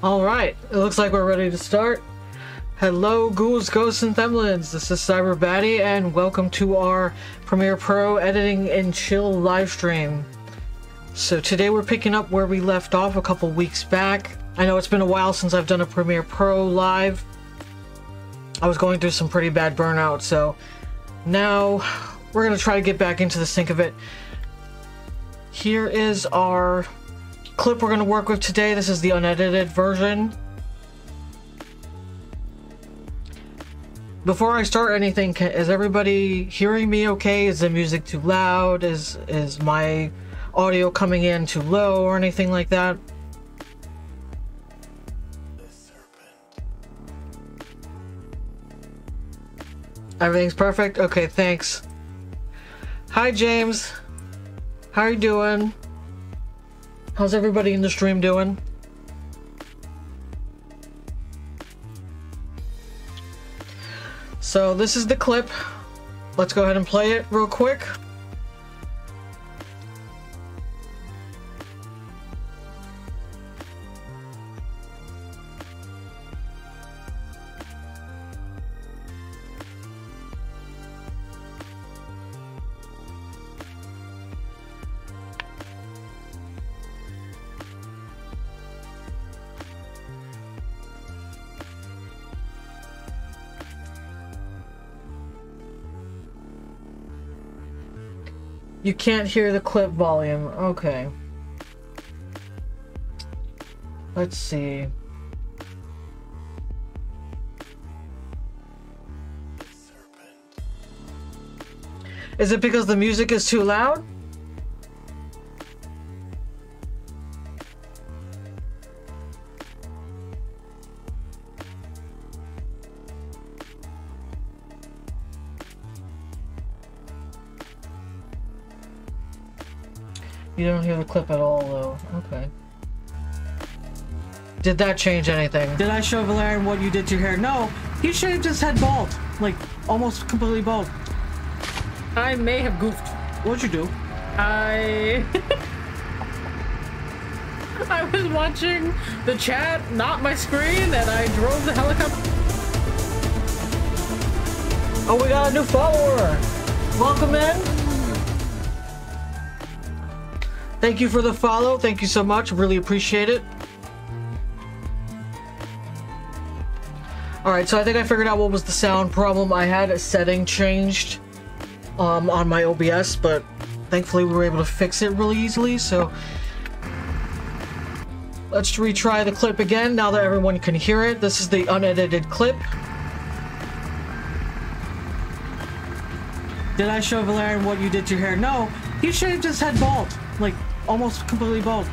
Alright, it looks like we're ready to start. Hello, Ghouls, Ghosts, and Themlins. This is Cyber Batty, and welcome to our Premiere Pro Editing and Chill live stream. So today we're picking up where we left off a couple weeks back. I know it's been a while since I've done a Premiere Pro live. I was going through some pretty bad burnout, so now we're going to try to get back into the sync of it. Here is our clip we're going to work with today. This is the unedited version. Before I start anything, is everybody hearing me okay? Is the music too loud? Is my audio coming in too low or anything like that? Everything's perfect? Okay, thanks. Hi, James. How are you doing? How's everybody in the stream doing? So this is the clip. Let's go ahead and play it real quick. You can't hear the clip volume. Okay. Let's see. Is it because the music is too loud? You don't hear the clip at all, though. Okay. Did that change anything? Did I show Valerian what you did to your hair? No! He shaved his head bald. Like, almost completely bald. I may have goofed. What'd you do? I was watching the chat, not my screen, and I drove the helicopter. Oh, we got a new follower! Welcome in! Thank you for the follow. Thank you so much. Really appreciate it. Alright, so I think I figured out what was the sound problem. I had a setting changed on my OBS, but thankfully we were able to fix it really easily, so let's retry the clip again now that everyone can hear it. This is the unedited clip. Did I show Valerian what you did to your hair? No, he shaved his head bald. Like, almost completely bald.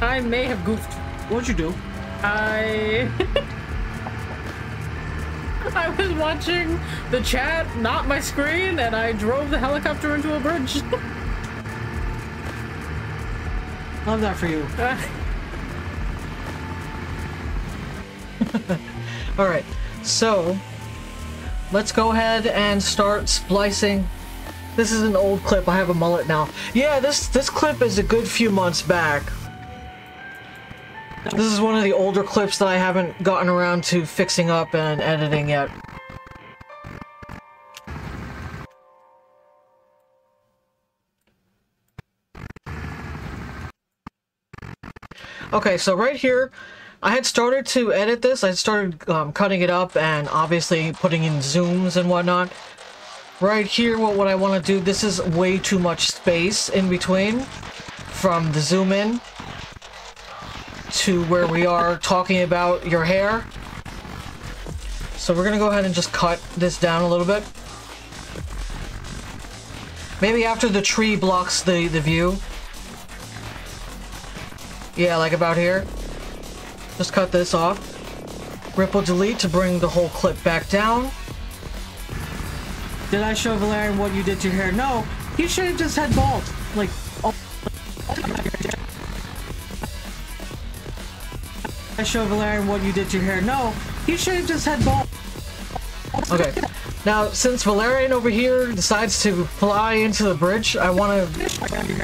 I may have goofed. What'd you do? I was watching the chat, not my screen, and I drove the helicopter into a bridge. Love that for you. Alright, so let's go ahead and start splicing. This is an old clip. I have a mullet now. Yeah, this clip is a good few months back. This is one of the older clips that I haven't gotten around to fixing up and editing yet. Okay, so right here, I had started to edit this. I started cutting it up and obviously putting in zooms and whatnot. Right here, what I want to do, this is way too much space in between from the zoom in to where we are talking about your hair. So we're going to go ahead and just cut this down a little bit. Maybe after the tree blocks the view. Yeah, like about here. Just cut this off. Ripple delete to bring the whole clip back down. Did I show Valerian what you did to your hair? No, he shaved his head bald. Like, I show Valerian what you did to your hair? No, he shaved his head bald. Okay, Now, since Valerian over here decides to fly into the bridge, I want to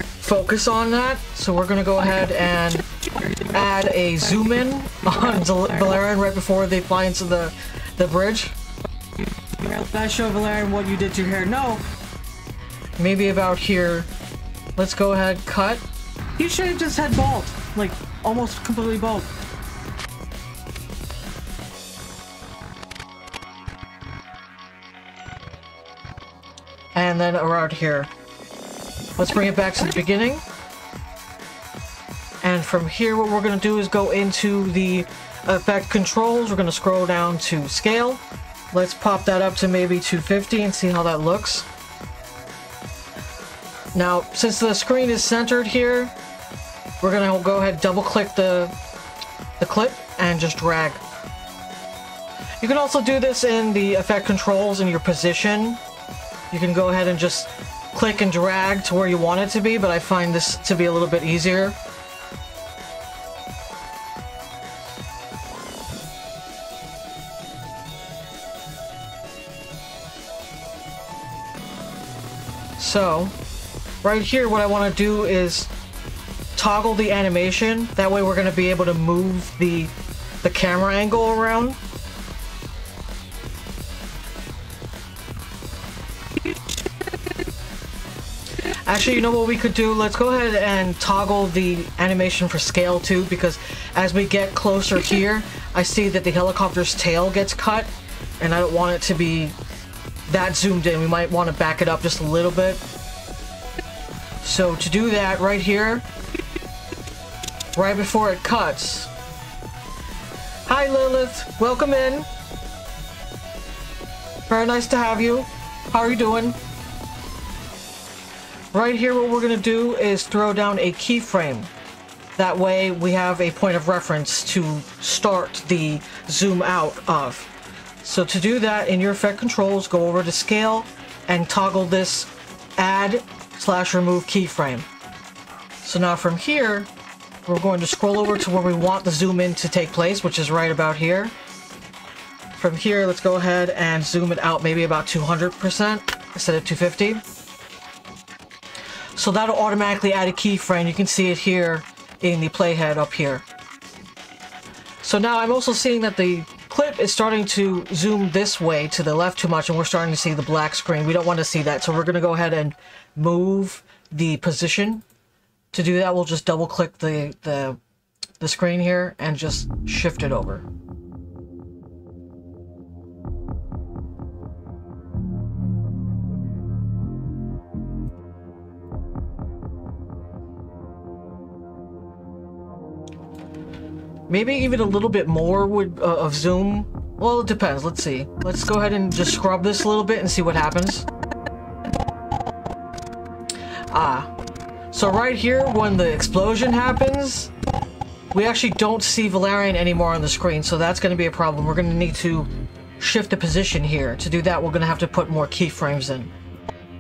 focus on that. So we're going to go ahead and add a zoom in on Valerian right before they fly into the bridge. That show Valerian what you did to your hair. No. Maybe about here. Let's go ahead, cut. You should have just had bald. Like, almost completely bald. And then around here. Let's bring it back to the beginning. And from here, what we're going to do is go into the effect controls. We're going to scroll down to scale. Let's pop that up to maybe 250 and see how that looks. Now, since the screen is centered here, we're going to go ahead and double click the clip and just drag. You can also do this in the effect controls in your position. You can go ahead and just click and drag to where you want it to be, but I find this to be a little bit easier. So, right here what I want to do is toggle the animation. That way we're going to be able to move the camera angle around. Actually, you know what we could do? Let's go ahead and toggle the animation for scale too, because as we get closer here, I see that the helicopter's tail gets cut, and I don't want it to be that zoomed in. We might want to back it up just a little bit. So to do that, right here, right before it cuts. Hi Lilith, welcome in. Very nice to have you. How are you doing? Right here, what we're going to do is throw down a keyframe. That way we have a point of reference to start the zoom out of. So to do that, in your effect controls, go over to scale and toggle this add/remove keyframe. So now from here, we're going to scroll over to where we want the zoom in to take place, which is right about here. From here, let's go ahead and zoom it out maybe about 200% instead of 250. So that'll automatically add a keyframe. You can see it here in the playhead up here. So now I'm also seeing that the clip is starting to zoom this way to the left too much, and we're starting to see the black screen. We don't want to see that, so we're going to go ahead and move the position. To do that, we'll just double click the screen here and just shift it over. Maybe even a little bit more of zoom. Well, it depends. Let's see. Let's go ahead and just scrub this a little bit and see what happens. So right here, when the explosion happens, we actually don't see Valerian anymore on the screen, so that's going to be a problem. We're going to need to shift the position here. To do that, we're going to have to put more keyframes in.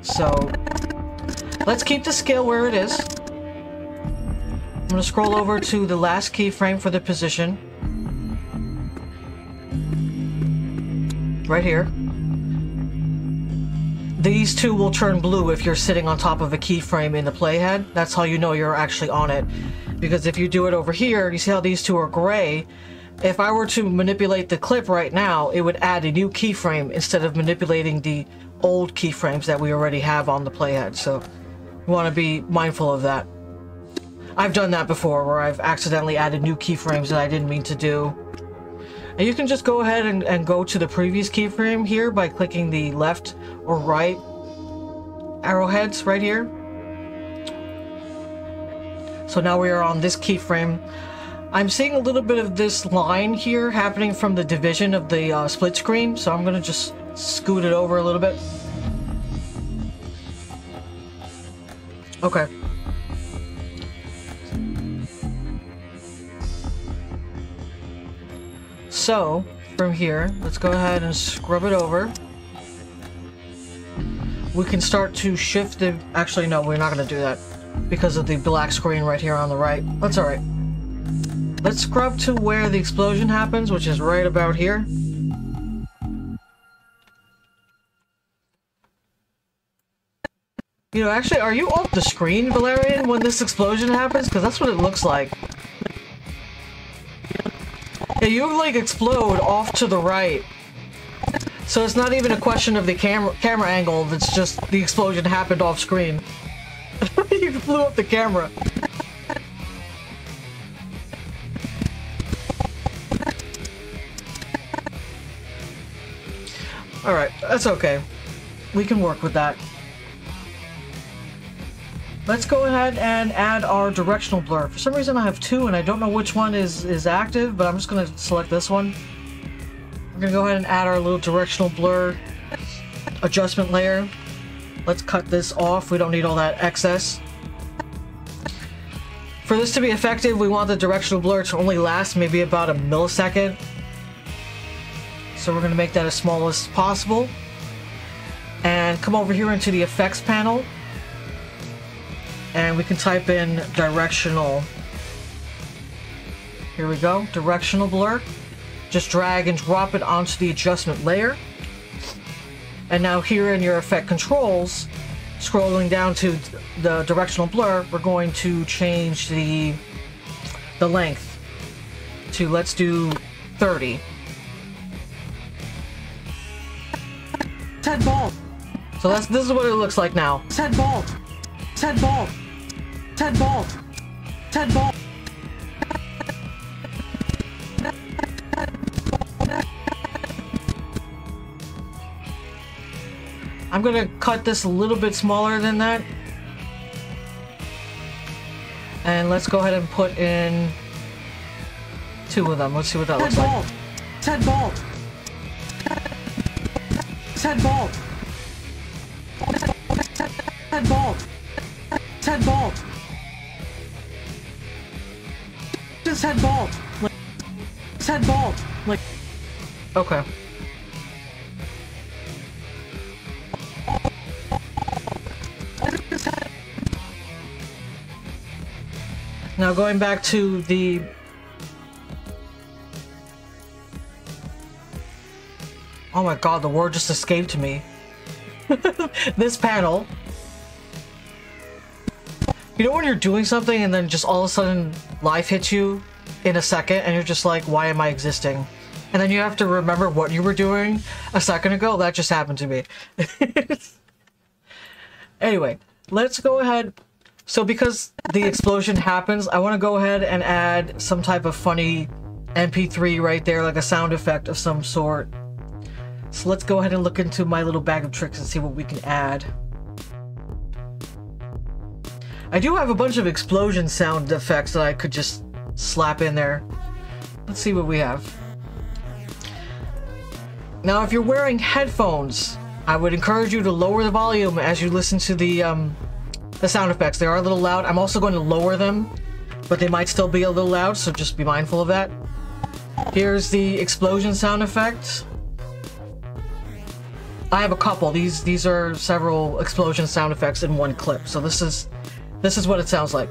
So, let's keep the scale where it is. I'm going to scroll over to the last keyframe for the position. Right here. These two will turn blue if you're sitting on top of a keyframe in the playhead. That's how you know you're actually on it. Because if you do it over here, you see how these two are gray? If I were to manipulate the clip right now, it would add a new keyframe instead of manipulating the old keyframes that we already have on the playhead. So, you want to be mindful of that. I've done that before, where I've accidentally added new keyframes that I didn't mean to do. And you can just go ahead and go to the previous keyframe here by clicking the left or right arrowheads right here. So now we are on this keyframe. I'm seeing a little bit of this line here happening from the division of the split screen, so I'm going to just scoot it over a little bit. Okay. So, from here, let's go ahead and scrub it over. We can start to shift the... Actually, no, we're not going to do that because of the black screen right here on the right. That's alright. Let's scrub to where the explosion happens, which is right about here. You know, actually, are you off the screen, Valerian, when this explosion happens? Because that's what it looks like. Yeah, you, like, explode off to the right. So it's not even a question of the camera angle, it's just the explosion happened off screen. You flew up the camera. Alright, that's okay. We can work with that. Let's go ahead and add our directional blur. For some reason I have two and I don't know which one is active, but I'm just gonna select this one. We're gonna go ahead and add our little directional blur adjustment layer. Let's cut this off. We don't need all that excess. For this to be effective, we want the directional blur to only last maybe about a millisecond. So we're gonna make that as small as possible. And come over here into the effects panel. And we can type in directional. Here we go, directional blur. Just drag and drop it onto the adjustment layer. And now here in your effect controls, scrolling down to the directional blur, we're going to change the length to, let's do 30. Ted Ball. So this is what it looks like now. Ted Ball. Ted Ball. Ted Ball. Ted Ball. I'm gonna cut this a little bit smaller than that. And let's go ahead and put in two of them. Let's see what that looks like. Ted Ball. Ted Ball. Ted Ball. Ted Ball. Just Ted Ball. Like, Ted Ball. Like. Okay. Now going back to the... Oh my god, the word just escaped me. This panel. You know when you're doing something and then just all of a sudden life hits you in a second and you're just like, why am I existing? And then you have to remember what you were doing a second ago? That just happened to me. Anyway, let's go ahead. So because the explosion happens, I want to go ahead and add some type of funny MP3 right there, like a sound effect of some sort. So let's go ahead and look into my little bag of tricks and see what we can add. I do have a bunch of explosion sound effects that I could just slap in there. Let's see what we have. Now, if you're wearing headphones, I would encourage you to lower the volume as you listen to the sound effects. They are a little loud. I'm also going to lower them, but they might still be a little loud, so just be mindful of that. Here's the explosion sound effect. I have a couple. These are several explosion sound effects in one clip. So this is what it sounds like.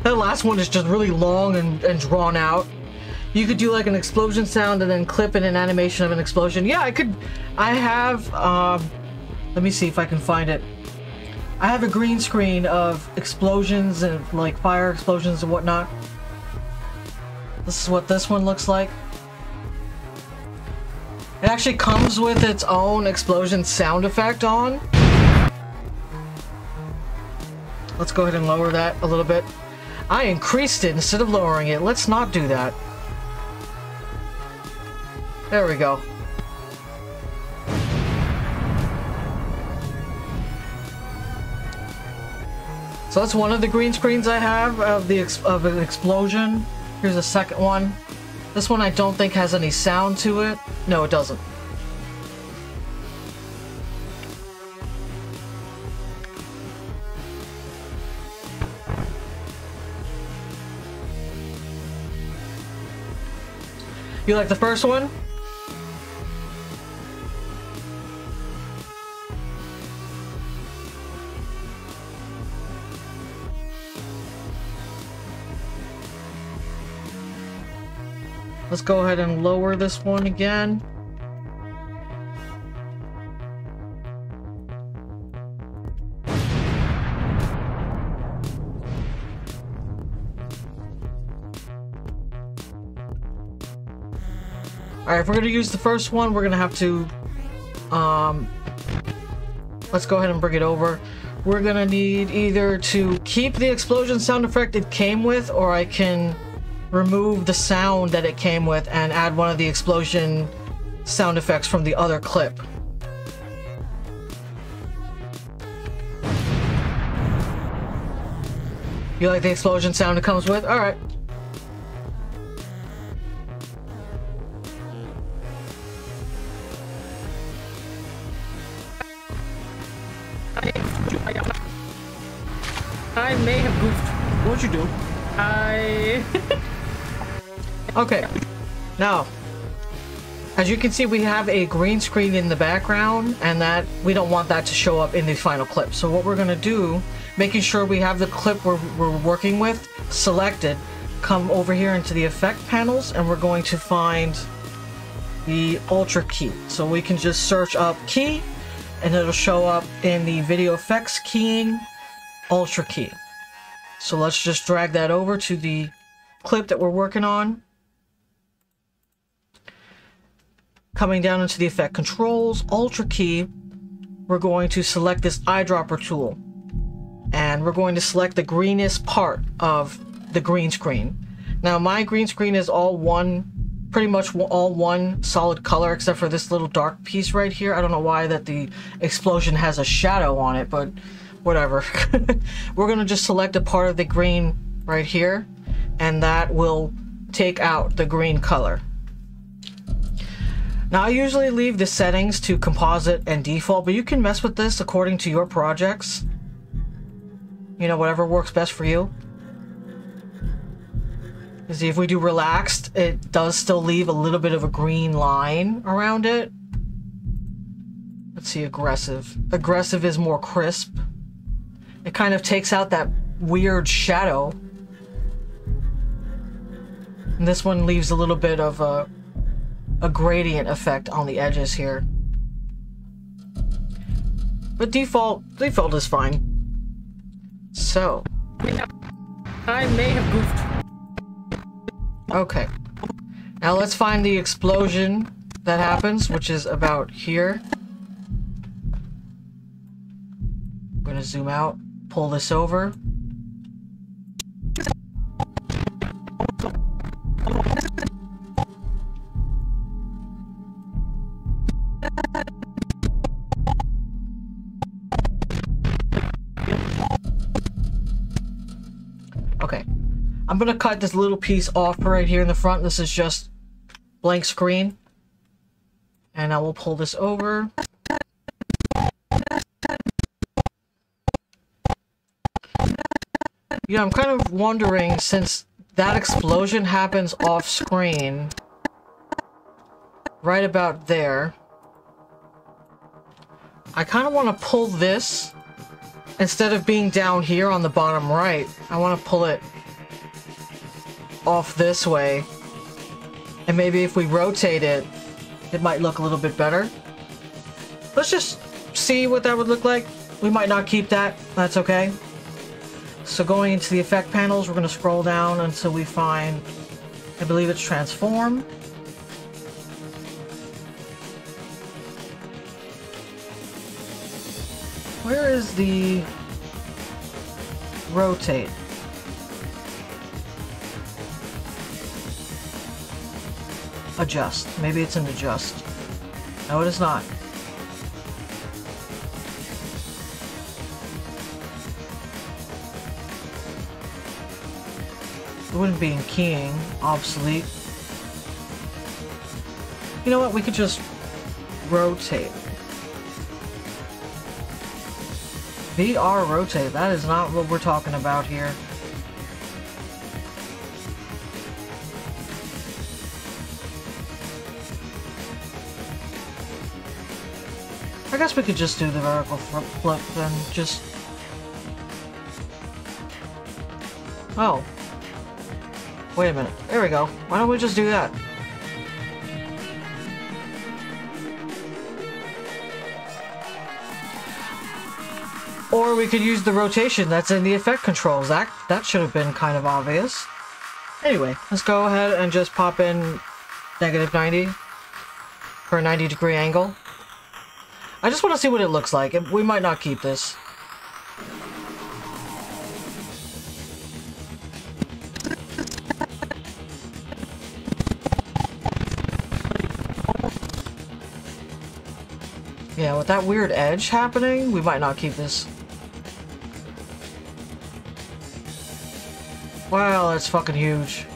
That last one is just really long and drawn out. You could do like an explosion sound and then clip in an animation of an explosion. Yeah, I have, let me see if I can find it. I have a green screen of explosions and like fire explosions and whatnot. This is what this one looks like. It actually comes with its own explosion sound effect on. Let's go ahead and lower that a little bit. I increased it instead of lowering it. Let's not do that. There we go. So that's one of the green screens I have of an explosion. Here's a second one. This one I don't think has any sound to it. No, it doesn't. You like the first one? Let's go ahead and lower this one again. Alright, if we're going to use the first one, we're going to have to, let's go ahead and bring it over. We're going to need either to keep the explosion sound effect it came with, or I can remove the sound that it came with and add one of the explosion sound effects from the other clip. You like the explosion sound it comes with? Alright. I may have goofed. What'd you do? Okay, now, as you can see, we have a green screen in the background, and that we don't want that to show up in the final clip. So what we're going to do, making sure we have the clip we're working with selected, come over here into the effect panels, and we're going to find the Ultra key. So we can just search up key, and it'll show up in the video effects keying Ultra key. So let's just drag that over to the clip that we're working on. Coming down into the effect controls, Ultra key, we're going to select this eyedropper tool. And we're going to select the greenest part of the green screen. Now my green screen is all one, pretty much all one solid color, except for this little dark piece right here. I don't know why that the explosion has a shadow on it, but whatever. We're going to just select a part of the green right here, and that will take out the green color. Now I usually leave the settings to composite and default, but you can mess with this according to your projects. You know, whatever works best for you. You see, if we do relaxed, it does still leave a little bit of a green line around it. Let's see, aggressive. Aggressive is more crisp. It kind of takes out that weird shadow. And this one leaves a little bit of a gradient effect on the edges here. But default is fine. So. I may have goofed. Okay. Now let's find the explosion that happens, which is about here. I'm gonna zoom out, pull this over. Okay, I'm gonna cut this little piece off right here in the front. This is just blank screen. And I will pull this over. You know, I'm kind of wondering, since that explosion happens off screen, right about there, I kind of want to pull this, instead of being down here on the bottom right, I want to pull it off this way. And maybe if we rotate it, it might look a little bit better. Let's just see what that would look like. We might not keep that. That's okay. So going into the effect panels, we're going to scroll down until we find, I believe it's transform. Where is the rotate? Adjust. Maybe it's in adjust. No, it is not. It wouldn't be in keying. Obsolete. You know what? We could just rotate. VR rotate. That is not what we're talking about here. I guess we could just do the vertical flip then, just... Oh. Wait a minute. There we go. Why don't we just do that? Or we could use the rotation that's in the effect controls. That should have been kind of obvious. Anyway, let's go ahead and just pop in -90 for a 90-degree angle. I just want to see what it looks like. We might not keep this. Yeah, with that weird edge happening, we might not keep this. Wow, that's fucking huge.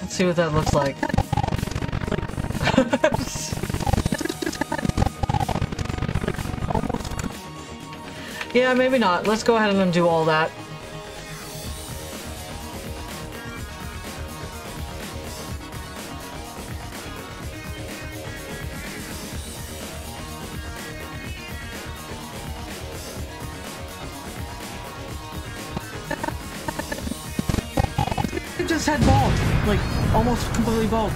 Let's see what that looks like. Yeah, maybe not. Let's go ahead and undo all that. It just had bald. Like, almost completely bald.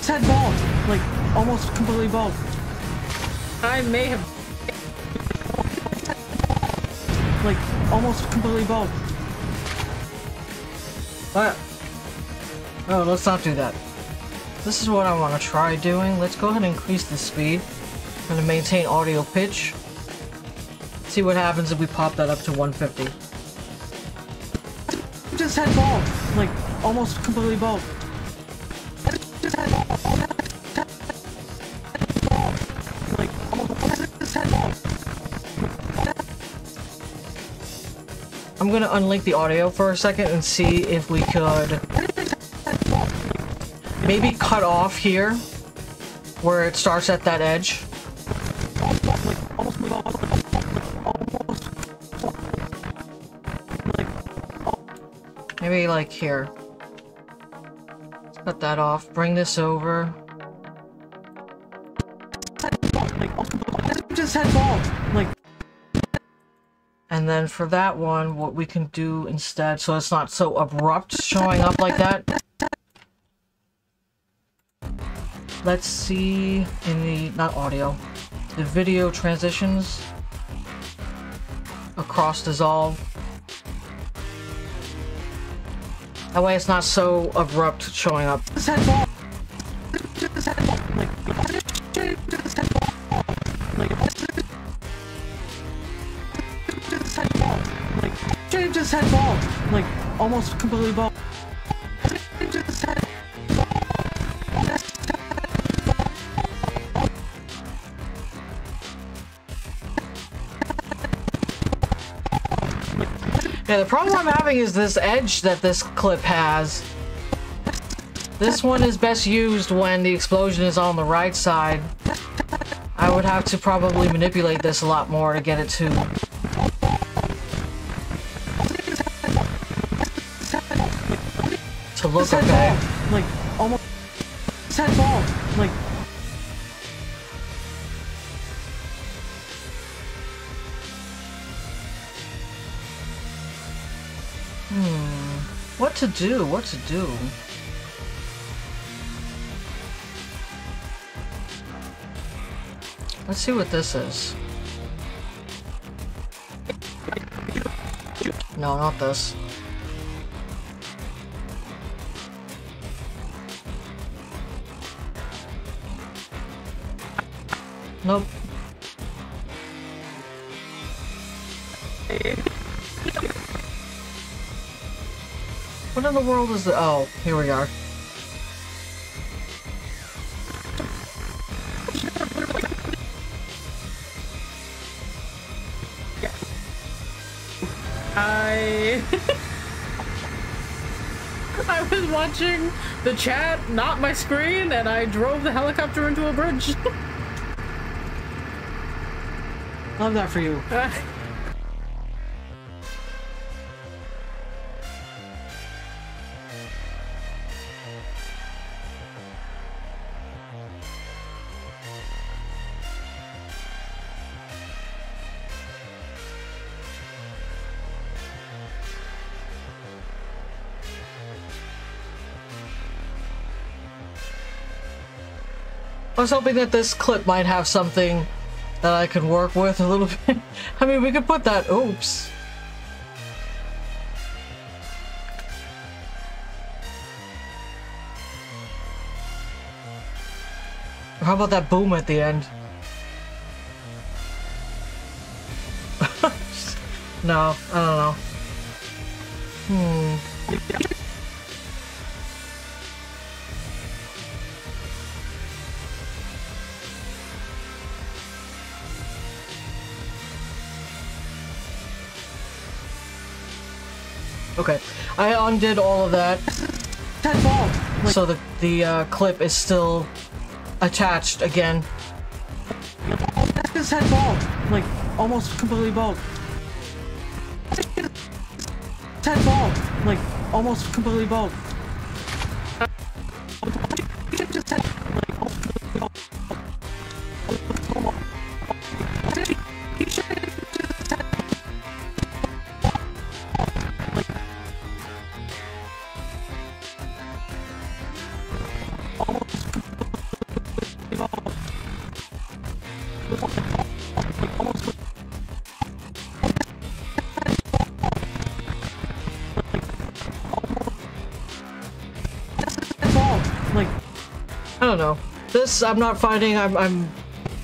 It's had bald. Like, almost completely bald. I may have. Like, almost completely bald. What? Oh, let's not do that. This is what I want to try doing. Let's go ahead and increase the speed. I'm going to maintain audio pitch. See what happens if we pop that up to 150. It just had bald. Like, almost completely bald. I'm gonna unlink the audio for a second and see if we could maybe cut off here where it starts at that edge. Maybe like here. Let's cut that off. Bring this over. Just had bald. Like. And then for that one, what we can do instead, so it's not so abrupt showing up like that. Let's see in the, not audio, the video transitions across dissolve. That way it's not so abrupt showing up. Just had bald, like almost completely bald. Yeah, the problem I'm having is this edge that this clip has. This one is best used when the explosion is on the right side. I would have to probably manipulate this a lot more to get it to look okay. Like almost had bald. Like what to do? What to do? Let's see what this is. No, not this. Nope. What in the world is the— oh, here we are. I was watching the chat, not my screen, and I drove the helicopter into a bridge. Love that for you. I was hoping that this clip might have something that I could work with a little bit. I mean, we could put that. Oops. Or how about that boom at the end? No, I don't know. Okay, I undid all of that, Ted bald. Like, so the clip is still attached again. that's his head bald. Like, almost completely bald. Ted bald. Like, almost completely bald. I don't know. This, I'm not finding I'm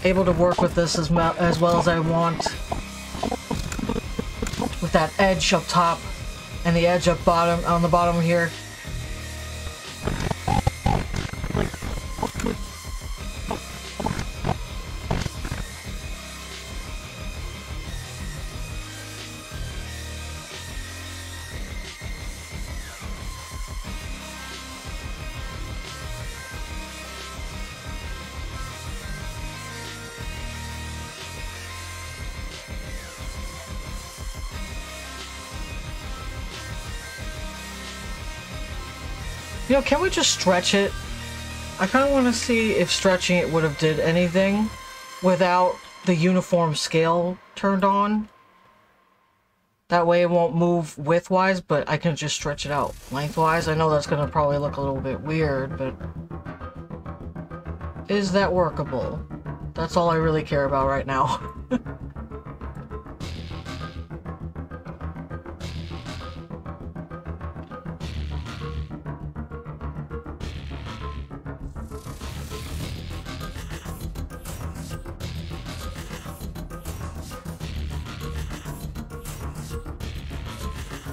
able to work with this as well as I want. With that edge up top and the edge up bottom, on the bottom here. You know, can we just stretch it? I kind of want to see if stretching it would have did anything without the uniform scale turned on. That way it won't move widthwise, but I can just stretch it out lengthwise. I know that's going to probably look a little bit weird, but is that workable? That's all I really care about right now.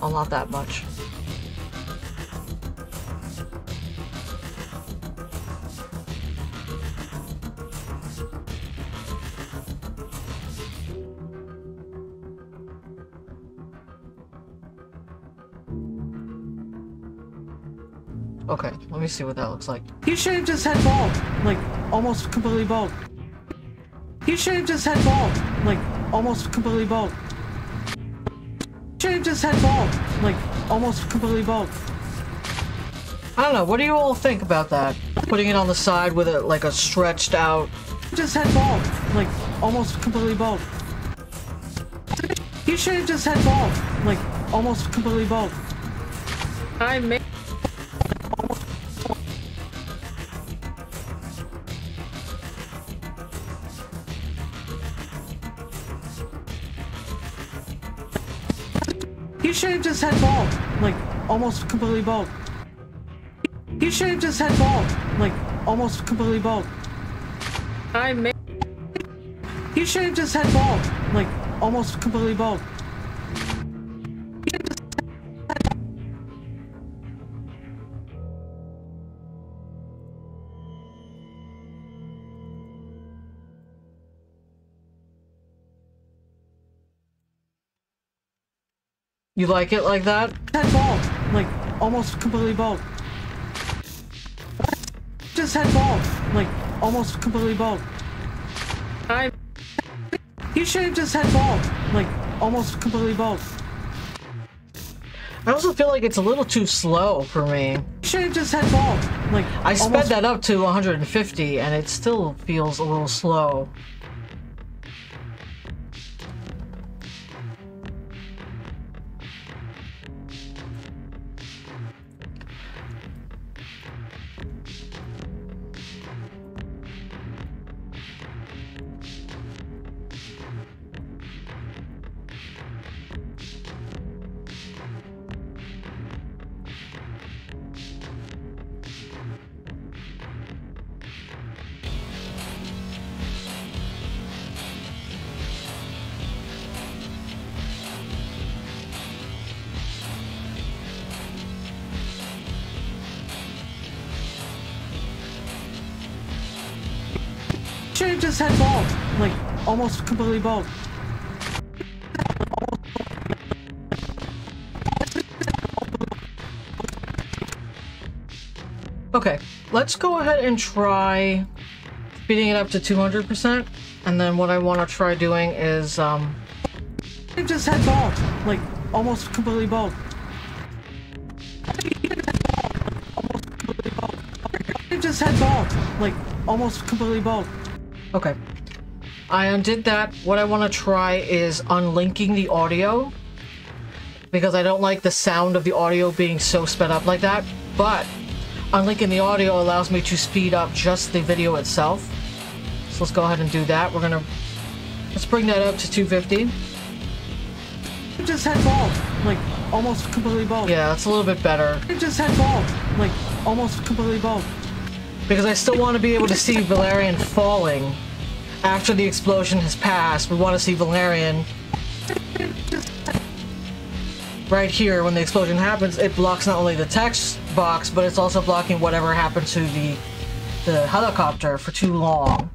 Well, not that much. Okay, let me see what that looks like. He shaved his head bald. Like, almost completely bald. He shaved his head bald. Like, almost completely bald. Shaved his head bald. Like, almost completely bald. I don't know, what do you all think about that? Putting it on the side with it like a stretched out... Just head bald. Like, almost completely bald. He shaved his head bald. Like, almost completely bald. I made. He shaved his head bald. Like, almost completely bald. He shaved his head bald. Like, almost completely bald. I made. He shaved his head bald. Like, almost completely bald. You like it like that? Head bald. Like, almost completely bald. Just had bald, like almost completely bald. He should have just had bald, like almost completely bald. I also feel like it's a little too slow for me. He should have just had bald, like I sped that up to 150 and it still feels a little slow. should have just had bald, like almost completely bald. Okay, let's go ahead and try speeding it up to 200%, and then what I want to try doing is, I just had bald, like almost completely bald. I just had bald, like almost completely bald. Okay. I undid that. What I want to try is unlinking the audio, because I don't like the sound of the audio being so sped up like that, but unlinking the audio allows me to speed up just the video itself. So let's go ahead and do that. Let's bring that up to 250. I just had bald, like almost completely bald. Yeah, that's a little bit better. I just had bald, like almost completely bald. Because I still want to be able to see Valerian falling after the explosion has passed. We want to see Valerian right here when the explosion happens. It blocks not only the text box, but it's also blocking whatever happened to the helicopter for too long.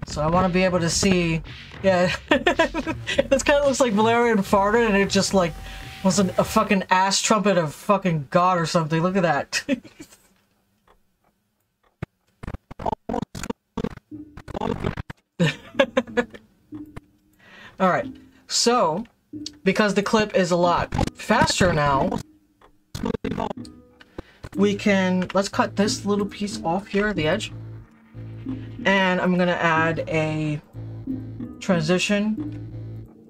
So I want to be able to see. Yeah, this kind of looks like Valerian farted and it just like was a fucking ass trumpet of fucking God or something. Look at that. Alright, so because the clip is a lot faster now, let's cut this little piece off here at the edge, and I'm gonna add a transition,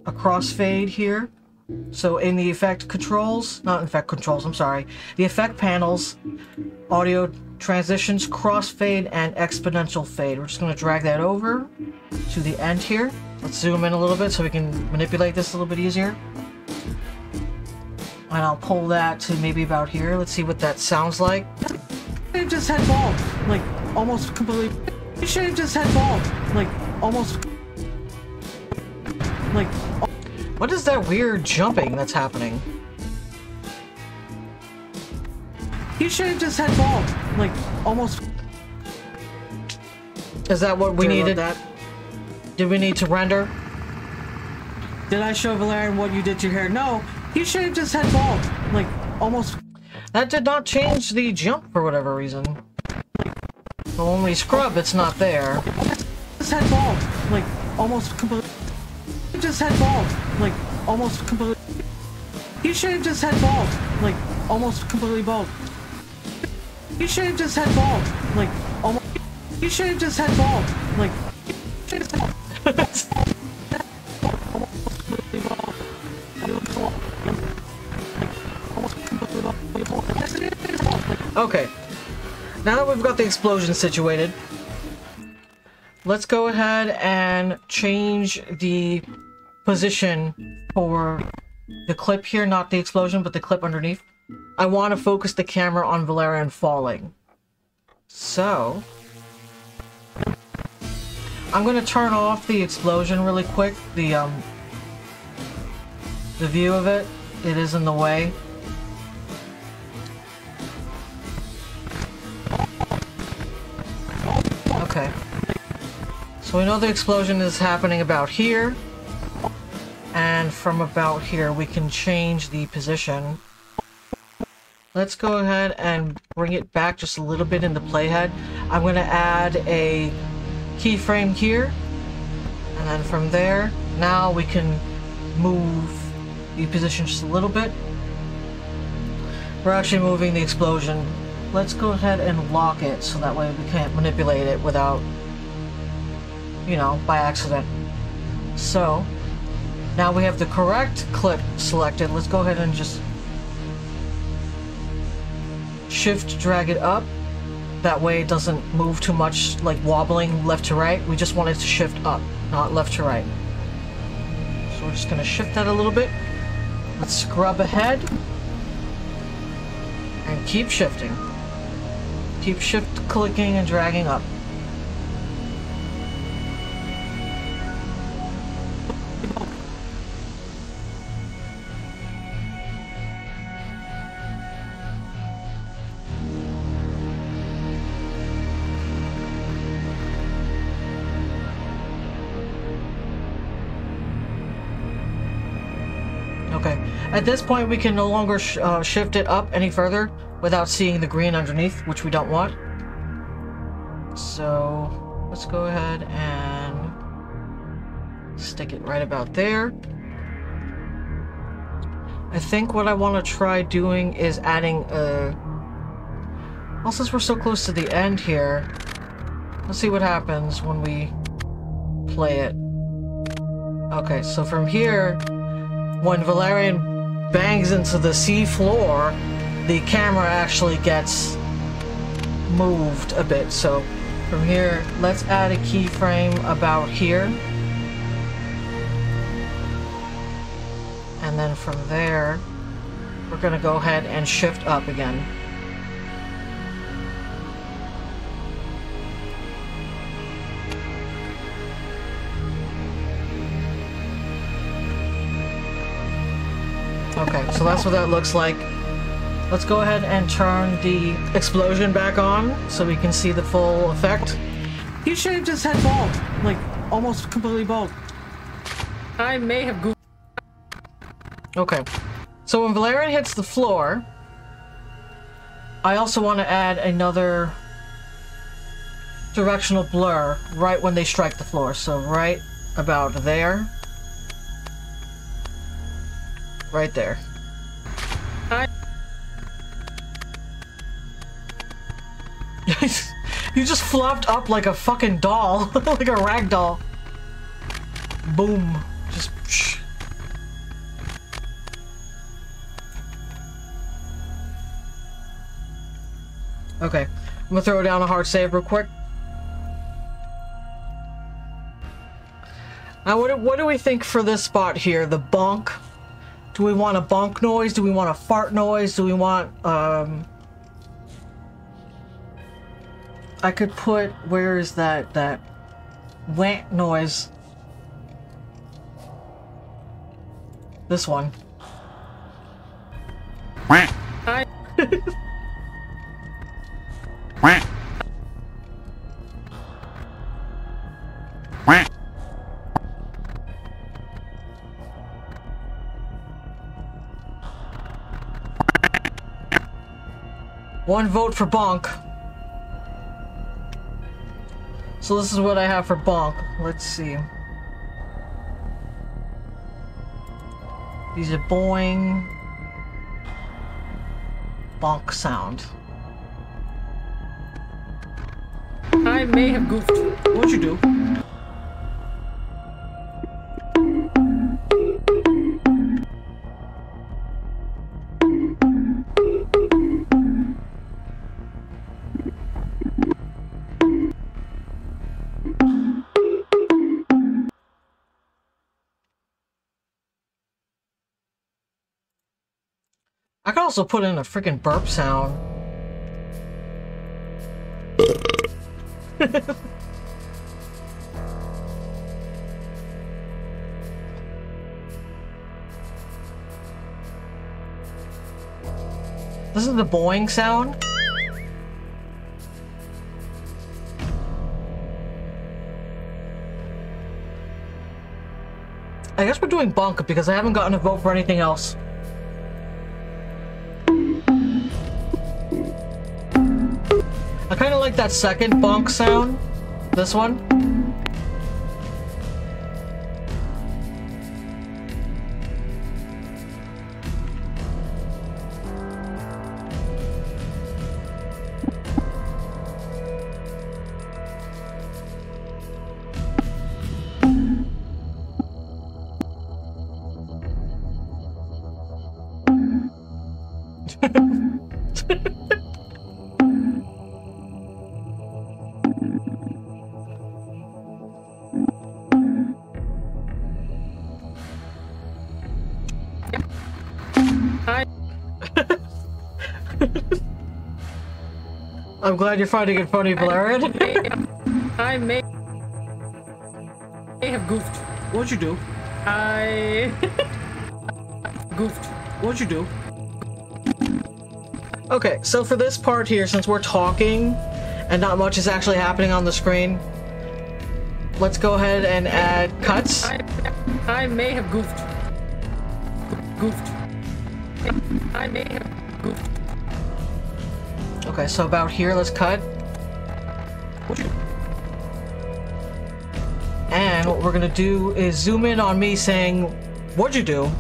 a crossfade here. So in the effect controls, I'm sorry, the effect panels, audio transitions, crossfade, and exponential fade. We're just going to drag that over to the end here. Let's zoom in a little bit so we can manipulate this a little bit easier. And I'll pull that to maybe about here. Let's see what that sounds like. I just had bald, like almost completely. You should have just had bald, like almost. Like. What is that weird jumping that's happening? You should have just had bald, like almost. Is that what we needed? That. Did we need to render? Did I show Valerian what you did to your hair? No, you should have just had bald, like almost. That did not change the jump for whatever reason. But when we scrub, it's not there. Just had bald, like almost completely. You just had bald, like almost completely. You should have just had bald, like almost completely bald. You should have just had bald, like almost. You should have just had bald, like. Okay, now that we've got the explosion situated, let's go ahead and change the position for the clip here, not the explosion, but the clip underneath. I want to focus the camera on Valerian falling. So, I'm going to turn off the explosion really quick, the view of it. It is in the way. Okay. So we know the explosion is happening about here. And from about here we can change the position. let's go ahead and bring it back just a little bit in the playhead. I'm going to add a keyframe here, and then from there, now we can move the position just a little bit. We're actually moving the explosion. Let's go ahead and lock it so that way we can't manipulate it without, you know, by accident. So, now we have the correct clip selected. Let's go ahead and just shift drag it up. That way it doesn't move too much, like wobbling left to right. We just want it to shift up, not left to right. So we're just going to shift that a little bit. Let's scrub ahead. And keep shifting. Keep shift clicking and dragging up. Okay, at this point we can no longer shift it up any further without seeing the green underneath, which we don't want. So let's go ahead and stick it right about there. I think what I want to try doing is adding a... Well, since we're so close to the end here, let's see what happens when we play it. Okay, so from here, when Valerian bangs into the sea floor, the camera actually gets moved a bit. So from here, let's add a keyframe about here. And then from there, we're going to go ahead and shift up again. Okay, so that's what that looks like. Let's go ahead and turn the explosion back on so we can see the full effect. You should have just had bald. Like, almost completely bald. I may have goofed. Okay, so when Valerian hits the floor, I also want to add another directional blur right when they strike the floor. So right about there. Right there. You just flopped up like a fucking doll. Like a rag doll. Boom. Just... Psh. Okay. I'm gonna throw down a hard save real quick. Now, what do we think for this spot here? The bonk? Do we want a bonk noise? Do we want a fart noise? Do we want, I could put, where is that whant noise? This one. I... One vote for bonk. So this is what I have for bonk. Let's see. These are boing. Bonk sound. I may have goofed. What'd you do? I could also put in a freaking burp sound. This is the boing sound. I guess we're doing bonk because I haven't gotten a vote for anything else. I kind of like that second bonk sound. This one. I'm glad you're finding it funny, Valerian. I may have goofed. What'd you do? I goofed. What'd you do? Okay, so for this part here, since we're talking and not much is actually happening on the screen, let's go ahead and add cuts. I may have goofed. Goofed. I may have goofed. Okay, so about here, let's cut. And what we're gonna do is zoom in on me saying, "What'd you do?"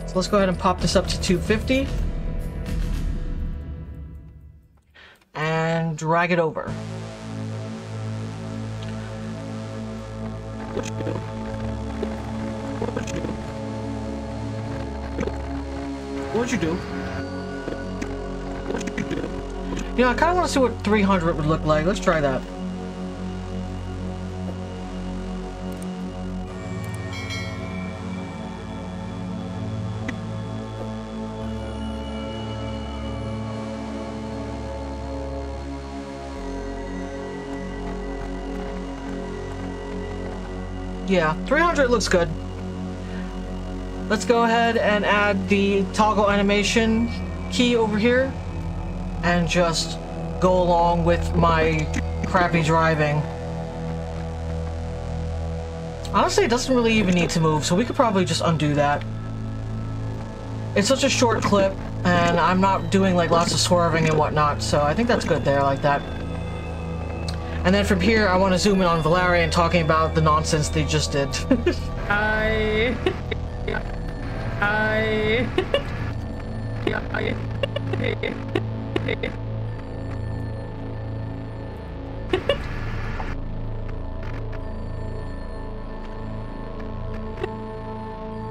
So let's go ahead and pop this up to 250. And drag it over. What'd you do? You know, I kind of want to see what 300 would look like. Let's try that. Yeah, 300 looks good. Let's go ahead and add the toggle animation key over here and just go along with my crappy driving. Honestly, it doesn't really even need to move, so we could probably just undo that. It's such a short clip, and I'm not doing like lots of swerving and whatnot, so I think that's good there like that. And then from here, I want to zoom in on Valerian talking about the nonsense they just did.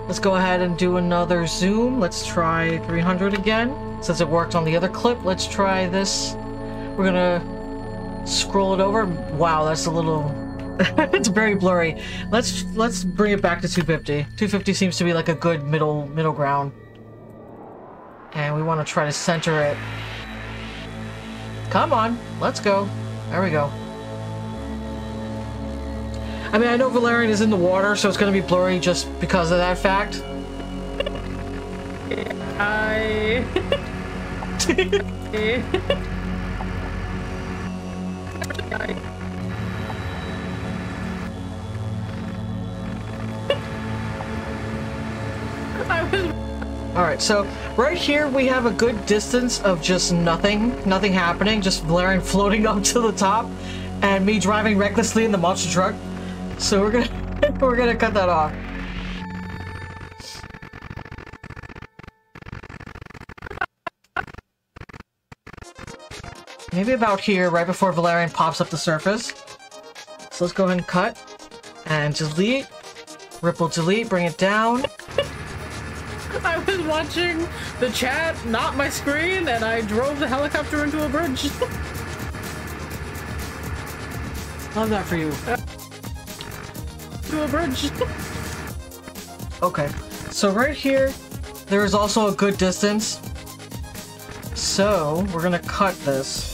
Let's go ahead and do another zoom. Let's try 300 again. Since it worked on the other clip, let's try this. We're gonna scroll it over. Wow, that's a little... it's very blurry. Let's bring it back to 250. 250 seems to be like a good middle ground. And we want to try to center it. Come on, let's go. There we go. I mean, I know Valerian is in the water, so it's going to be blurry just because of that fact. Alright, so right here we have a good distance of just nothing happening, just Valerian floating up to the top, and me driving recklessly in the monster truck. So we're gonna cut that off. Maybe about here, right before Valerian pops up the surface. So let's go ahead and cut and delete, ripple delete, bring it down. I was watching the chat, not my screen, and I drove the helicopter into a bridge. Love that for you. To a bridge. Okay, so right here, there is also a good distance. So we're gonna cut this.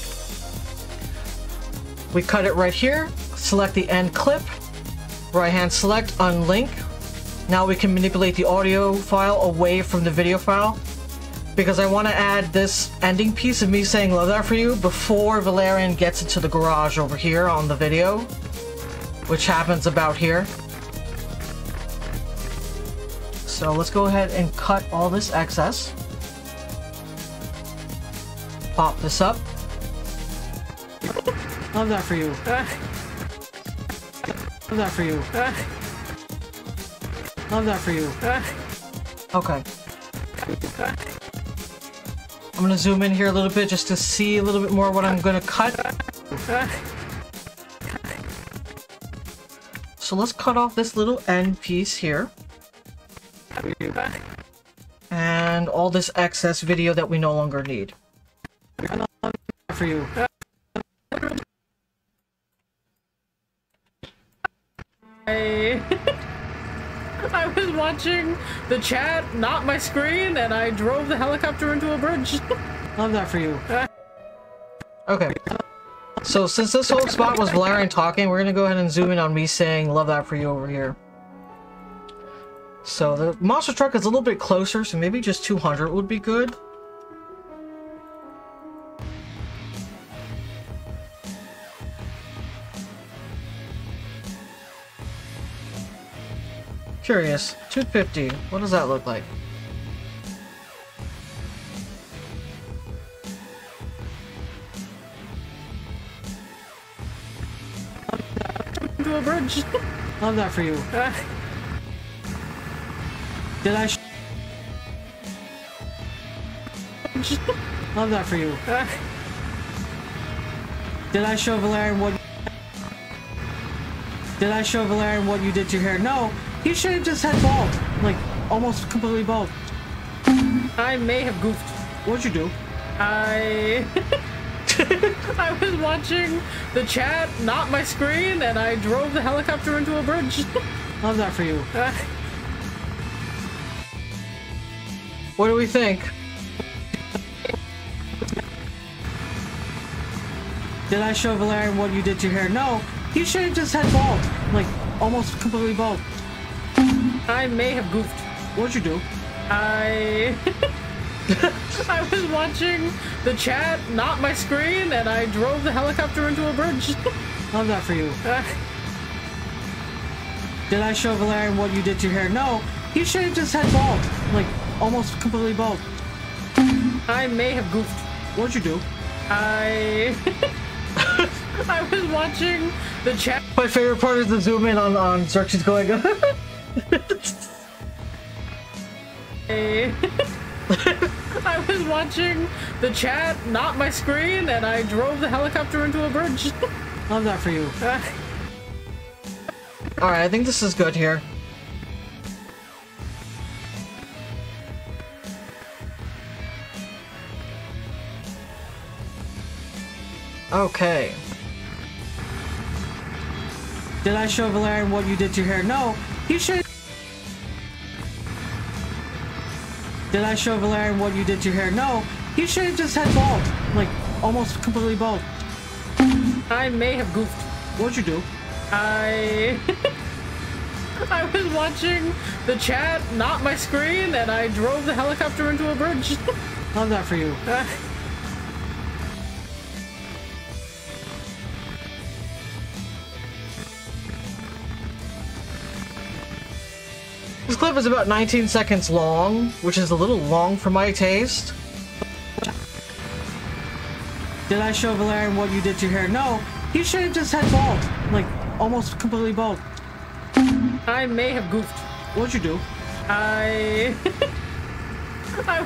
We cut it right here, select the end clip, right hand select, unlink. Now we can manipulate the audio file away from the video file, because I want to add this ending piece of me saying "love that for you" before Valerian gets into the garage over here on the video, which happens about here. So let's go ahead and cut all this excess. Pop this up. Love that for you. Love that for you. Love that for you. Okay. I'm gonna zoom in here a little bit just to see a little bit more what I'm gonna cut. So let's cut off this little end piece here. And all this excess video that we no longer need. For you. I was watching the chat, not my screen, and I drove the helicopter into a bridge. Love that for you. Okay. So since this whole spot was Valerian talking, we're gonna go ahead and zoom in on me saying love that for you over here. So the monster truck is a little bit closer, so maybe just 200 would be good. Curious. 250. What does that look like? Into a bridge. Love that for you. Did I love that for you. Did I show Valerian what you did to your hair? No, he should have just had bald. Like, almost completely bald. I may have goofed. What'd you do? I was watching the chat, not my screen, and I drove the helicopter into a bridge. Love that for you. What do we think? Did I show Valerian what you did to your hair? No, he should have just had bald. Like, almost completely bald. I may have goofed. What'd you do? I was watching the chat, not my screen, and I drove the helicopter into a bridge. Love that for you. Did I show Valerian what you did to your hair? No, he should have just had bald. Like, almost completely bald. I may have goofed. What'd you do? I was watching the chat. My favorite part is the zoom in on Xerxes going. I was watching the chat, not my screen, and I drove the helicopter into a bridge. Love that for you. Alright, I think this is good here. Okay. Did I show Valerian what you did to your hair? No, he should. Did I show Valerian what you did to your hair? No, he should have just had bald. Like, almost completely bald. I may have goofed. What'd you do? I was watching the chat, not my screen, and I drove the helicopter into a bridge. Love that for you. This clip is about 19 seconds long, which is a little long for my taste. Did I show Valerian what you did to your hair? No, he should have just had bald. Like, almost completely bald. I may have goofed. What'd you do? I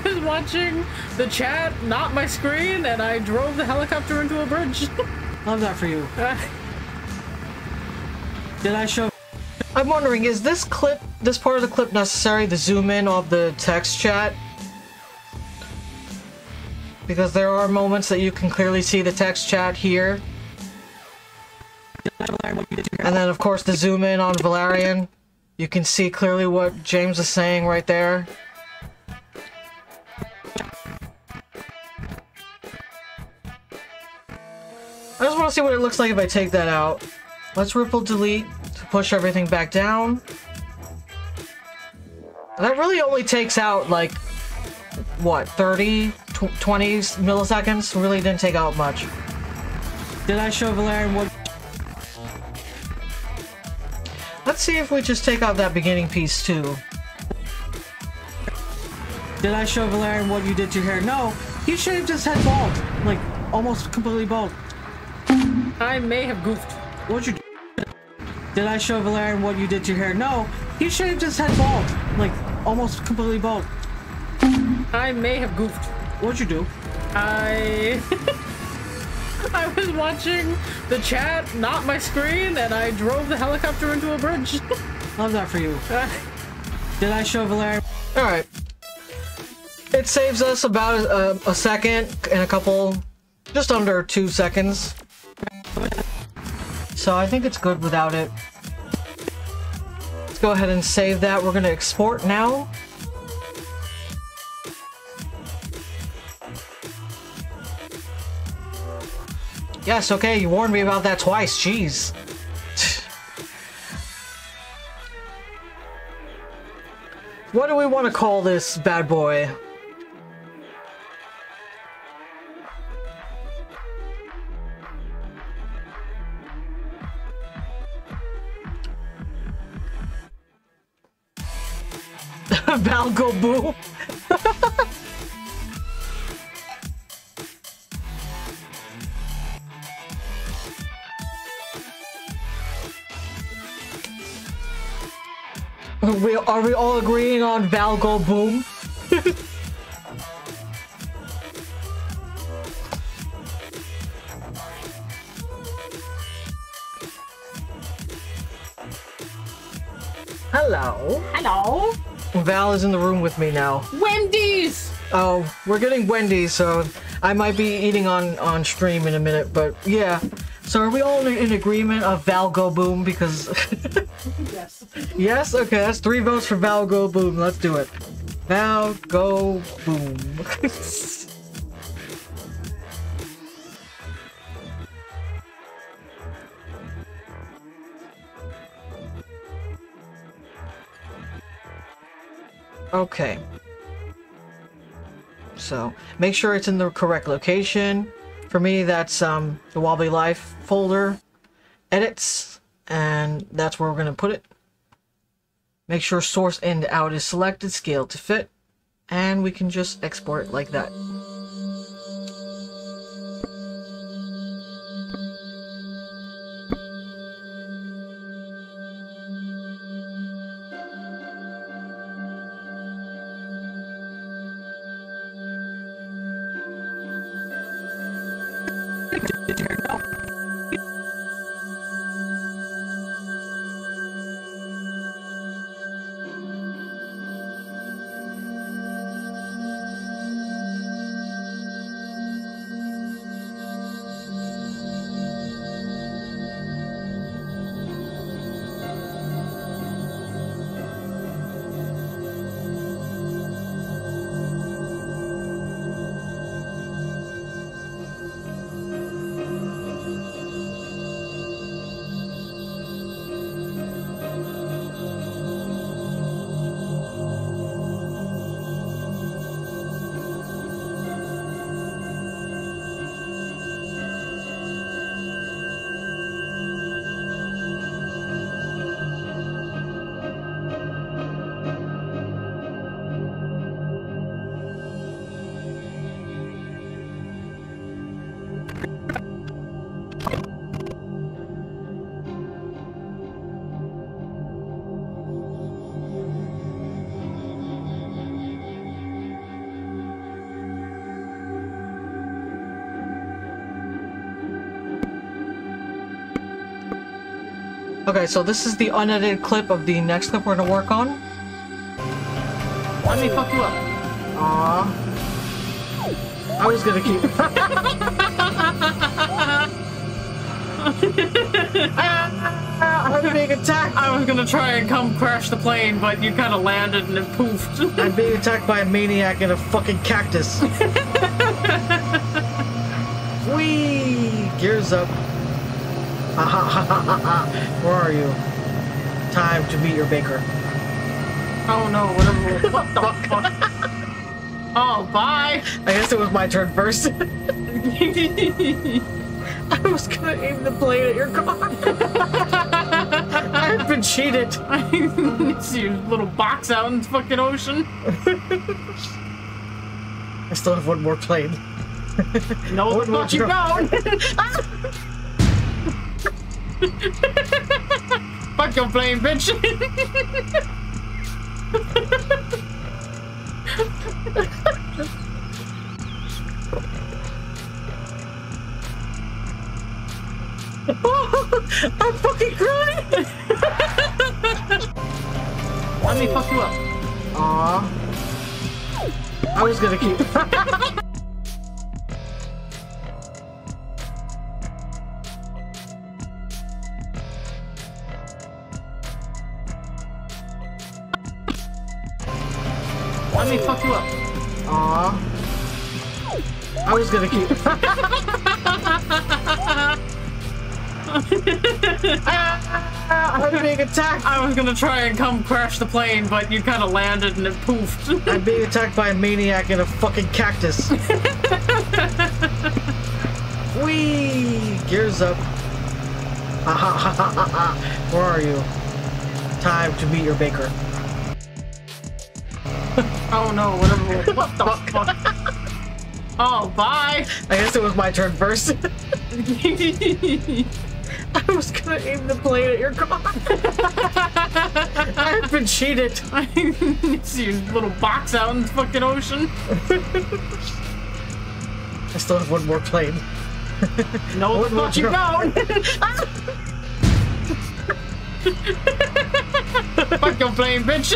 was watching the chat, not my screen, and I drove the helicopter into a bridge. Love that for you. Did I show... I'm wondering, is this part of the clip necessary, the zoom in of the text chat? Because there are moments that you can clearly see the text chat here. And then of course the zoom in on Valerian. You can see clearly what James is saying right there. I just want to see what it looks like if I take that out. Let's ripple delete to push everything back down. That really only takes out like, what, 30, 20 milliseconds? Really didn't take out much. Did I show Valerian what... Let's see if we just take out that beginning piece too. Did I show Valerian what you did to your hair? No, he should have just had bald. Like, almost completely bald. I may have goofed. What'd you do? Did I show Valerian what you did to your hair? No, he should have just had bald. Like, almost completely bald. I may have goofed. What'd you do? I was watching the chat, not my screen, and I drove the helicopter into a bridge. Love that for you. Did I show Valerian? Alright. It saves us about a second and a couple, just under 2 seconds. So I think it's good without it. Let's go ahead and save that. We're gonna export now. Yes, okay, you warned me about that twice, jeez. What do we want to call this bad boy? Valgo Boom. Are we all agreeing on Valgo Boom? Hello. Hello. Val is in the room with me now. Wendy's! Oh, we're getting Wendy's, so I might be eating on stream in a minute, but yeah. So are we all in agreement of Valgo Boom? Because... Yes. Yes? Okay, that's 3 votes for Valgo Boom. Let's do it. Valgo Boom. Okay. So, make sure it's in the correct location. For me, that's the Wobbly Life folder, edits, and that's where we're going to put it. Make sure source in to out is selected, scale to fit, and we can just export it like that. Okay, so this is the unedited clip of the next clip we're gonna work on. Let me fuck you up. Aww. I was gonna keep... I'm being attacked! I was gonna try and come crash the plane, but you kind of landed and it poofed. I'm being attacked by a maniac in a fucking cactus. Whee! Gears up. Where are you? Time to meet your baker. Oh no, whatever. What the fuck? Oh, bye! I guess it was my turn first. I was gonna aim the plane at your car. I've been cheated. I see your little box out in the fucking ocean. I still have one more plane. No, the fuck you don't! Fuck your plane, bitch! I'm fucking crying! Let me fuck you up. Aww. I was gonna keep... Let me fuck you up. Aww. I was gonna keep... I'm being attacked! I was gonna try and come crash the plane, but you kind of landed and it poofed. I'm being attacked by a maniac in a fucking cactus. Whee! Gears up. Where are you? Time to meet your baker. Oh no, whatever. What the fuck? Oh, bye! I guess it was my turn first. I was gonna aim the plane at your car. I've been cheated. You see your little box out in the fucking ocean. I still have one more plane. No, One more fuck you drone. don't! Fuck your plane, bitch!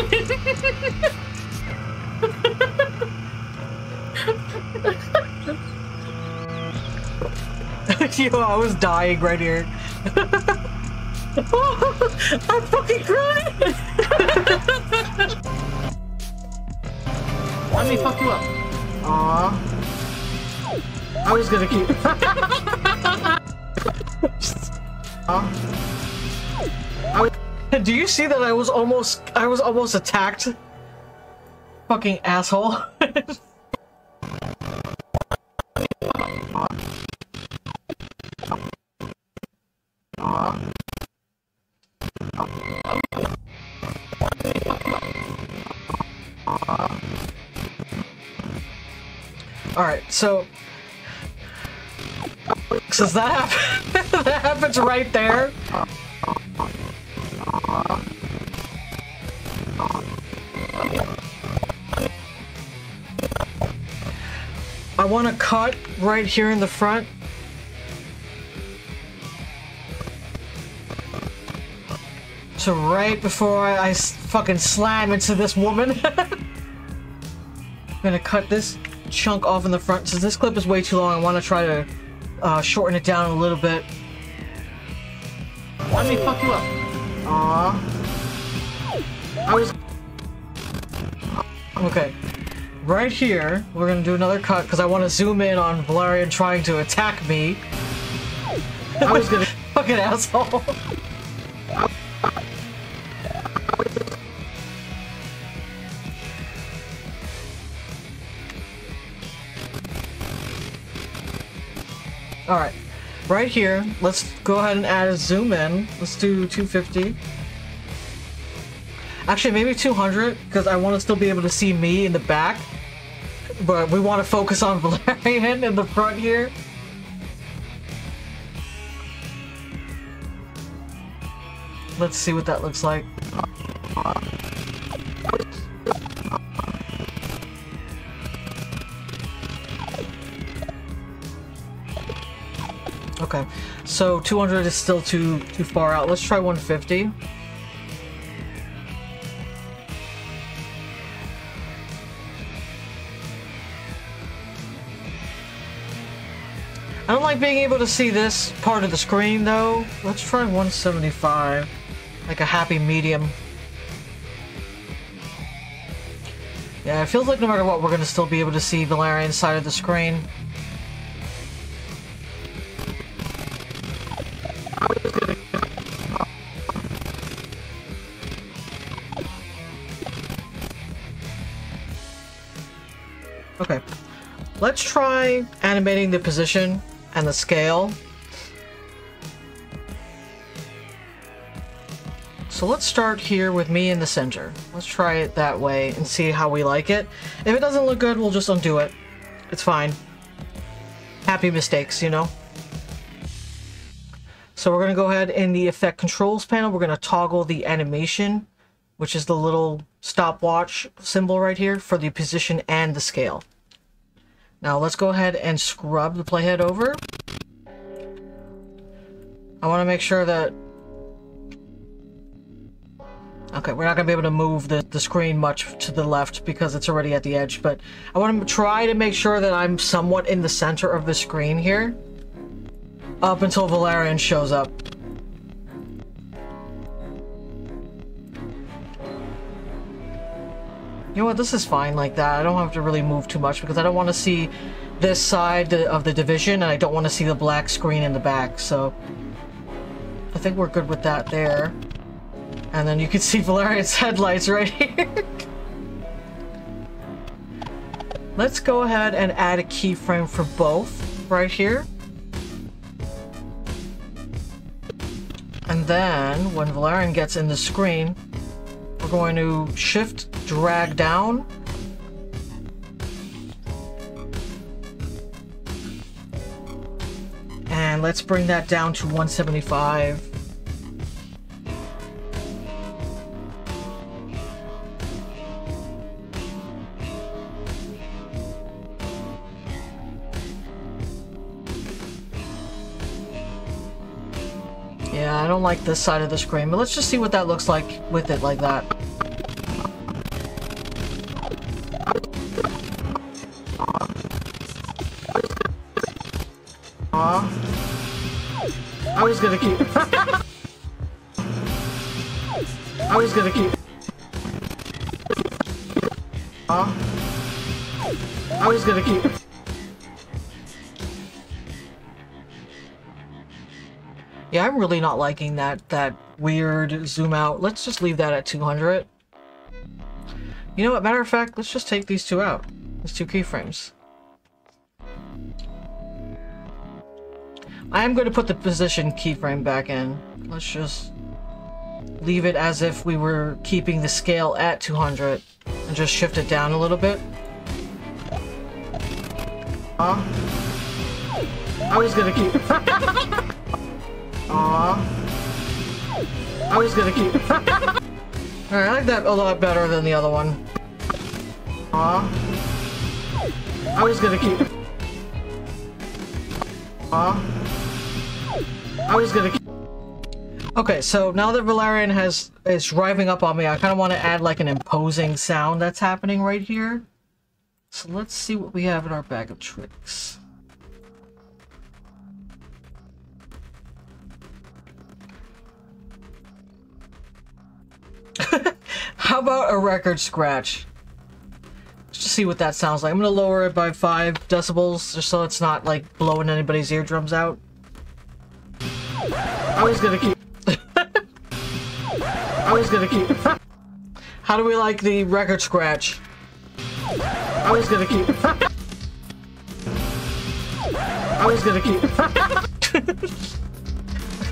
Yo, I was dying right here. I'm fucking crying! Let me fuck you up. Aww. I was gonna keep... Do you see that I was almost attacked? Fucking asshole. Alright, so does that happen? That happens right there. I want to cut right here in the front. So right before I fucking slam into this woman. I'm gonna cut this chunk off in the front. Since this clip is way too long, I want to try to shorten it down a little bit. Let me fuck you up. Aww. I was... Okay. Right here, we're gonna do another cut because I want to zoom in on Valerian trying to attack me. I was gonna... Fucking asshole. Alright, right here, let's go ahead and add a zoom in. Let's do 250. Actually, maybe 200, because I want to still be able to see me in the back. But we want to focus on Valerian in the front here. Let's see what that looks like. Okay, so 200 is still too far out. Let's try 150. I don't like being able to see this part of the screen though. Let's try 175, like a happy medium. Yeah, it feels like no matter what, we're gonna still be able to see Valerian's side of the screen. Okay, let's try animating the position and the scale. So let's start here with me in the center. Let's try it that way and see how we like it. If it doesn't look good, we'll just undo it. It's fine. Happy mistakes, you know? So we're going to go ahead in the effect controls panel. We're going to toggle the animation, which is the little stopwatch symbol right here for the position and the scale. Now let's go ahead and scrub the playhead over. I want to make sure that... Okay, we're not going to be able to move the screen much to the left because it's already at the edge, but I want to try to make sure that I'm somewhat in the center of the screen here up until Valerian shows up. You know what, this is fine like that. I don't have to really move too much because I don't want to see this side of the division and I don't want to see the black screen in the back, so I think we're good with that there. And then you can see Valerian's headlights right here. Let's go ahead and add a keyframe for both right here. And then when Valerian gets in the screen, we're going to shift drag down. And let's bring that down to 175. Yeah, I don't like this side of the screen, but let's just see what that looks like with it like that. I was gonna keep... I was gonna keep... I was gonna keep... Yeah, I'm really not liking that weird zoom out. Let's just leave that at 200. You know what, matter of fact, let's just take these two out. These two keyframes. I am going to put the position keyframe back in. Let's just leave it as if we were keeping the scale at 200 and just shift it down a little bit. I was gonna keep... I was gonna keep... Alright, I like that a lot better than the other one. I was gonna keep... I was gonna keep... Okay, so now that Valerian is driving up on me, I kind of want to add like an imposing sound that's happening right here. So let's see what we have in our bag of tricks. How about a record scratch? Let's just see what that sounds like. I'm gonna lower it by 5 decibels just so it's not like blowing anybody's eardrums out. I was gonna keep... I was gonna keep... How do we like the record scratch? I was gonna keep... I was gonna keep... I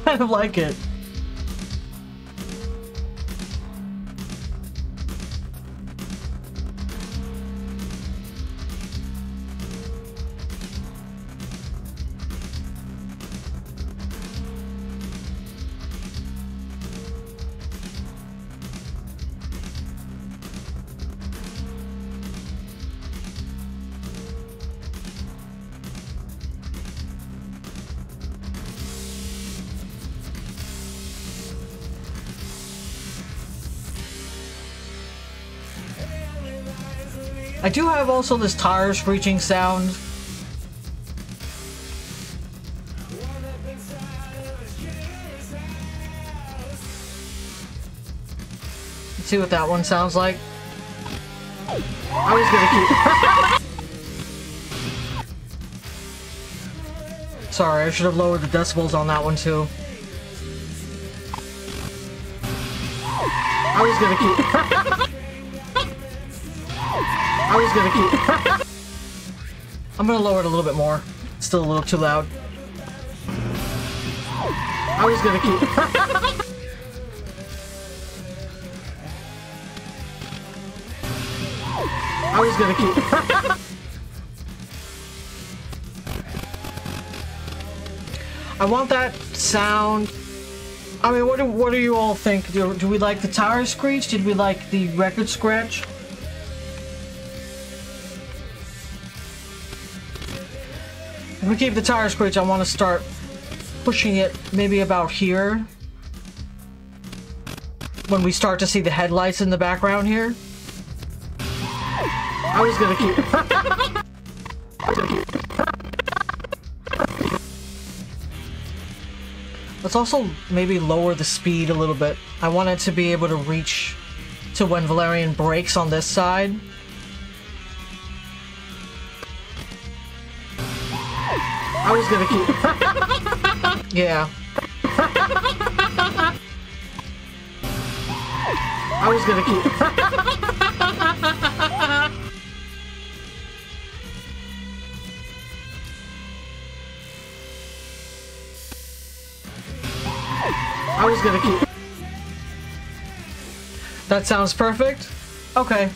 kind of like it. I do have also this tire screeching sound. Let's see what that one sounds like. I was gonna keep... Sorry, I should have lowered the decibels on that one too. I was gonna keep... I was gonna keep... I'm gonna lower it a little bit more. It's still a little too loud. I was gonna keep... I was gonna keep... I want that sound. I mean, what do you all think? Do we like the tire screech? Did we like the record scratch? If we keep the tire screech, I want to start pushing it maybe about here. When we start to see the headlights in the background here. I was gonna keep... Let's also maybe lower the speed a little bit. I want it to be able to reach to when Valerian brakes on this side. I was gonna keep... Yeah. I was gonna keep... I was gonna keep... That sounds perfect? Okay.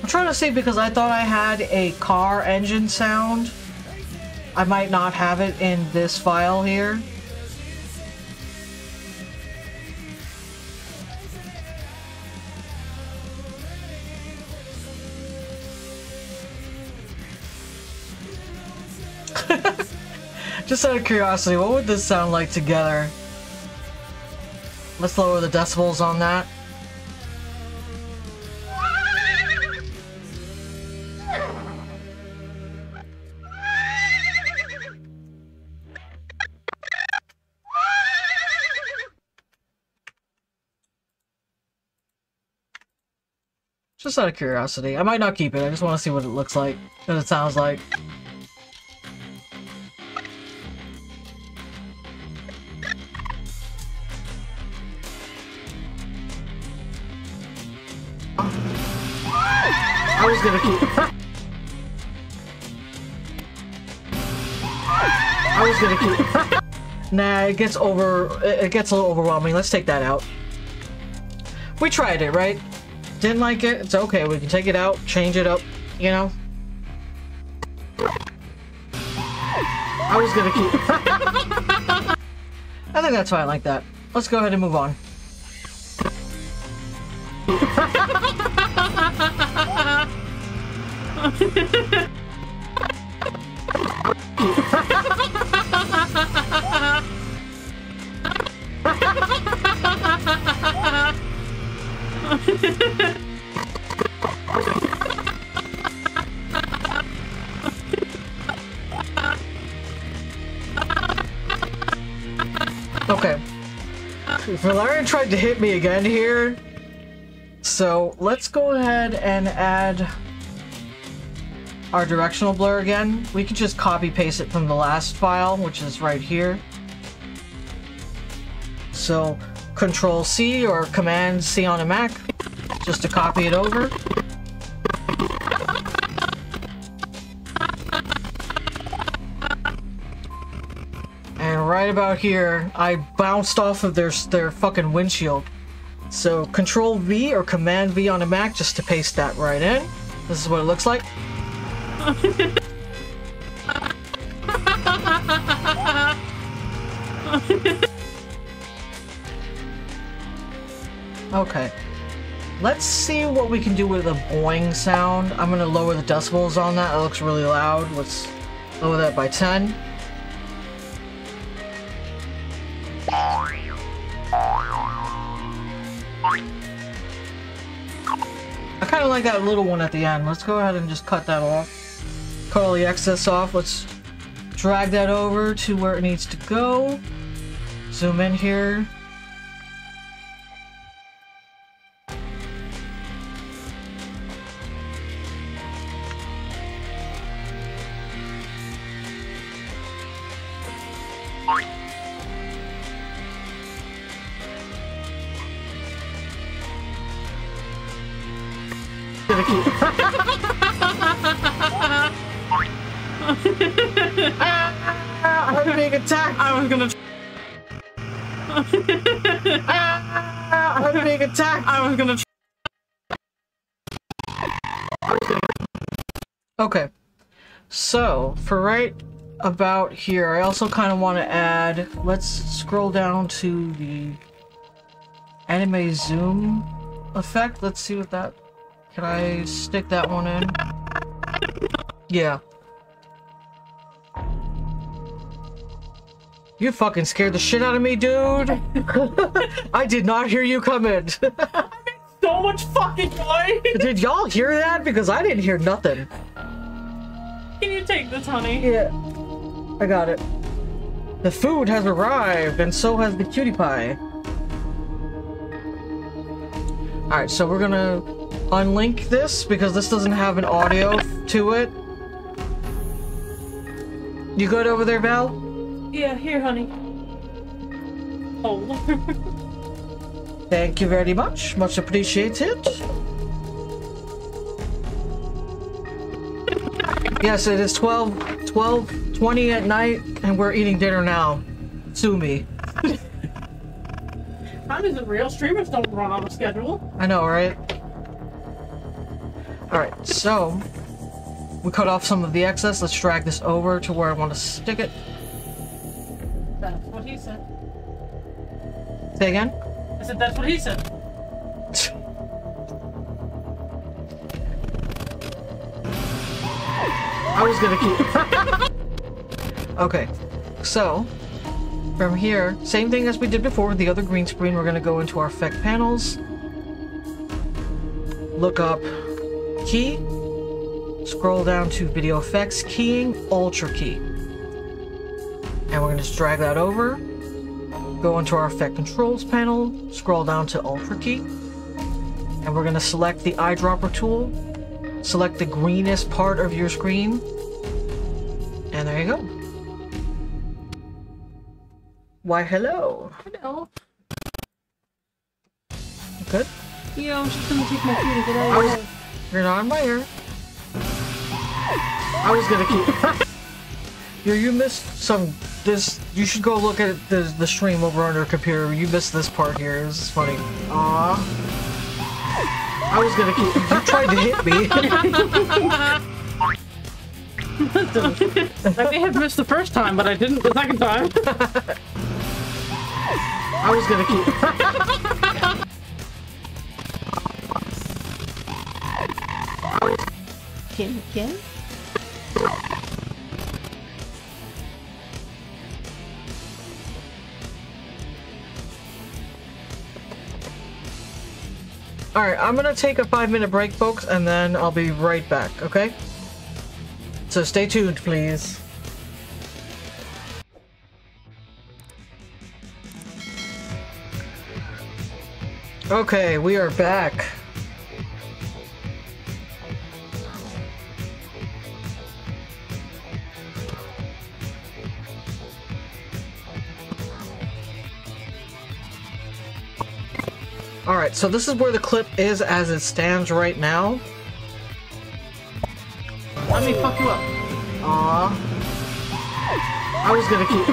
I'm trying to see because I thought I had a car engine sound. I might not have it in this file here. Just out of curiosity, what would this sound like together? Let's lower the decibels on that. Just out of curiosity. I might not keep it, I just want to see what it looks like, what it sounds like. I was gonna keep... I was gonna keep... Nah, it gets a little overwhelming. Let's take that out. We tried it, right? Didn't like it? It's okay, we can take it out, change it up, you know? I was gonna keep... I think that's fine like that. Let's go ahead and move on. Okay. Valerian tried to hit me again here. So let's go ahead and add our directional blur again. We can just copy paste it from the last file, which is right here. So Control C or Command C on a Mac, just to copy it over. And right about here, I bounced off of their fucking windshield. So Control V or Command V on a Mac just to paste that right in. This is what it looks like. Okay. Let's see what we can do with a boing sound. I'm gonna lower the decibels on that. It looks really loud. Let's lower that by 10. I kind of like that little one at the end. Let's go ahead and just cut that off. Cut all the excess off. Let's drag that over to where it needs to go. Zoom in here. I'm being attacked! I was gonna. I'm being attacked! I was gonna. Okay. So, for right about here, I also kind of want to add... Let's scroll down to the anime zoom effect. Let's see what that... Can I stick that one in? Yeah. You fucking scared the shit out of me, dude! I did not hear you come in! So much fucking noise! Did y'all hear that? Because I didn't hear nothing. Can you take this, honey? Yeah. I got it. The food has arrived, and so has the cutie pie. Alright, so we're gonna unlink this, because this doesn't have an audio to it. You good over there, Val? Yeah, here, honey. Oh. Thank you very much. Much appreciated. Yes, it is 12:20 at night, and we're eating dinner now. Sue me. Time isn't real. Streamers don't run on a schedule. I know, right? Alright, so... we cut off some of the excess. Let's drag this over to where I want to stick it. That's what he said. Say again? I said that's what he said. I was gonna keep... Okay, so... from here, same thing as we did before with the other green screen, we're gonna go into our effect panels. Look up key. Scroll down to video effects, keying, ultra key. And we're gonna just drag that over. Go into our effect controls panel, scroll down to ultra key. And we're gonna select the eyedropper tool. Select the greenest part of your screen. And there you go. Why, hello. Hello. Good? Yeah, I'm just gonna take my food and get out of here. You're not in my ear. I was gonna keep... You missed some... This... You should go look at the stream over on your computer. You missed this part here. This is funny. Aww. I was gonna keep... You tried to hit me. I may have missed the first time, but I didn't the second time. I was gonna keep... Ken? Alright, I'm gonna take a 5-minute break, folks, and then I'll be right back, okay? So stay tuned, please. Okay, we are back. Alright, so this is where the clip is as it stands right now. Let me fuck you up. Aww. I was gonna keep...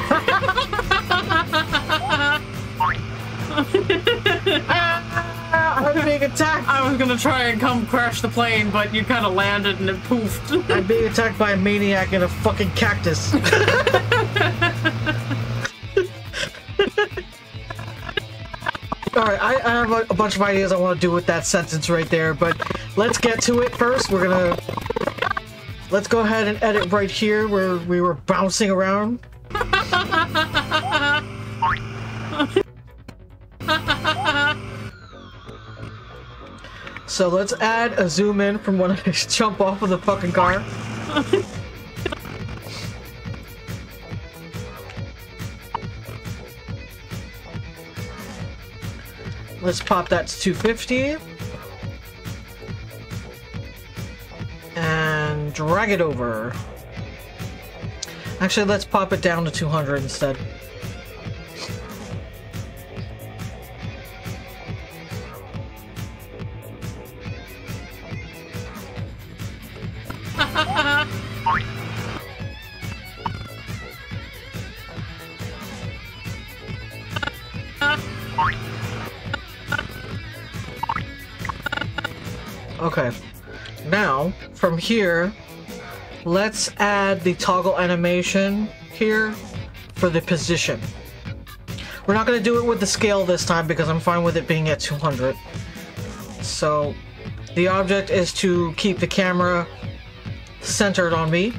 I'm being attacked! I was gonna try and come crash the plane, but you kinda landed and it poofed. I'm being attacked by a maniac in a fucking cactus. Alright, I have a bunch of ideas I want to do with that sentence right there, but let's get to it first. We're gonna... Let's go ahead and edit right here where we were bouncing around. So let's add a zoom in from when I jump off of the fucking car. Let's pop that to 250. And drag it over. Actually, let's pop it down to 200 instead. Okay. Now, from here, let's add the toggle animation here for the position. We're not going to do it with the scale this time because I'm fine with it being at 200. So, the object is to keep the camera centered on me.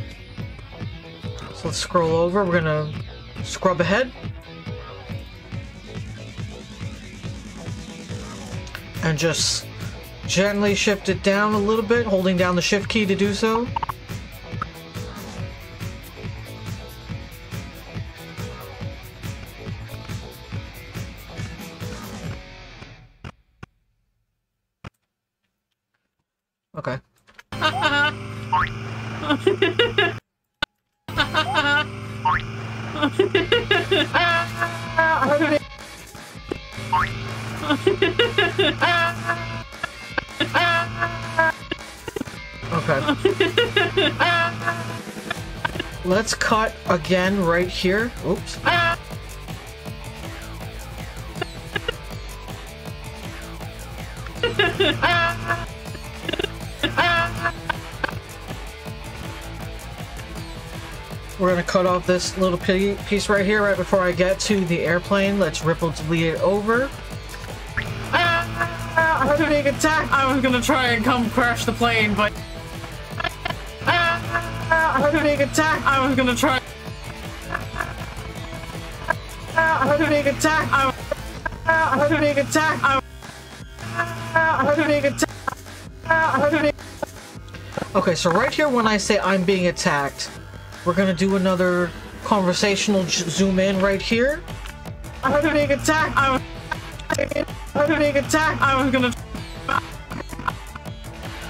So let's scroll over. We're going to scrub ahead. And just gently shift it down a little bit, holding down the shift key to do so. Okay. Okay. Let's cut again right here. Oops. We're gonna cut off this little piece right here right before I get to the airplane. Let's ripple delete it over. I'm being attacked! I was gonna try and come crash the plane, but... I'm being attacked! I was gonna try... I'm being attacked! I'm being attacked! I'm being attacked! Okay, so right here when I say I'm being attacked, we're gonna do another conversational zoom in right here. I'm being attacked! I'm being attacked! I was gonna...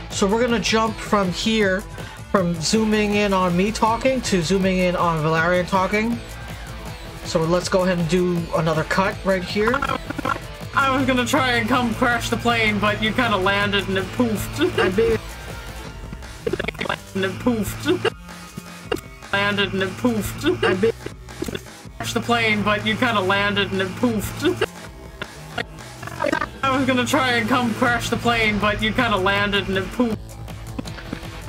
So we're gonna jump from here, from zooming in on me talking to zooming in on Valerian talking. So let's go ahead and do another cut right here. I was gonna try and come crash the plane, but you kind of landed and it poofed. I'm being... and it poofed. Landed and it poofed. I'm being... Crash the plane, but you kind of landed and it poofed. I was gonna try and come crash the plane, but you kind of landed and it poofed.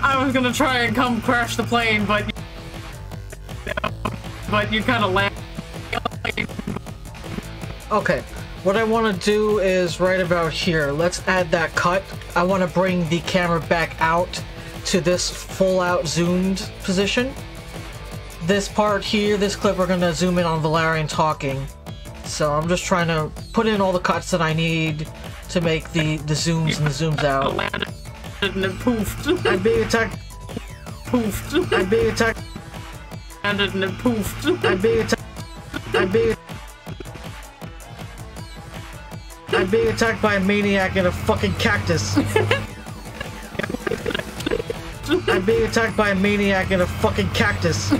I was gonna try and come crash the plane, but you kind of landed. Okay, what I want to do is right about here. Let's add that cut. I want to bring the camera back out to this full out zoomed position. This part here, this clip, we're gonna zoom in on Valerian talking. So I'm just trying to put in all the cuts that I need to make the zooms and the zooms out. And it poofed. I'm being attacked. Poofed. I'm being attacked. Landed and it poofed. I'm being attacked. I'm being attacked by a maniac in a fucking cactus. I'm being attacked by a maniac in a fucking cactus.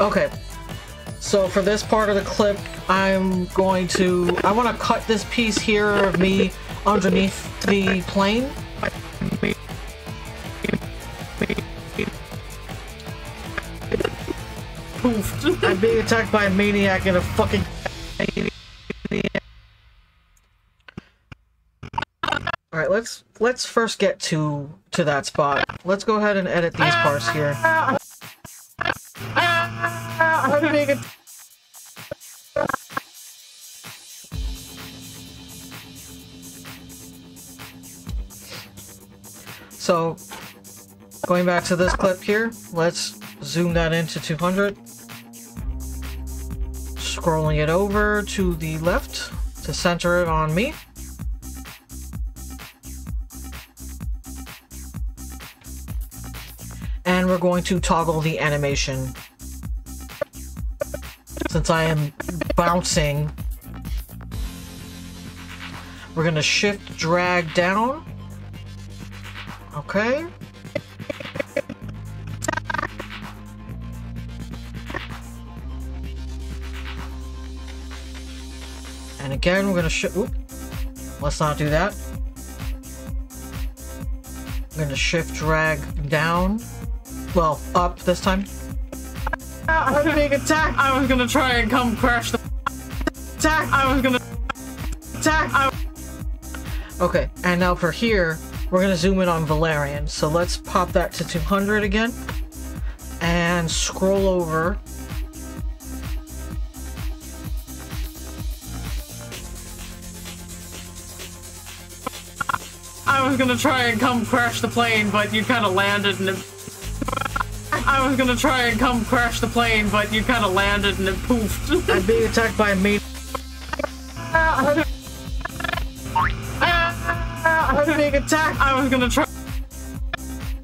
Okay. So for this part of the clip, I want to cut this piece here of me underneath the plane. Poofed. I'm being attacked by a maniac in a fucking... Alright, let's first get to that spot. Let's go ahead and edit these parts here. So, going back to this clip here, let's zoom that into 200. Scrolling it over to the left to center it on me. And we're going to toggle the animation. Since I am bouncing, we're going to shift drag down. Okay. And again, we're going to shift... Let's not do that. I'm going to shift drag down. Well, up this time. I'm being attacked! I was gonna try and come crash the... Attack! I was gonna... Attack! Okay, and now for here, we're gonna zoom in on Valerian. So let's pop that to 200 again. And scroll over. I was gonna try and come crash the plane, but you kind of landed and it... I was gonna try and come crash the plane, but you kind of landed and it poofed. I'm being attacked by a main. I'm being attacked. I was gonna try.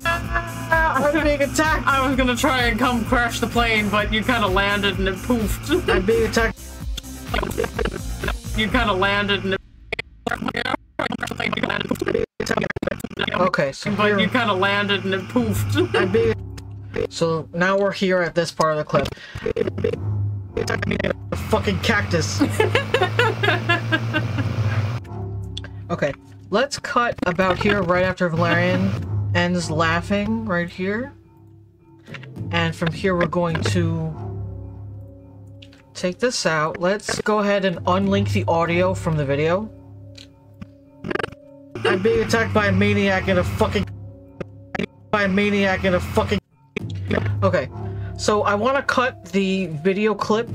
I'm being attacked. I was gonna try and come crash the plane, but you kind of landed and it poofed. I'm being attacked. You kind of landed and it... Okay, so but here... you kind of landed and it poofed. I'm being... So now we're here at this part of the clip. A fucking cactus. Okay, let's cut about here right after Valerian ends laughing right here. And from here we're going to take this out. Let's go ahead and unlink the audio from the video. I'm being attacked by a maniac in a fucking... Okay, so I want to cut the video clip.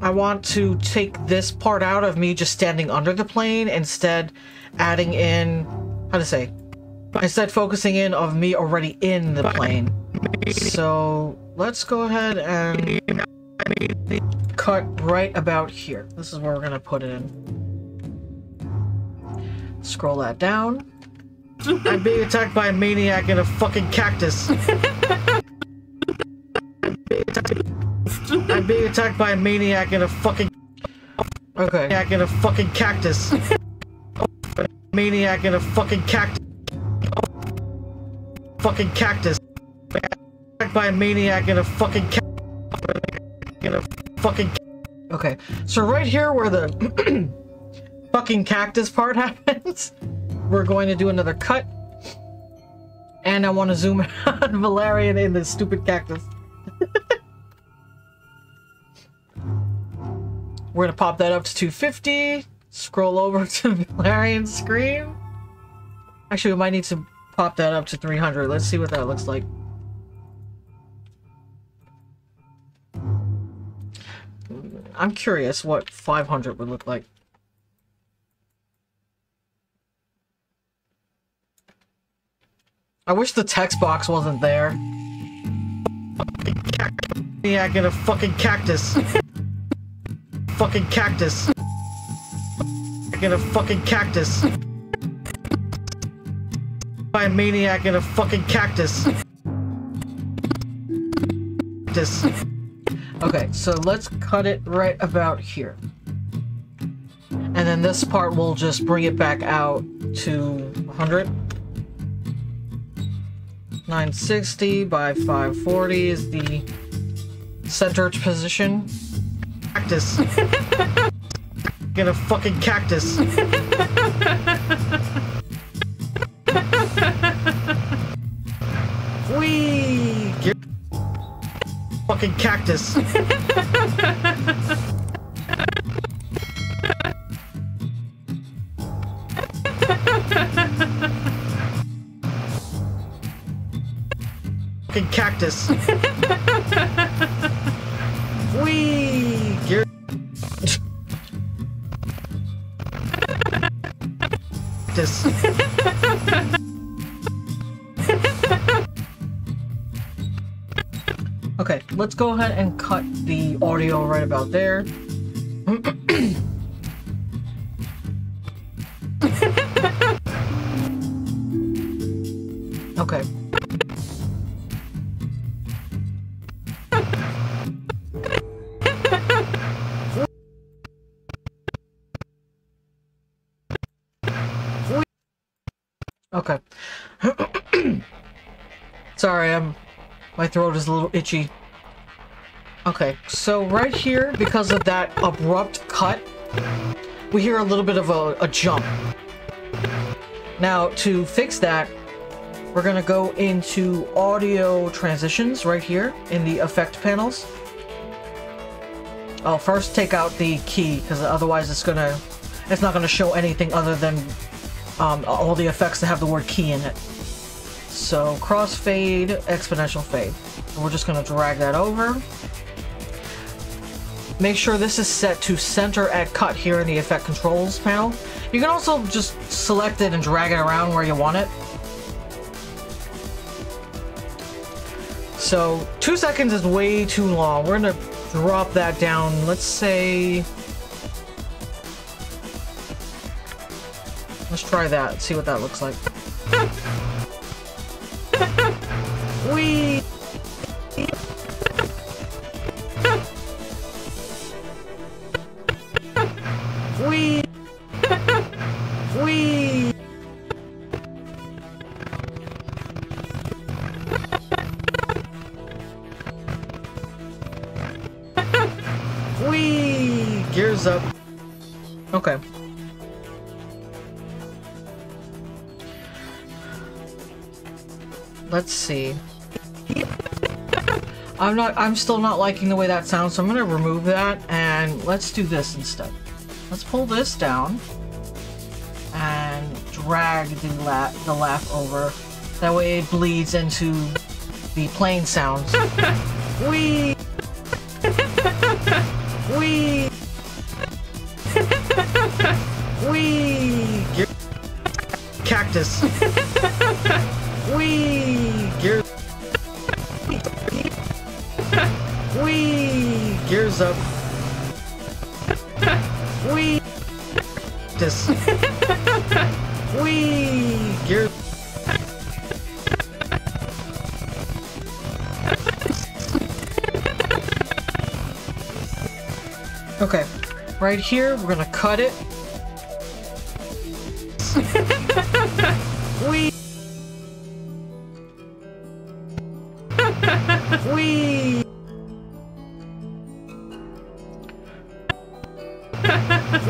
I want to take this part out of me just standing under the plane, instead adding in, how to say, instead focusing in of me already in the plane. So let's go ahead and cut right about here. This is where we're gonna put it in. Scroll that down. I'm being attacked by a maniac in a fucking cactus. I'm being attacked by a maniac in a fucking... Okay. Maniac in a fucking cactus. Maniac in a fucking cactus. Fucking cactus. Attacked by a maniac in a fucking Okay, so right here where the fucking cactus part happens, we're going to do another cut. And I want to zoom in on Valerian in this stupid cactus. We're gonna pop that up to 250, scroll over to Valerian's screen. Actually, we might need to pop that up to 300. Let's see what that looks like. I'm curious what 500 would look like. I wish the text box wasn't there. Maniac in a fucking cactus. Fucking cactus. In a fucking cactus. By a maniac in a fucking cactus. Okay, so let's cut it right about here. And then this part will just bring it back out to 100. 960 by 540 is the center position. Cactus. In a fucking cactus. Whee! Fucking cactus. Fucking cactus. Whee! Cactus. Okay, let's go ahead and cut the audio right about there. Okay. Okay. Sorry, my throat is a little itchy. Okay, so right here, because of that abrupt cut, we hear a little bit of a jump. Now, to fix that, we're gonna go into audio transitions right here in the effect panels. I'll first take out the key, because otherwise it's not gonna show anything other than all the effects that have the word key in it. So crossfade, exponential fade. And we're just going to drag that over. Make sure this is set to center at cut here in the effect controls panel. You can also just select it and drag it around where you want it. So 2 seconds is way too long. We're going to drop that down. Let's say... Let's try that, see what that looks like. Wee! Wee! Wee! Wee! Gears up. Okay. Let's see. I'm still not liking the way that sounds, so I'm gonna remove that and let's do this instead. Let's pull this down and drag the laugh over. That way it bleeds into the plain sounds. Wee! Wee! Wee! Cactus! Wee! Gears. Wee! Gears up. Wee! This. Wee! Gears. Okay, right here we're gonna cut it. Wee! Wee!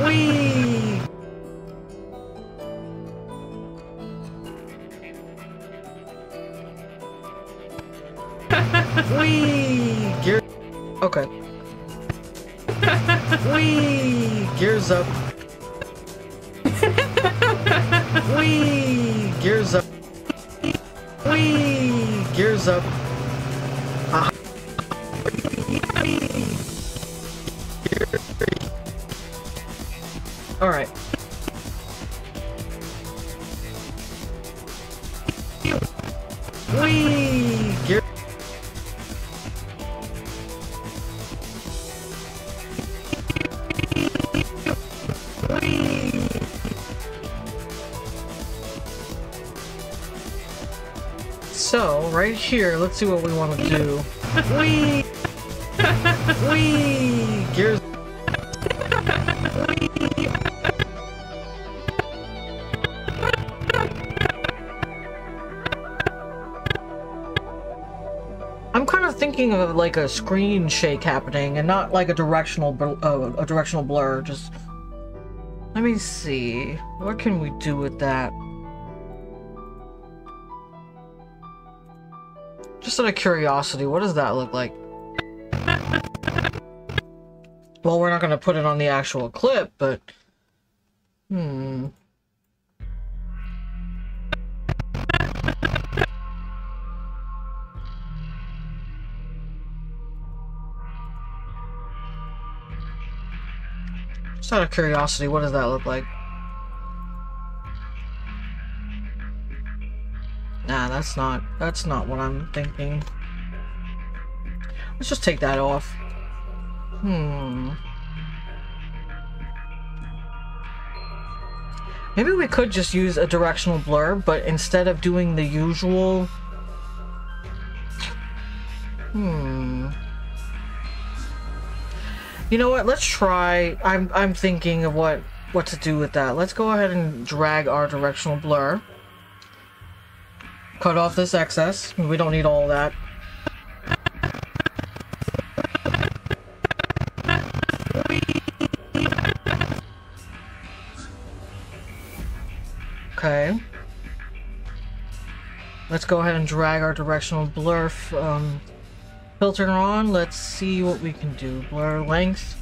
Wee! Wee! Gear. Okay. Wee! Gears up. Wee! Gears up. Wee! Gears up. Ah. All right. Wee! Gear. So, right here, let's see what we want to do. Wee! Wee! Gears. I'm kind of thinking of like a screen shake happening and not like a directional blur. Just let me see. What can we do with that? Just out of curiosity, what does that look like? Well, we're not going to put it on the actual clip, but... Just out of curiosity, what does that look like? Nah, that's not what I'm thinking. Let's just take that off. Maybe we could just use a directional blur, but instead of doing the usual... You know what? Let's try... I'm thinking of what to do with that. Let's go ahead and drag our directional blur. Cut off this excess. We don't need all that. Okay. Let's go ahead and drag our directional blur filter on. Let's see what we can do. Blur length.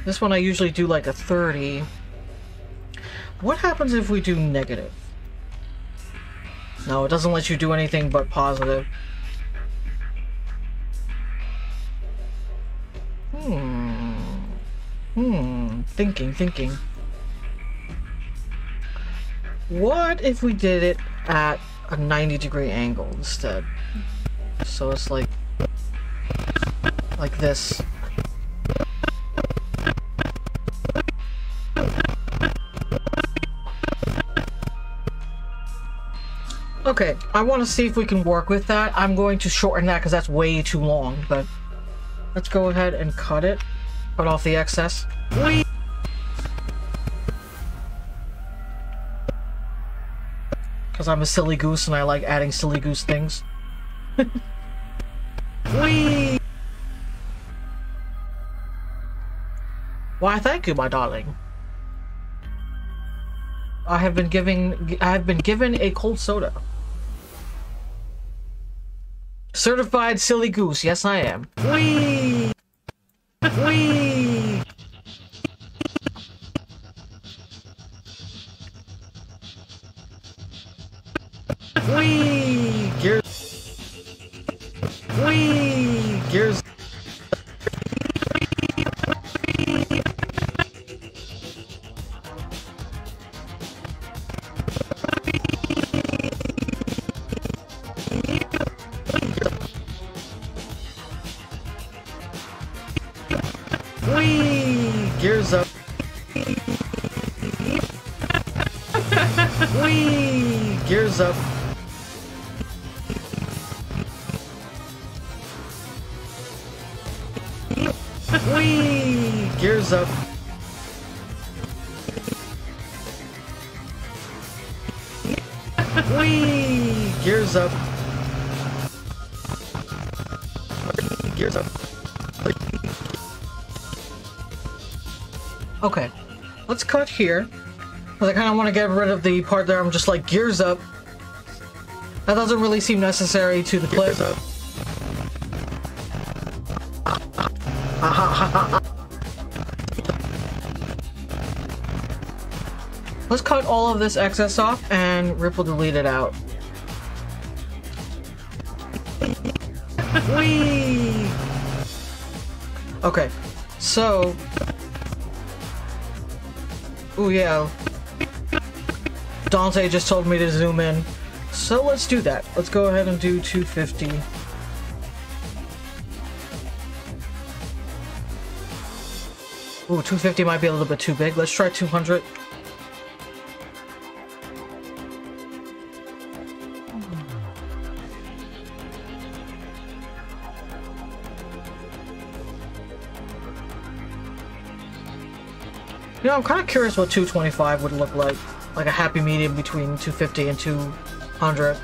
This one I usually do like a 30. What happens if we do negative? No, it doesn't let you do anything but positive. Thinking. What if we did it at a 90-degree angle instead? So it's like this. Okay, I want to see if we can work with that. I'm going to shorten that because that's way too long, but let's go ahead and cut it. Cut off the excess. Whee! Because I'm a silly goose and I like adding silly goose things. Whee! Why, thank you, my darling. I have been given a cold soda. Certified silly goose, yes I am. Whee! Whee! Whee! Gears. Whee! Gears. Whee! Gears up. Whee! Gears up. Whee! Gears up. Whee! Gears up. Gears up. Okay, let's cut here. Because I kind of want to get rid of the part there I'm just like, gears up. That doesn't really seem necessary to the clip. Let's cut all of this excess off and ripple delete it out. Whee! Okay, so... Ooh, yeah. Dante just told me to zoom in. So let's do that. Let's go ahead and do 250. Ooh, 250 might be a little bit too big. Let's try 200. You know, I'm kind of curious what 225 would look like. Like a happy medium between 250 and 200.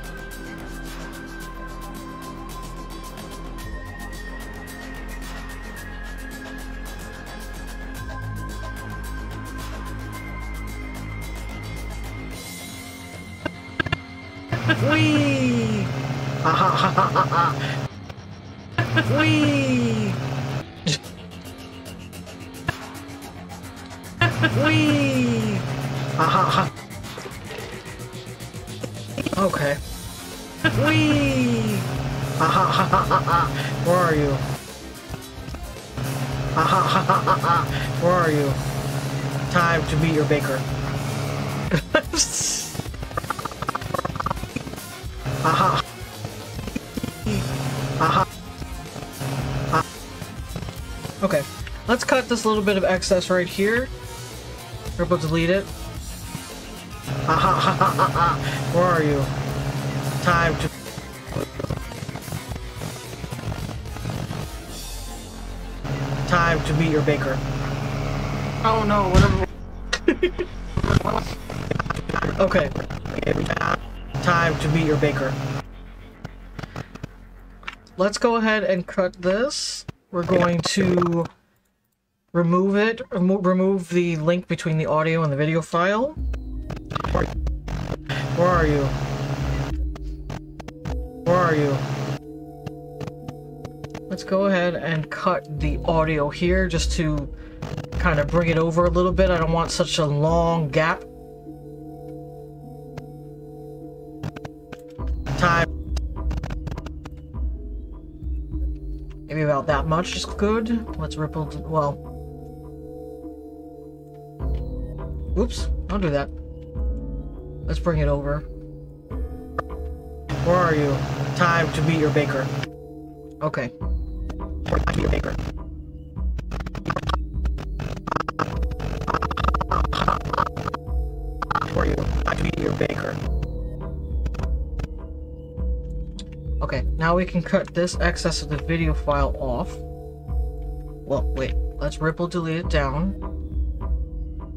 Whee! Ha ha ha ha ha! Whee! Whee! Ha ha ha! Okay. Whee! Ha ha ha ha ha! Where are you? Ha ha ha ha ha! Where are you? Time to meet your baker. Aha. Aha. Okay, let's cut this little bit of excess right here. Ripple delete it. Aha. Where are you? Time to... Time to meet your baker. Oh no, whatever. Okay. Time to meet your baker. Let's go ahead and cut this. We're going to remove it, remove the link between the audio and the video file. Where are you? Where are you? Let's go ahead and cut the audio here just to kind of bring it over a little bit. I don't want such a long gap. time. Maybe about that much is good. Let's ripple, well. Oops, don't do that. Let's bring it over. Where are you? Time to meet your baker. Okay. Time to meet your baker. Where are you? Time to meet your baker. Okay, now we can cut this excess of the video file off. Well, wait. Let's ripple delete it down.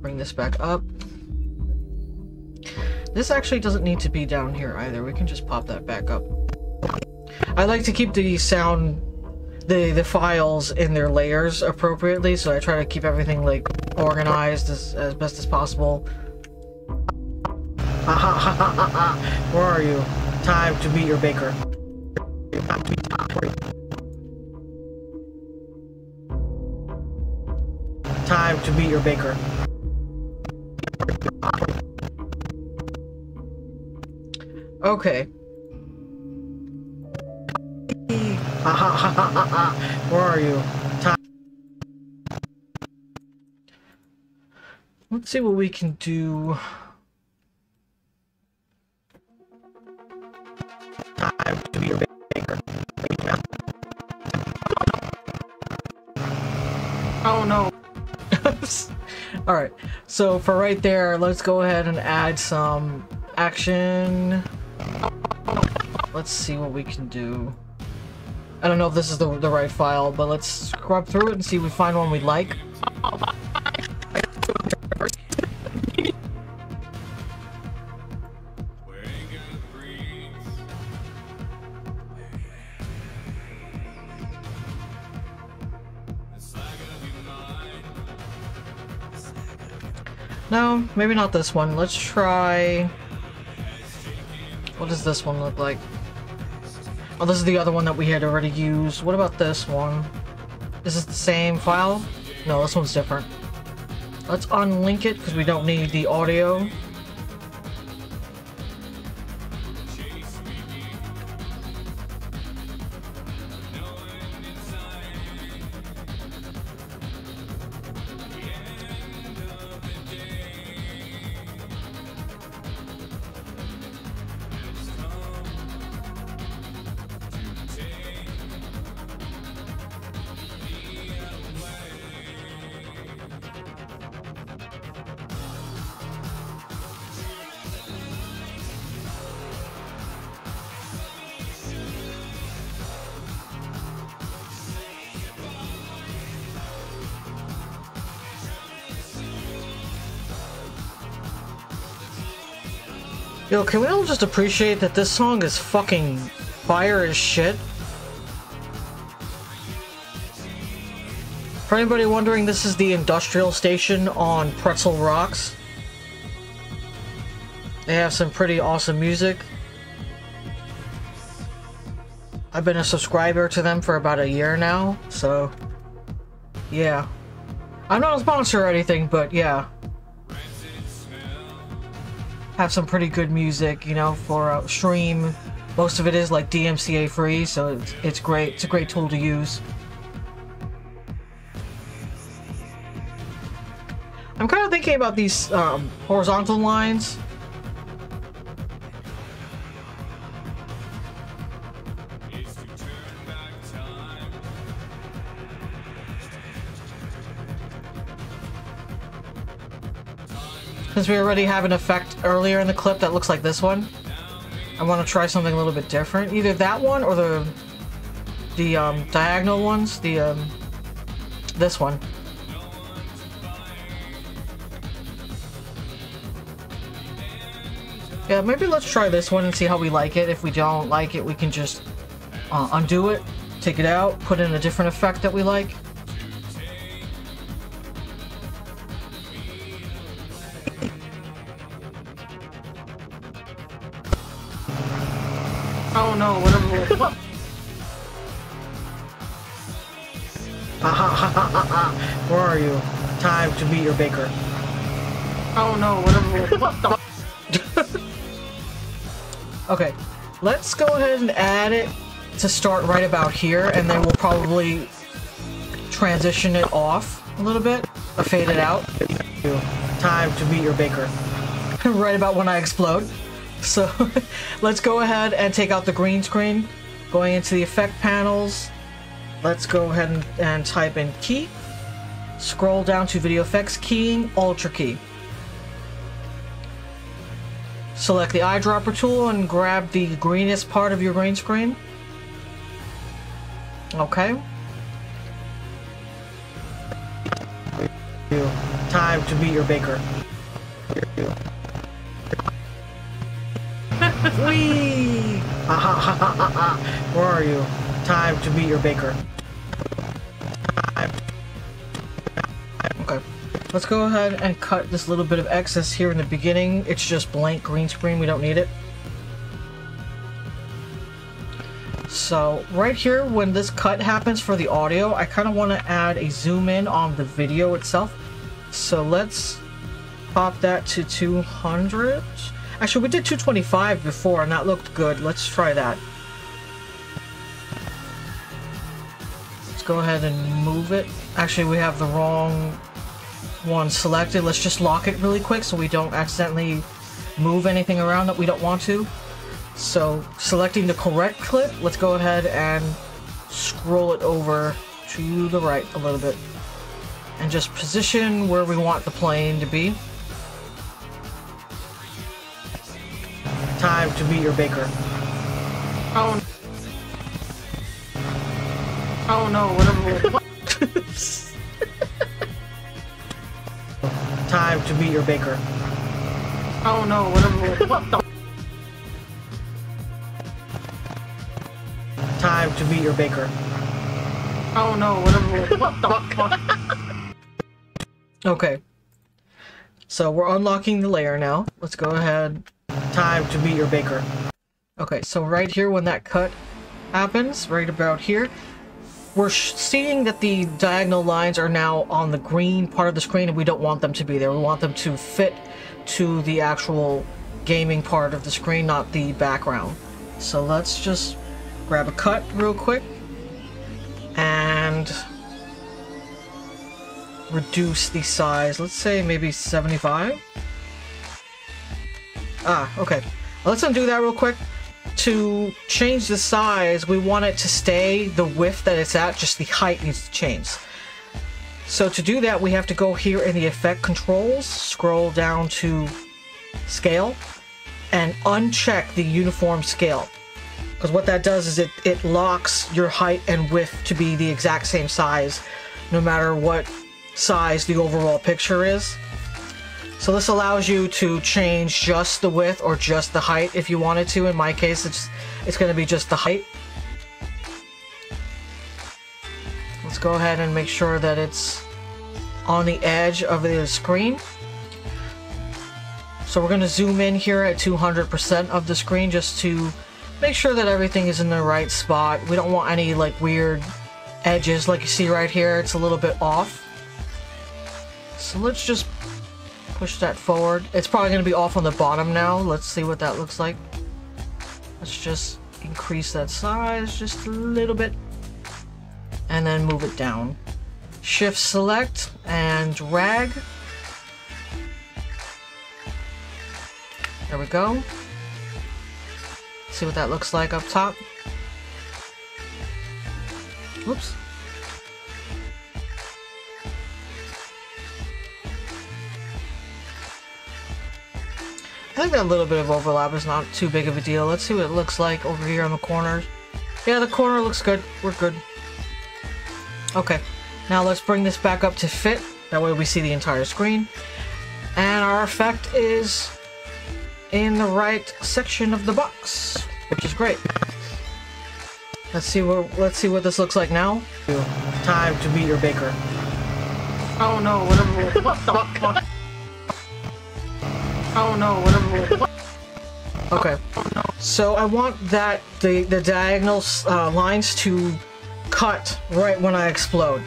Bring this back up. This actually doesn't need to be down here either. We can just pop that back up. I like to keep the sound, the files in their layers appropriately, so I try to keep everything like organized as best as possible. Where are you? Time to meet your baker. Time to meet your baker. Okay. Where are you? Time. Let's see what we can do. Time to meet your baker. Oh no. Alright, so for right there, let's go ahead and add some action. Let's see what we can do. I don't know if this is the right file, but let's scrub through it and see if we find one we like. No, maybe not this one. Let's try... What does this one look like? Oh, this is the other one that we had already used. What about this one? Is this the same file? No, this one's different. Let's unlink it because we don't need the audio. Yo, can we all just appreciate that this song is fucking fire as shit? For anybody wondering, this is the industrial station on Pretzel Rocks. They have some pretty awesome music. I've been a subscriber to them for about a year now, so yeah. I'm not a sponsor or anything, but yeah. Have some pretty good music, you know, for a stream. Most of it is like DMCA free, so it's great. It's a great tool to use. I'm kind of thinking about these horizontal lines. Since we already have an effect earlier in the clip that looks like this one, I want to try something a little bit different. Either that one or the diagonal ones. This one. Yeah, maybe let's try this one and see how we like it. If we don't like it, we can just undo it, take it out, put in a different effect that we like. Oh no, whatever. Where are you? Time to meet your baker. Oh no, whatever. What the? Okay, Let's go ahead and add it to start right about here, and then we'll probably transition it off a little bit, or fade it out. Time to meet your baker. Right about when I explode. So let's go ahead and take out the green screen. Going into the effect panels, let's go ahead and type in key. Scroll down to video effects, keying, ultra key. Select the eyedropper tool and grab the greenest part of your green screen. Okay. Time to meet your baker. Whee! Where are you? Time to meet your baker. Okay. Let's go ahead and cut this little bit of excess here in the beginning. It's just blank green screen. We don't need it. So right here, when this cut happens for the audio, I kind of want to add a zoom in on the video itself. So let's pop that to 200. Actually, we did 225 before and that looked good. Let's try that. Let's go ahead and move it. Actually, we have the wrong one selected. Let's just lock it really quick so we don't accidentally move anything around that we don't want to. So, selecting the correct clip, let's go ahead and scroll it over to the right a little bit. And just position where we want the plane to be. Time to meet your baker. Oh no, whatever. Time to meet your baker. Oh no, whatever. What the? Time to meet your baker. Oh no, whatever. What the fuck? Okay. So we're unlocking the layer now. Let's go ahead. Time to meet your baker. Okay, so right here when that cut happens, right about here, we're seeing that the diagonal lines are now on the green part of the screen and we don't want them to be there. We want them to fit to the actual gaming part of the screen, not the background. So let's just grab a cut real quick and reduce the size. Let's say maybe 75. Okay. Let's undo that real quick. To change the size, we want it to stay the width that it's at, just the height needs to change. So to do that, we have to go here in the effect controls, scroll down to scale, and uncheck the uniform scale. Because what that does is it locks your height and width to be the exact same size, no matter what size the overall picture is. So this allows you to change just the width or just the height if you wanted to. In my case, it's going to be just the height. Let's go ahead and make sure that it's on the edge of the screen. So we're going to zoom in here at 200% of the screen just to make sure that everything is in the right spot. We don't want any like weird edges like you see right here. It's a little bit off. So let's just push that forward. It's probably going to be off on the bottom now. Let's see what that looks like. Let's just increase that size just a little bit. And then move it down. Shift select and drag. There we go. See what that looks like up top. Whoops. I think that little bit of overlap is not too big of a deal. Let's see what it looks like over here on the corners. Yeah, the corner looks good. We're good. Okay, now let's bring this back up to fit. That way we see the entire screen. And our effect is in the right section of the box, which is great. Let's see what this looks like now. Time to meet your baker. Oh no, whatever. What the fuck? Oh no, whatever. Okay, so I want that the diagonal lines to cut right when I explode.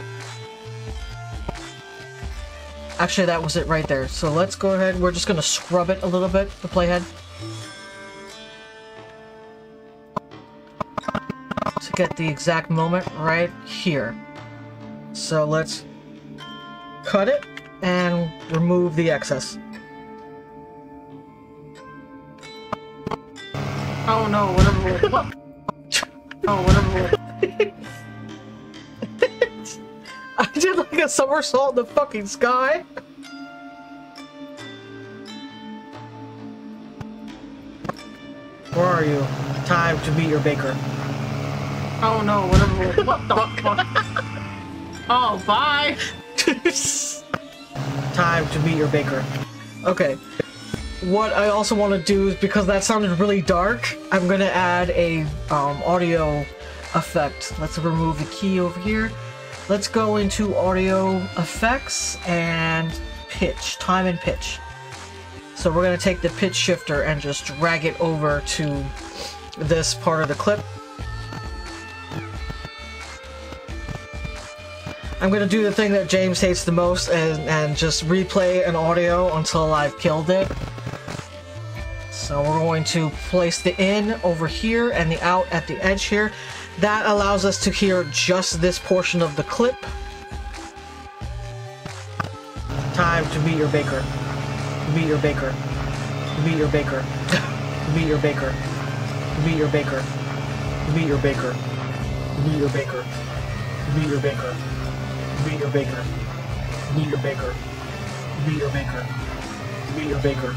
Actually, that was it right there. So let's go ahead. We're just gonna scrub it a little bit, the playhead. to get the exact moment right here. So let's cut it and remove the excess. Oh no, whatever. Oh, whatever. I did like a somersault in the fucking sky. Where are you? Time to meet your baker. Oh no, whatever. What the fuck? Oh, bye. Time to meet your baker. Okay. What I also want to do is, because that sounded really dark, I'm gonna add a audio effect. Let's remove the key over here. Let's go into audio effects and pitch, time and pitch. So we're gonna take the pitch shifter and just drag it over to this part of the clip. I'm gonna do the thing that James hates the most and just replay an audio until I've killed it. So we're going to place the in over here and the out at the edge here. That allows us to hear just this portion of the clip. Time to meet your baker. Meet your baker. Meet your baker. Meet your baker. Meet your baker. Meet your baker. Meet your baker. Meet your baker. Meet your baker. Meet your baker. Meet your baker. Meet your baker.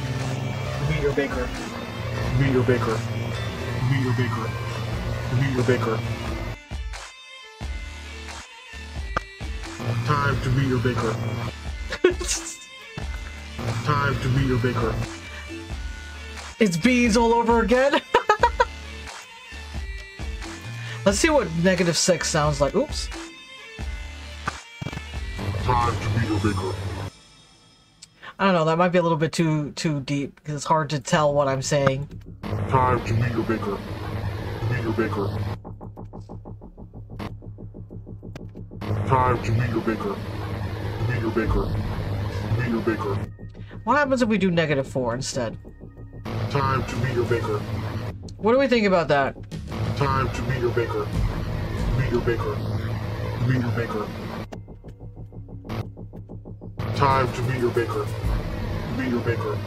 Meet your baker. Meet your baker. Meet your baker. Meet your baker. Time to meet your baker. Time to meet your baker. It's bees all over again. Let's see what -6 sounds like. Oops. Time to meet your baker. I don't know, that might be a little bit too deep, because it's hard to tell what I'm saying. Time to meet your baker. Meet your baker. Time to meet your baker. Meet your baker. Meet your baker. What happens if we do -4 instead? Time to meet your baker. What do we think about that? Time to meet your baker. Meet your baker. Meet your baker. Time to meet your baker. Meet your baker.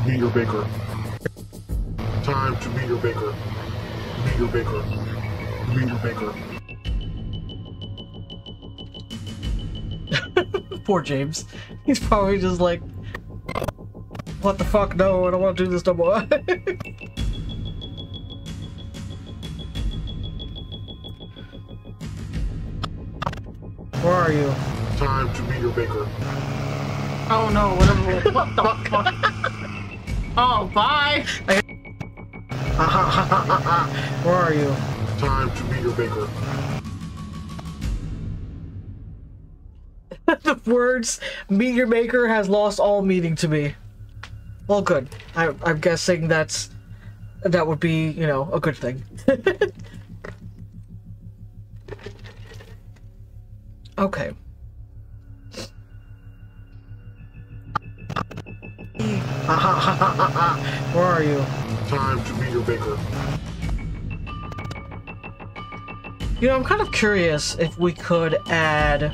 Meet your baker. Time to meet your baker. Meet your baker. Meet your baker. Poor James. He's probably just like, what the fuck? No, I don't want to do this no more. Where are you? Time to meet your baker. Oh no, whatever. What the fuck? Oh, bye. Where are you? Time to meet your baker. The words "meet your maker" has lost all meaning to me. Well, good. I'm guessing that would be, you know, a good thing. Okay. Where are you? Time to meet your baker. You know, I'm kind of curious if we could add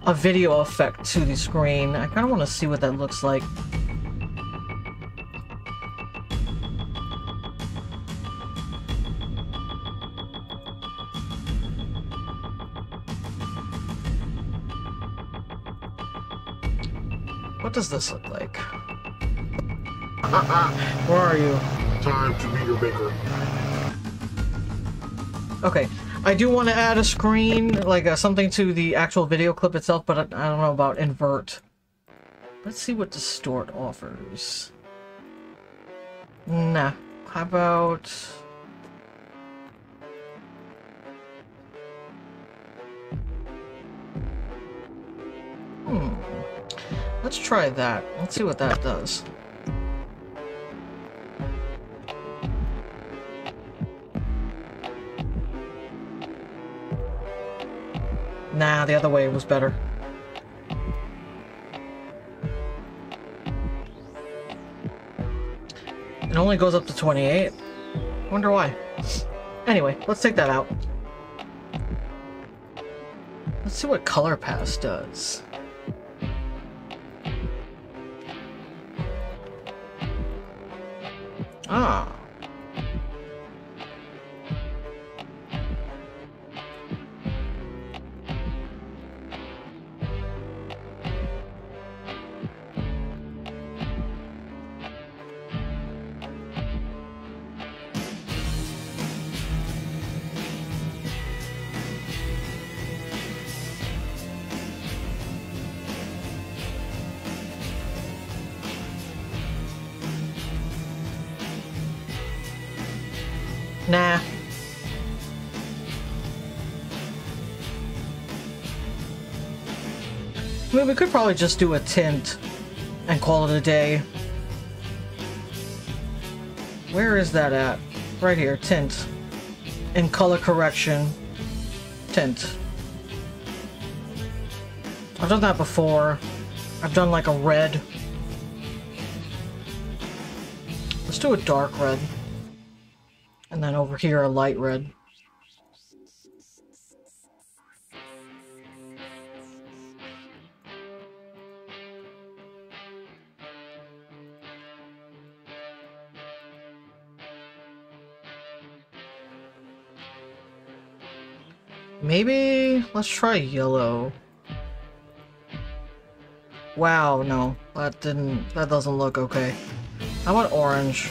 a video effect to the screen. I kind of want to see what that looks like. What does this look like? Where are you? Time to meet your baker. Okay, I do want to add a screen, like something to the actual video clip itself, but I don't know about invert. Let's see what distort offers. Nah, how about... Let's try that. Let's see what that does. Nah, the other way was better. It only goes up to 28. Wonder why. Anyway, let's take that out. Let's see what color pass does. Ah. Nah. I mean, we could probably just do a tint and call it a day. Where is that at? Right here, tint. In color correction. Tint. I've done that before. I've done like a red. Let's do a dark red. And then over here, a light red. Maybe let's try yellow. Wow, no, that doesn't look okay. How about orange?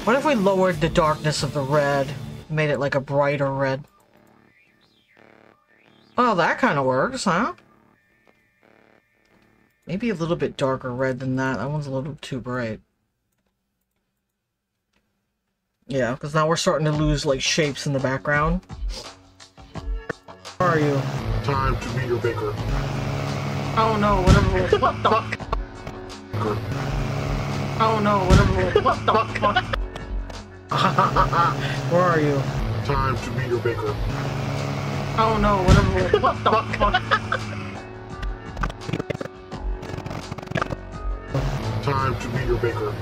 What if we lowered the darkness of the red, made it like a brighter red? Oh, that kind of works, huh? Maybe a little bit darker red than that. That one's a little too bright. Yeah, because now we're starting to lose, like, shapes in the background. Where are you? Time to meet your baker. Oh no, whatever. What the fuck? Oh no, whatever. What the fuck? Where are you? Time to meet your baker. Oh no, whatever. What the fuck? Time to meet your baker.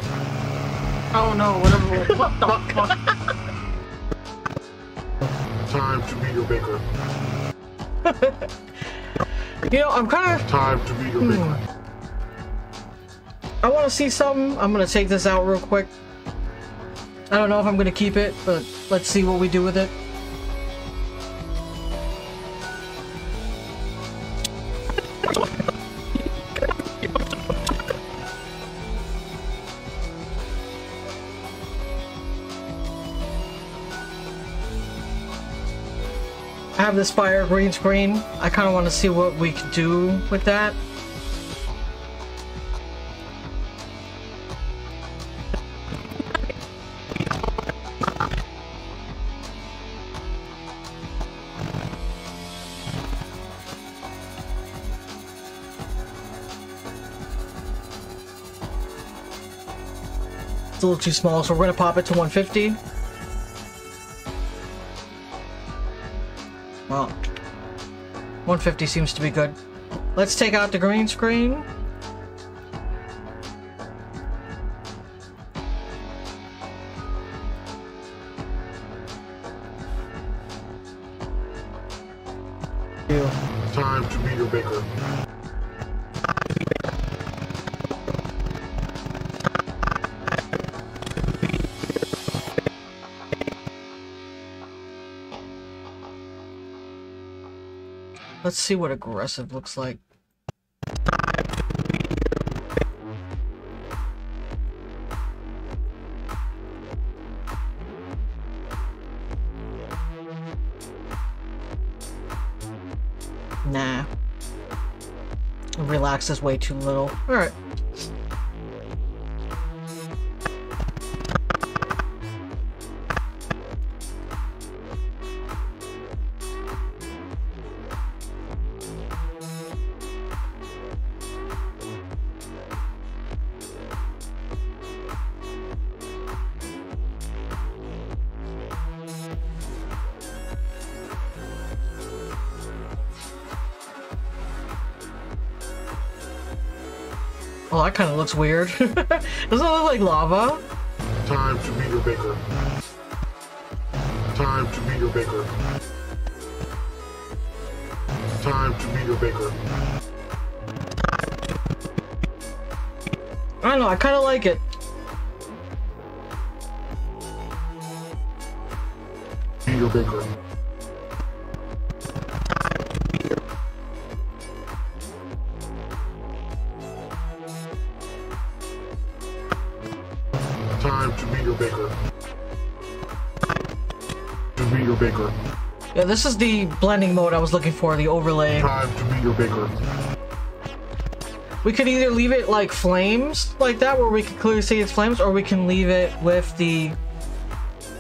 Oh no, whatever. What the fuck? Time to meet your baker. You know, I'm kind of... Time to meet your baker. I want to see something. I'm going to take this out real quick. I don't know if I'm going to keep it, but let's see what we do with it. I have this fire green screen. I kind of want to see what we can do with that. It's a little too small, so we're going to pop it to 150. Well, 150 seems to be good. Let's take out the green screen. Time to meet your baker. Let's see what aggressive looks like. Nah. Relax is way too little. Alright. Oh, that kind of looks weird. Doesn't it look like lava? Time to meet your baker. Time to meet your baker. Time to meet your baker. I don't know, I kind of like it. Meet your baker. Time to meet your baker. To meet your baker. Yeah, this is the blending mode I was looking for, the overlay. Time to meet your baker. We could either leave it like flames, like that, where we can clearly see it's flames, or we can leave it with the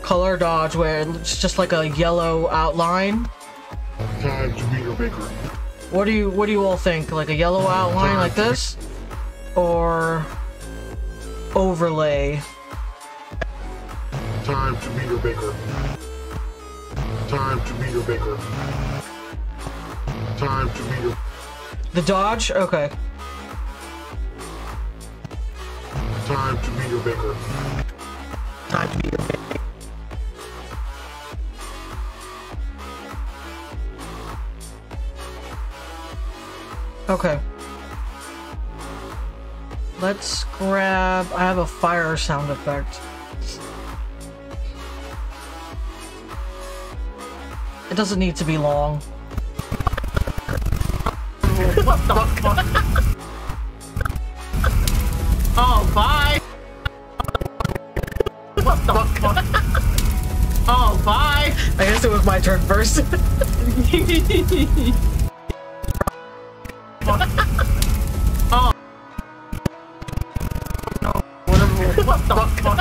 color dodge, where it's just like a yellow outline. Time to meet your baker. What do you all think? Like a yellow outline like this, or overlay? Time to meet your baker. Time to meet your baker. Time to meet your... The dodge? Okay. Time to meet your baker. Time to meet your baker. Okay. Let's grab... I have a fire sound effect. It doesn't need to be long. What the fuck? Oh, bye! What the fuck? Oh, bye! I guess it was my turn first. Oh. No, whatever. What the fuck?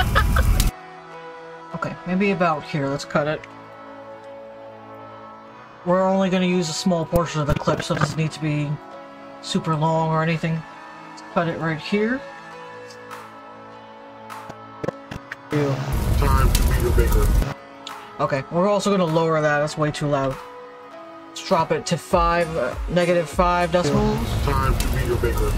Okay, maybe about here. Let's cut it. We're only going to use a small portion of the clip, so it doesn't need to be super long or anything. Let's cut it right here. Time to meet your baker. Okay, we're also going to lower that. That's way too loud. Let's drop it to -5 decibels. Time to meet your baker.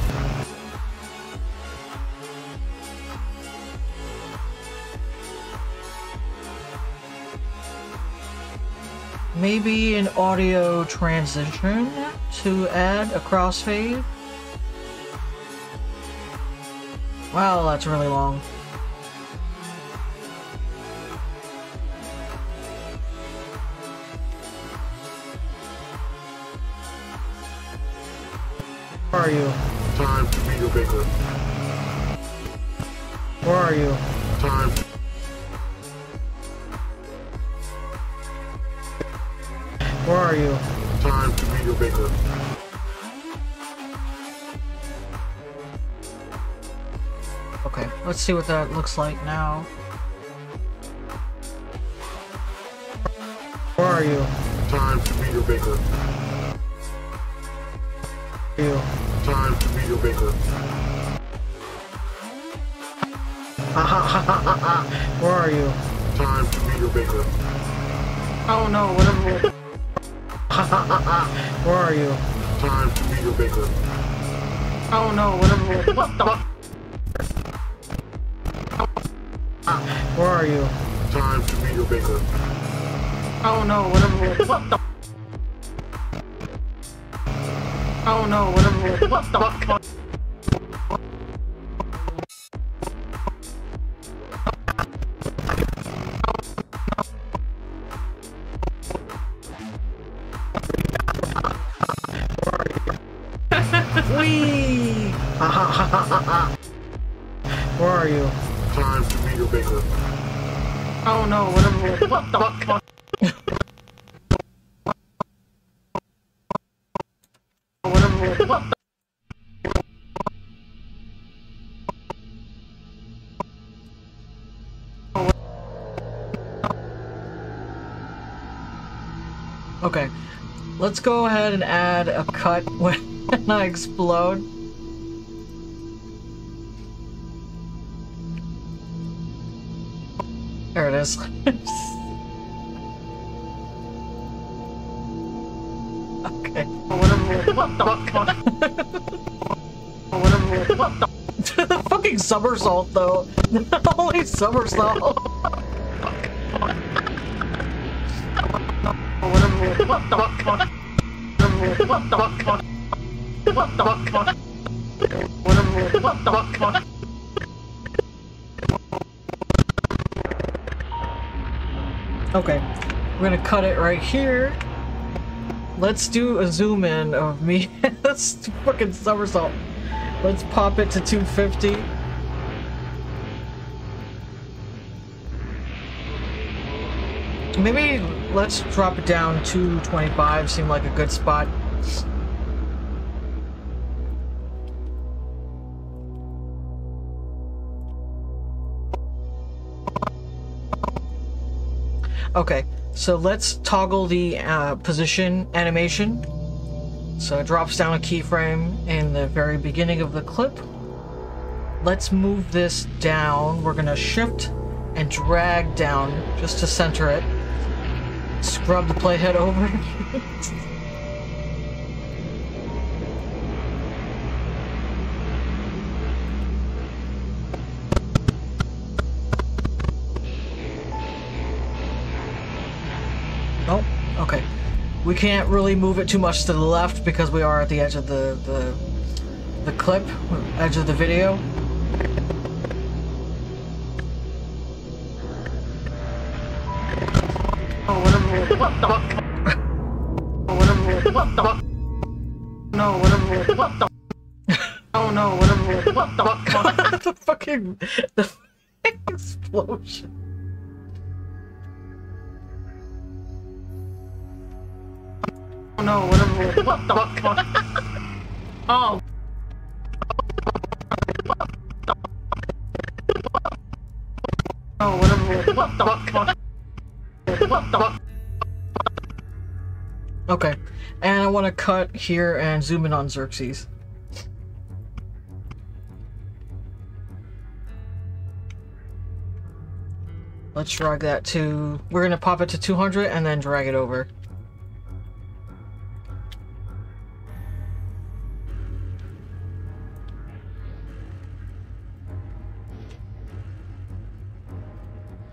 Maybe an audio transition to add a crossfade. Wow, that's really long. Where are you? Time to meet your baker. Where are you? Time. Where are you? Time to meet your baker. Okay, let's see what that looks like now. Where are you? Time to meet your baker. Where are you? Time to meet your baker. Where are you? Time to meet your baker. Oh no, whatever. Where are you? Time to meet your baker. Oh no, whatever. What the fuck? Where are you? Time to meet your baker. Oh no, whatever. What the? Oh no, whatever. What the fuck? Whee! Where are you? Time to meet your baker. Oh no, whatever. What the fuck? Whatever. What the? Okay, let's go ahead and add a cut when I explode. There it is. Okay. Whatever. What the fuck? Whatever. What the? fucking somersault though. Holy somersault. What the fuck? What the fuck? What the fuck? What the fuck? Okay, we're gonna cut it right here. Let's do a zoom in of me. That's fucking somersault. Let's pop it to 250. Maybe let's drop it down to 25. Seemed like a good spot. Okay, so let's toggle the position animation. So it drops down a keyframe in the very beginning of the clip. Let's move this down. We're gonna shift and drag down just to center it. Scrub the playhead over. Oh, okay. We can't really move it too much to the left because we are at the edge of the clip, edge of the video. Oh, whatever. What the fuck? Oh, whatever. What the fuck? No, whatever. What the? Oh no, whatever. What the fuck? The fucking explosion. Oh no, whatever. What the fuck? Oh. Oh, whatever. What the fuck? What the fuck? Okay, and I want to cut here and zoom in on Xerxes. Let's drag that to... We're gonna pop it to 200 and then drag it over.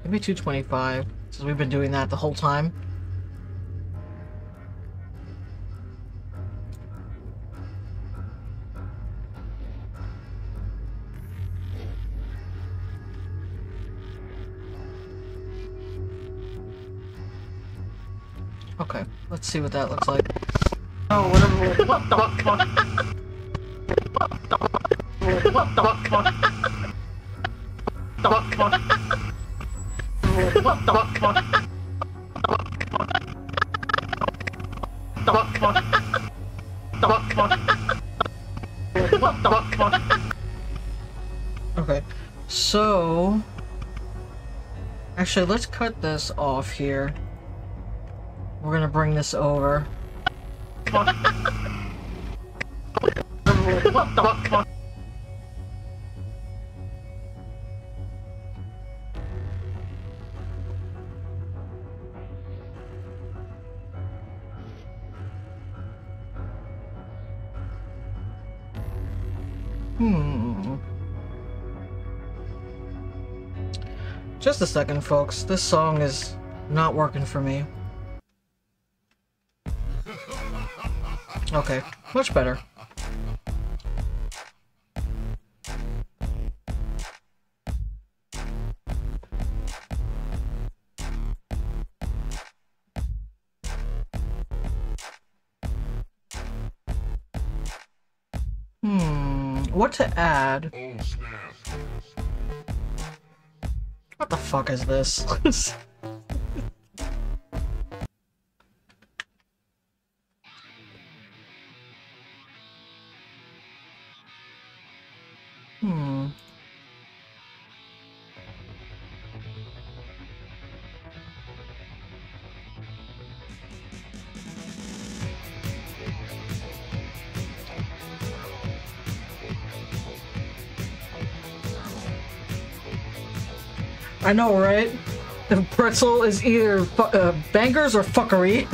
Maybe 225, since we've been doing that the whole time. Okay, let's see what that looks like. Oh, whatever. What the fuck? What the fuck? What the fuck? The fuck? What the fuck? The fuck? The fuck? What the fuck? Okay, so... Actually, let's cut this off here. We're gonna bring this over. What the fuck? Just a second, folks. This song is not working for me. Okay, much better. What to add? What the fuck is this? I know, right? The pretzel is either bangers or fuckery.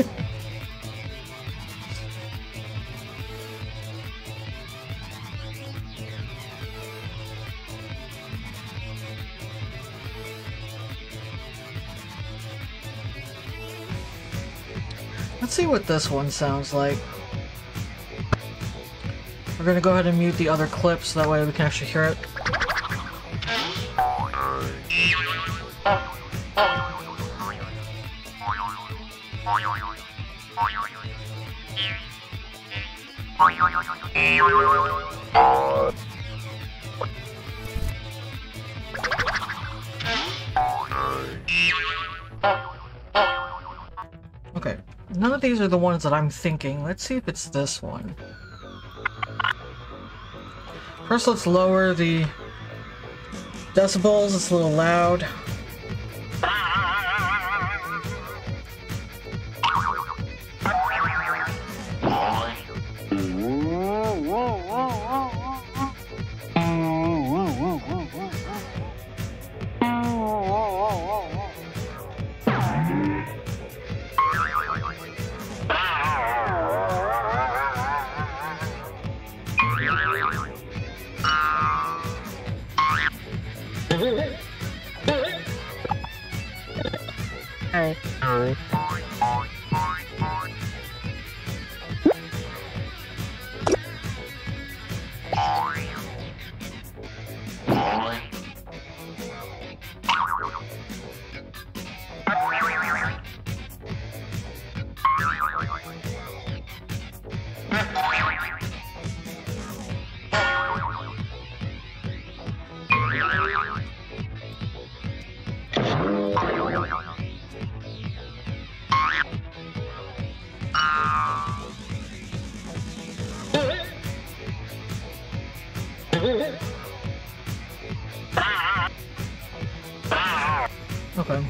Let's see what this one sounds like. We're gonna go ahead and mute the other clips, so that way we can actually hear it. Okay, none of these are the ones that I'm thinking. Let's see if it's this one. First, let's lower the decibels. It's a little loud. Okay.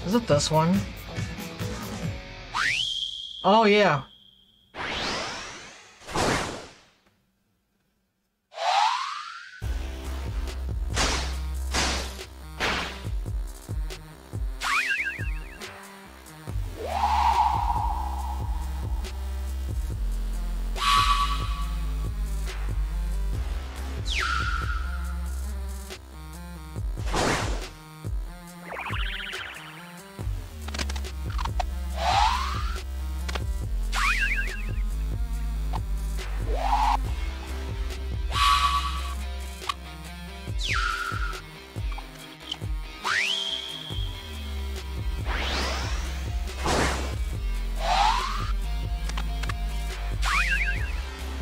Is it this one? Oh, yeah.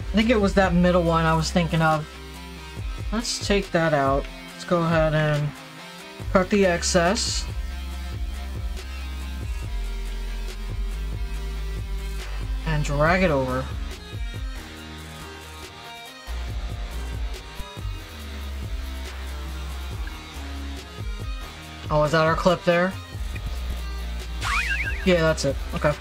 I think it was that middle one I was thinking of. Let's take that out. Let's go ahead and cut the excess. And drag it over. Oh, is that our clip there? Yeah, that's it. Okay.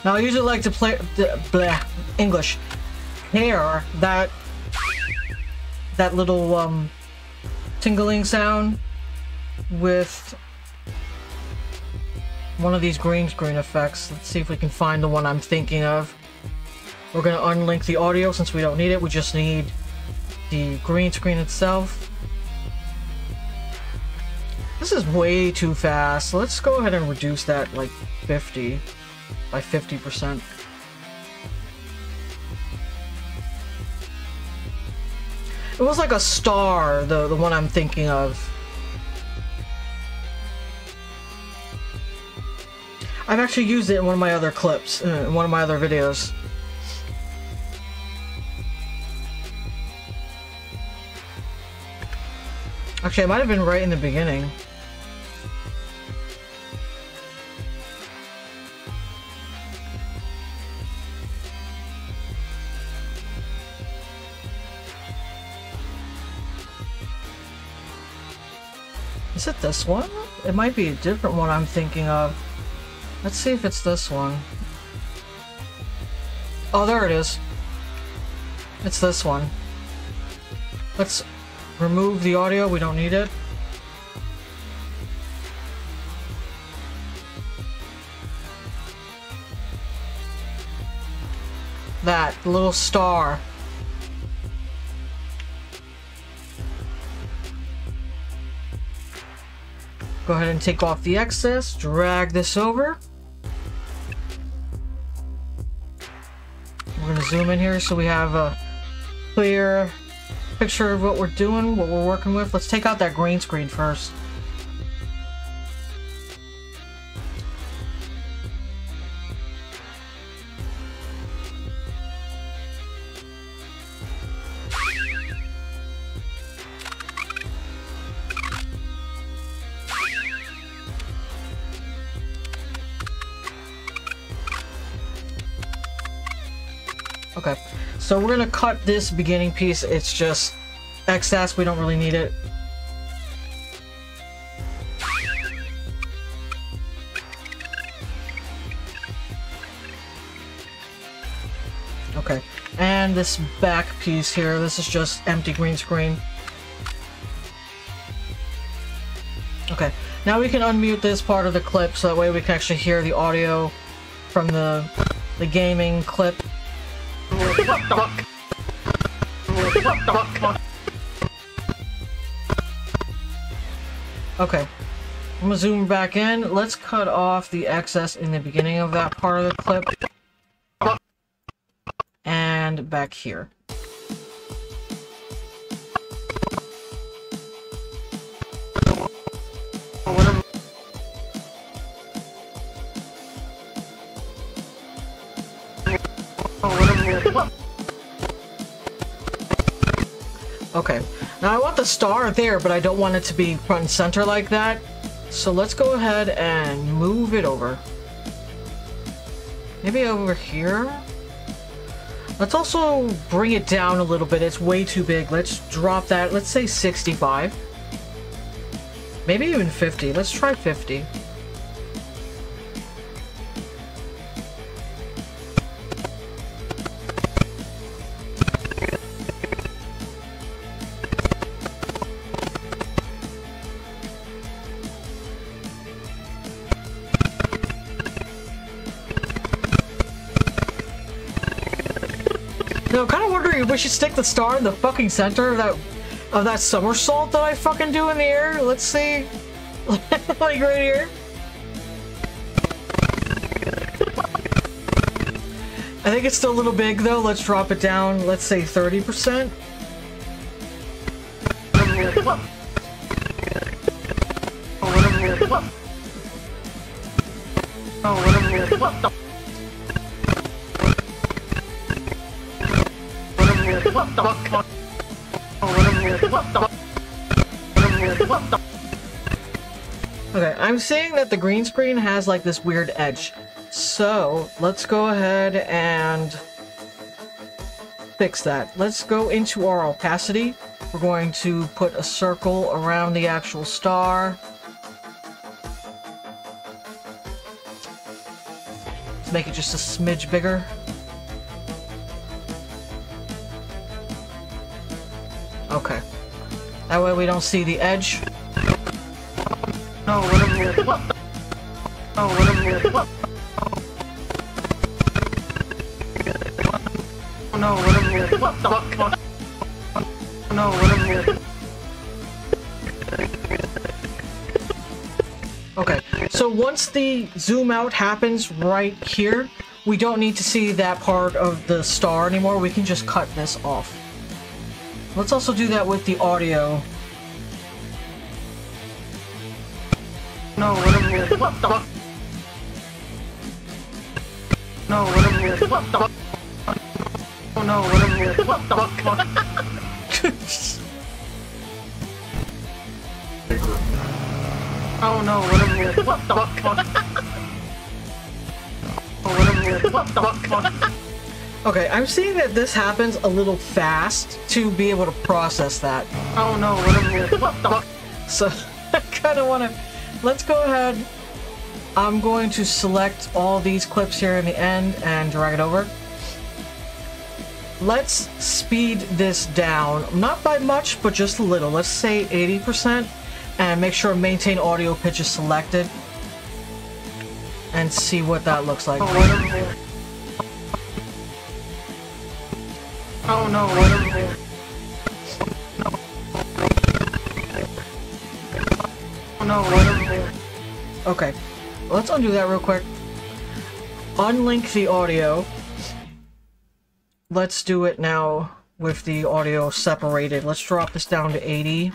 Now, I usually like to play English. Pair that little tingling sound with one of these green screen effects. Let's see if we can find the one I'm thinking of. We're gonna unlink the audio since we don't need it. We just need the green screen itself. This is way too fast. Let's go ahead and reduce that like 50 by 50%. It was like a star, the one I'm thinking of. I've actually used it in one of my other clips, in one of my other videos. Actually, I might have been right in the beginning. Is it this one? It might be a different one I'm thinking of. Let's see if it's this one. Oh, there it is. It's this one. Let's remove the audio. We don't need it. that little star. Go ahead and take off the excess, drag this over. We're gonna zoom in here so we have a clear picture of what we're doing, what we're working with. Let's take out that green screen first. Okay, so we're gonna cut this beginning piece. It's just excess, we don't really need it. Okay, and this back piece here, this is just empty green screen. Okay, now we can unmute this part of the clip so that way we can actually hear the audio from the gaming clip. Okay, I'm gonna zoom back in. Let's cut off the excess in the beginning of that part of the clip. And back here. Okay, now I want the star there, but I don't want it to be front and center like that. So let's go ahead and move it over. Maybe over here? Let's also bring it down a little bit. It's way too big. Let's drop that. Let's say 65. Maybe even 50. Let's try 50. No, I'm kind of wondering if we should stick the star in the fucking center of that somersault that I fucking do in the air. Let's see. Like right here. I think it's still a little big though. Let's drop it down. Let's say 30%. Okay, I'm seeing that the green screen has like this weird edge. So let's go ahead and fix that. Let's go into our opacity. We're going to put a circle around the actual star. Let's make it just a smidge bigger. Okay. That way we don't see the edge. No, Okay, so once the zoom out happens right here, we don't need to see that part of the star anymore. We can just cut this off. Let's also do that with the audio. No, Oh no, what the fuck? Okay, I'm seeing that this happens a little fast to be able to process that. Oh no, what the fuck? So, I kinda wanna... Let's go ahead. I'm going to select all these clips here in the end and drag it over. Let's speed this down. Not by much, but just a little. Let's say 80%. And make sure maintain audio pitch is selected. And see what that looks like. Oh no, whatever. Oh no, whatever. Okay, let's undo that real quick. Unlink the audio. Let's do it now with the audio separated. Let's drop this down to 80.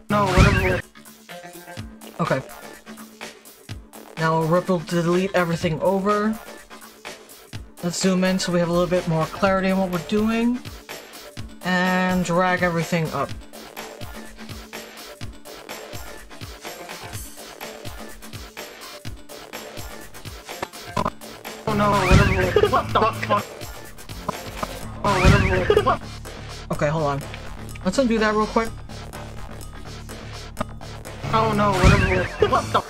No, whatever. Okay. Now Rip will delete everything over. Let's zoom in so we have a little bit more clarity on what we're doing. And drag everything up. Oh no, whatever. What the fuck? Oh, whatever. What? Okay, hold on. Let's undo that real quick. Oh no, whatever. What the?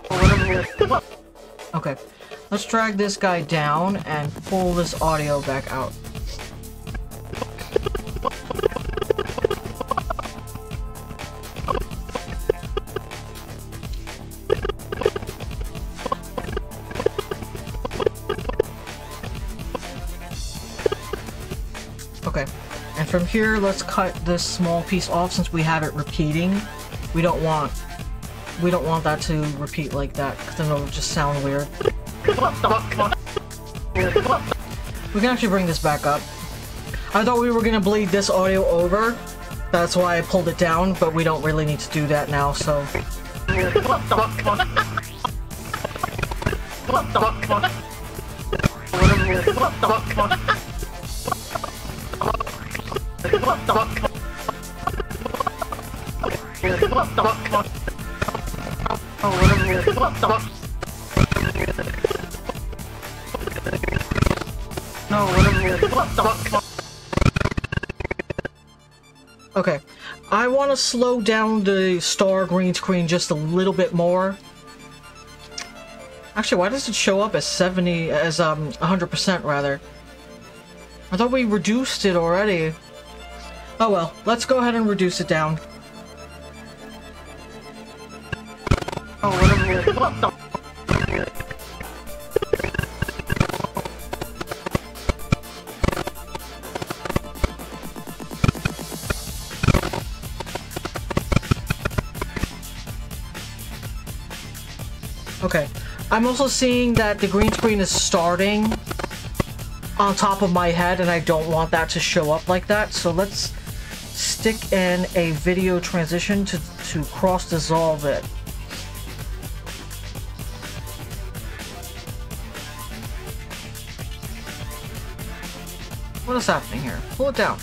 Oh, whatever. What? Okay. Let's drag this guy down and pull this audio back out. Okay, and from here, let's cut this small piece off since we have it repeating. We don't want that to repeat like that because then it'll just sound weird. We can actually bring this back up. I thought we were gonna bleed this audio over. That's why I pulled it down, but we don't really need to do that now, so. What the fuck? What the fuck? What the fuck? What the fuck? What the fuck? Oh, whatever. What the fuck? No, whatever. What the fuck? Okay, I want to slow down the star green screen just a little bit more. Actually, why does it show up as 100% rather? I thought we reduced it already. Oh well, let's go ahead and reduce it down. Oh, whatever. What the? Okay, I'm also seeing that the green screen is starting on top of my head, and I don't want that to show up like that, so let's stick in a video transition to cross-dissolve it. What is happening here? Pull it down.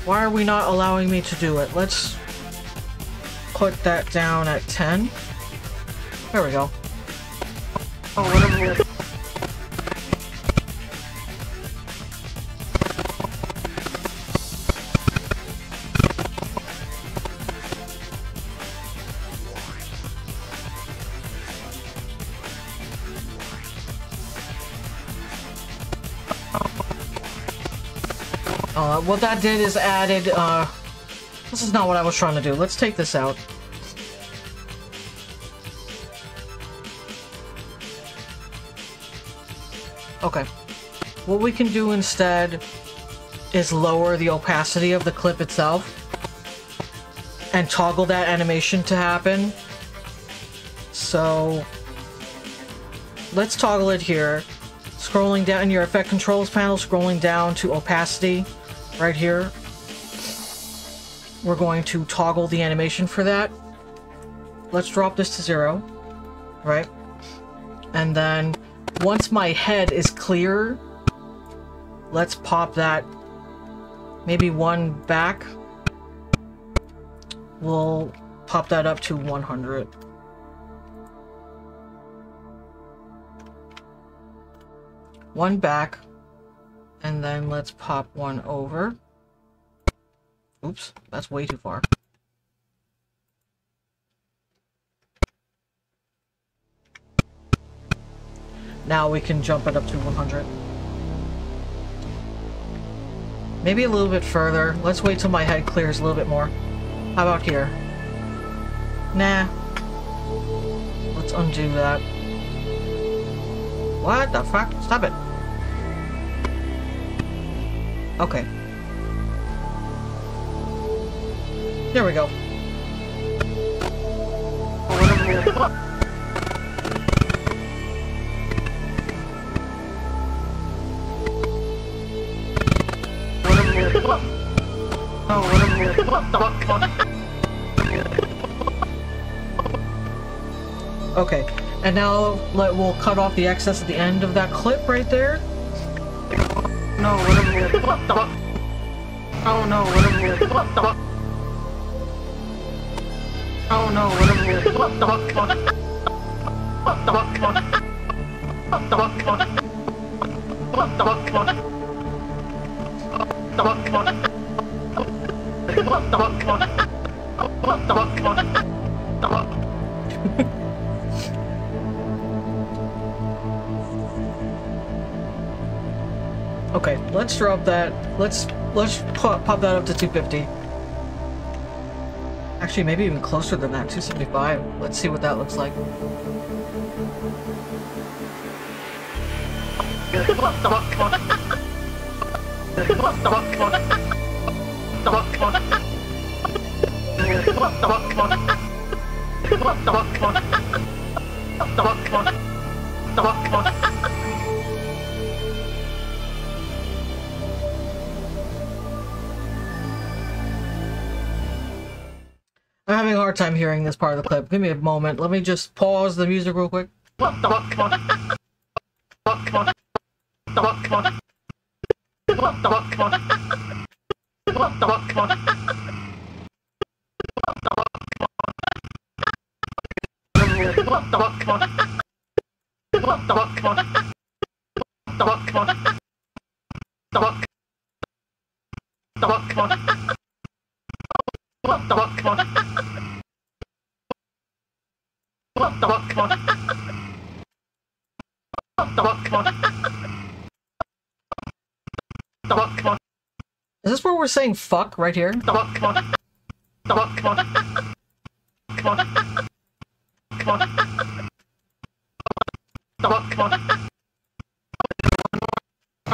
Why are we not allowing me to do it? Let's put that down at 10. There we go. Oh, whatever. What that did is added, this is not what I was trying to do. Let's take this out. Okay. What we can do instead is lower the opacity of the clip itself and toggle that animation to happen. So let's toggle it here. Scrolling down in your effect controls panel, scrolling down to opacity right here. We're going to toggle the animation for that. Let's drop this to 0, right? And then once my head is clear, let's pop that maybe 1 back. We'll pop that up to 100. One back, and then let's pop 1 over. Oops, that's way too far. Now we can jump it up to 100. Maybe a little bit further. Let's wait till my head clears a little bit more. How about here? Nah. Let's undo that. What the fuck? Stop it. Okay. There we go. Okay, and now we'll cut off the excess at the end of that clip right there. No, what the? Oh no, what the? Oh no, what the? What the? What the? What the? Okay, let's drop that. Let's pop that up to 250. Actually, maybe even closer than that, 275. Let's see what that looks like. I'm having a hard time hearing this part of the clip. Give me a moment. Let me just pause the music real quick. Is this where we're saying fuck right here?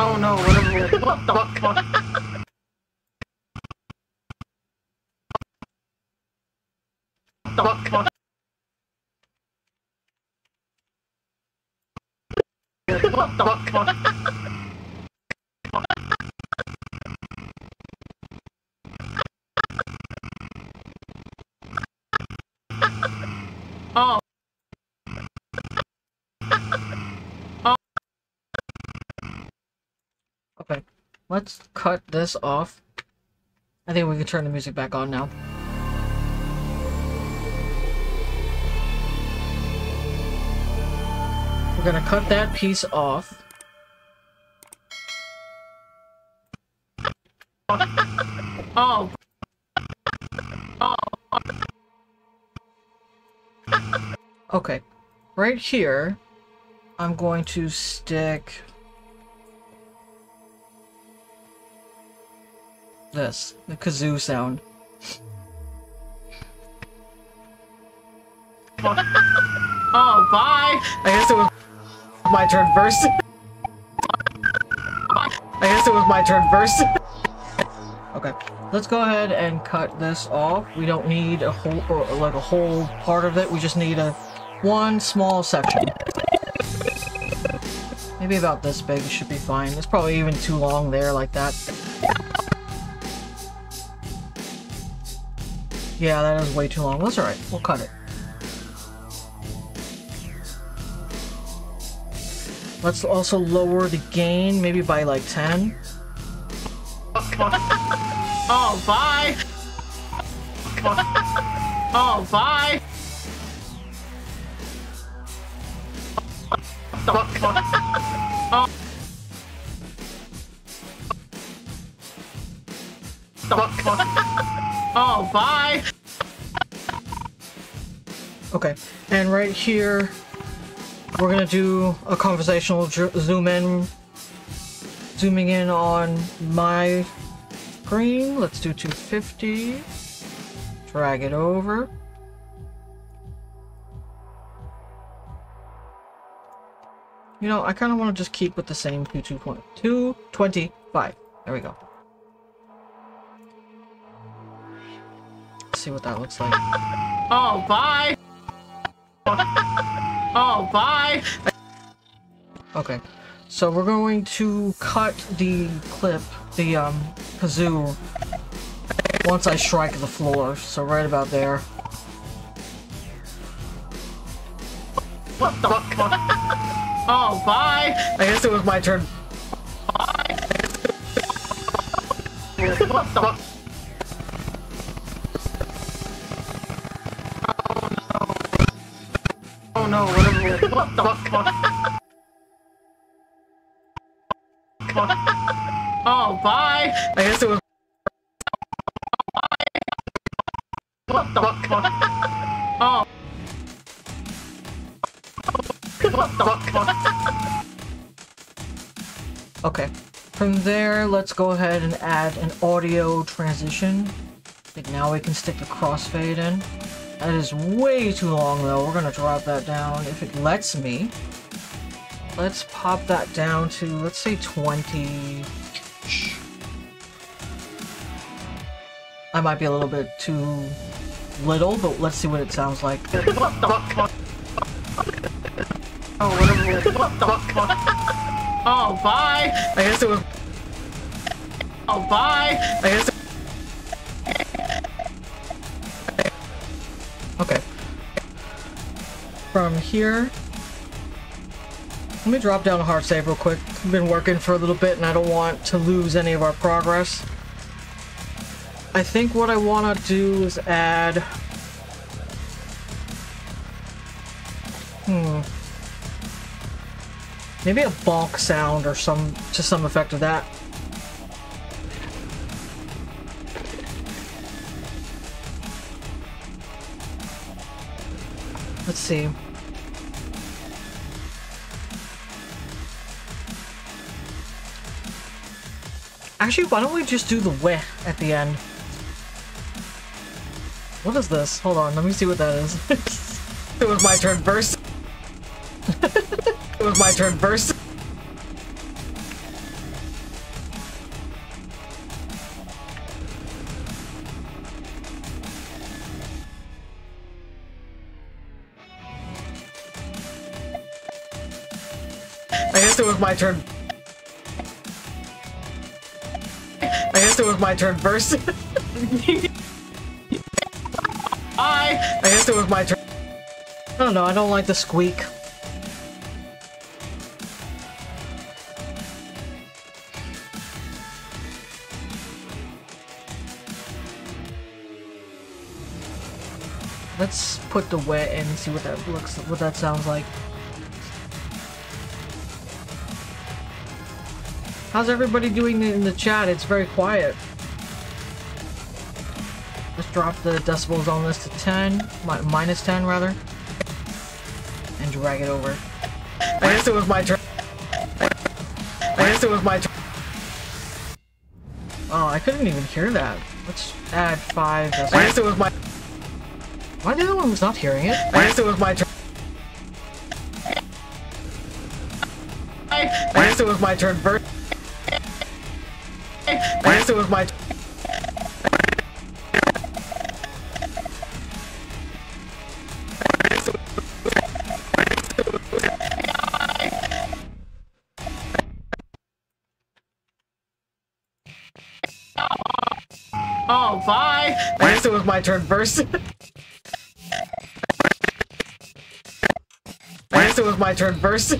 Oh no, what the? Oh. Okay, let's cut this off. I think we can turn the music back on now. We're gonna cut that piece off. Oh. Okay, right here, I'm going to stick this, the kazoo sound. Oh, bye. I guess it was my turn first. I guess it was my turn first. Okay, let's go ahead and cut this off. We don't need a whole, or like a whole part of it. We just need one small section. Maybe about this big should be fine. It's probably even too long there like that. Yeah, that is way too long. That's alright. We'll cut it. Let's also lower the gain, maybe by like 10. Oh, bye. Oh, bye. Oh, bye. Okay, and right here, we're gonna do a conversational zooming in on my screen. Let's do 250. Drag it over. You know, I kind of want to just keep with the same 225. There we go. Let's see what that looks like. Oh, bye! Oh, bye! Okay, so we're going to cut the clip, the kazoo, once I strike the floor, so right about there. What the fuck? Oh, bye! I guess it was my turn. Bye! What the fuck? Oh no, whatever. What the fuck? Oh, bye! I guess it was. What the fuck? Oh. What the fuck? Okay. From there, let's go ahead and add an audio transition. I think now we can stick the crossfade in. That is way too long though. We're gonna drop that down if it lets me. Let's pop that down to, let's say 20. I might be a little bit too little, but let's see what it sounds like. What the fuck? Oh, whatever. What the fuck? Oh, bye! I guess it was. Oh, bye! I guess. Okay. From here, let me drop down a hard save real quick. I've been working for a little bit and I don't want to lose any of our progress. I think what I want to do is add... maybe a bonk sound or some effect of that. Let's see. Actually, why don't we just do the weh at the end? What is this? Hold on, let me see what that is. It was my turn first. It was my turn first. I guess it was my turn. I guess it was my turn first. I guess it was my turn. I don't know, I don't like the squeak. Let's put the wet in and see what that sounds like. How's everybody doing in the chat? It's very quiet. Let's drop the decibels on this to 10, minus 10 rather, and drag it over. I guess it was my turn. I guess it was my turn. Oh, I couldn't even hear that. Let's add 5 decibels. I guess it was my... Why the other one was not hearing it? I guess it was my turn. I guess it was my turn first. I guess it was my turn. Oh, bye! I guess it was my turn first. I guess it was my turn first.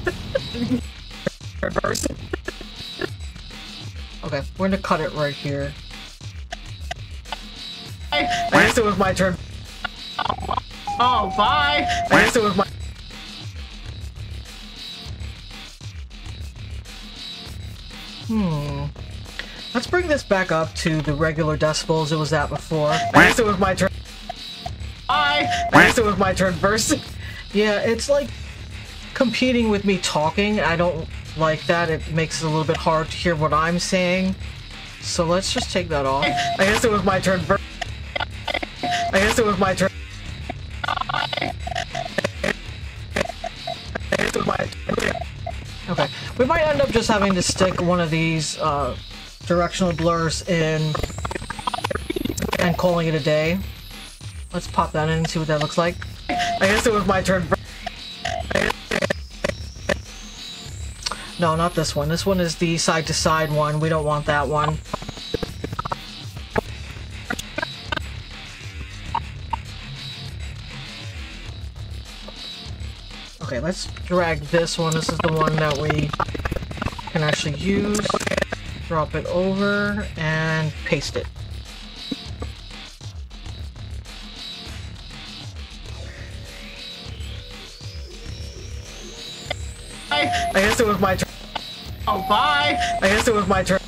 Okay, we're gonna cut it right here. I guess it was my turn. Oh, bye! I guess it was my... Let's bring this back up to the regular decibels it was at before. I guess it was my turn. I guess it was my turn first. Yeah, it's like competing with me talking. I don't like that. It makes it a little bit hard to hear what I'm saying. So let's just take that off. I guess it was my turn first. I guess it was my turn. I guess it was my turn. Okay, we might end up just having to stick one of these directional blurs in and calling it a day. Let's pop that in and see what that looks like. I guess it was my turn. No, not this one. This one is the side-to-side one. We don't want that one. Okay, let's drag this one. This is the one that we can actually use. Drop it over and paste it. I guess it was my turn. Oh, bye! I guess it was my turn.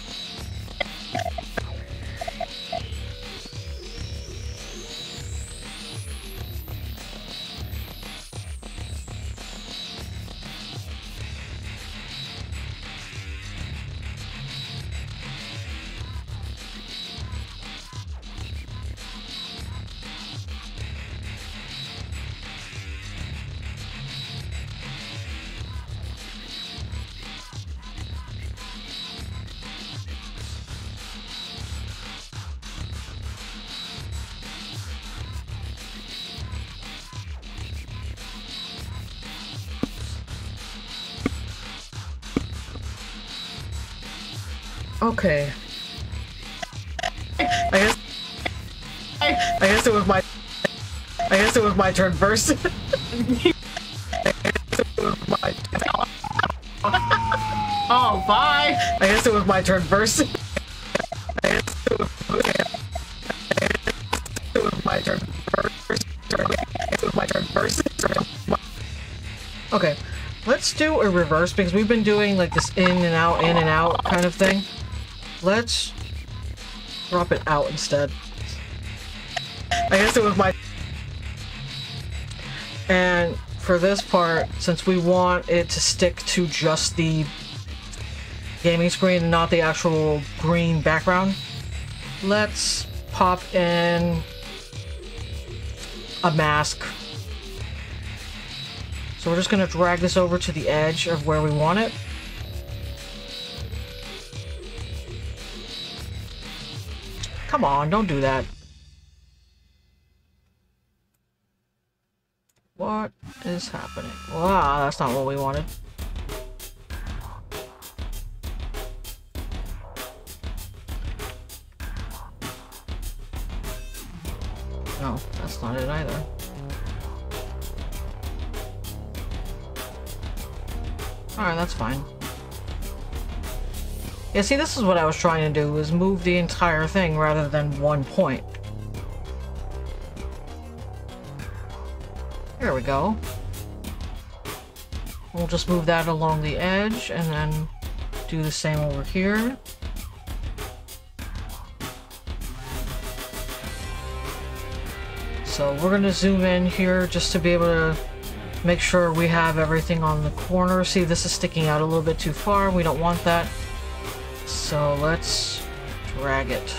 Okay. I guess it was my turn first. Oh, bye! I guess it was my turn first. Okay, let's do a reverse because we've been doing like this in and out kind of thing. Let's drop it out instead. I guess it was my... And for this part, since we want it to stick to just the gaming screen and not the actual green background, let's pop in a mask. So we're just going to drag this over to the edge of where we want it. Come on, don't do that. What is happening? Wow, that's not what we wanted. No, that's not it either. Alright, that's fine. Yeah, see, this is what I was trying to do, is move the entire thing rather than one point. There we go. We'll just move that along the edge and then do the same over here. So we're going to zoom in here just to be able to make sure we have everything on the corner. See, this is sticking out a little bit too far. We don't want that. So let's drag it.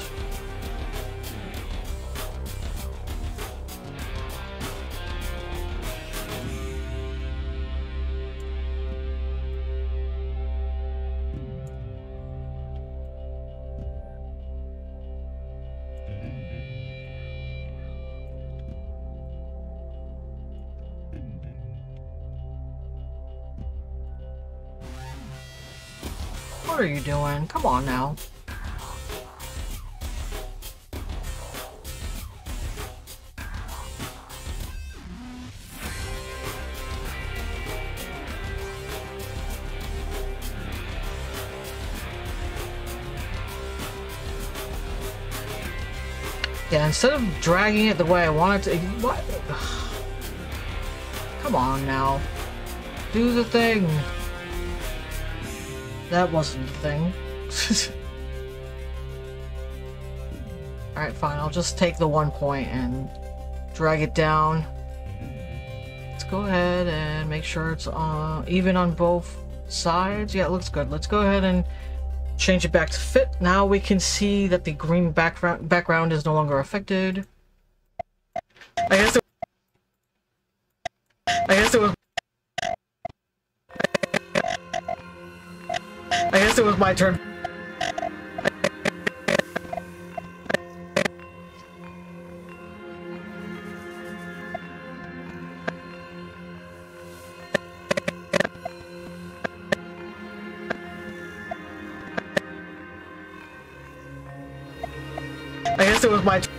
What are you doing? Come on now. Yeah, instead of dragging it the way I want it to... What? Come on now. Do the thing. That wasn't the thing. Alright, fine. I'll just take the 1 point and drag it down. Let's go ahead and make sure it's even on both sides. Yeah, it looks good. Let's go ahead and change it back to fit. Now we can see that the green background is no longer affected. I guess it was... I guess it was my turn. I guess it was my turn.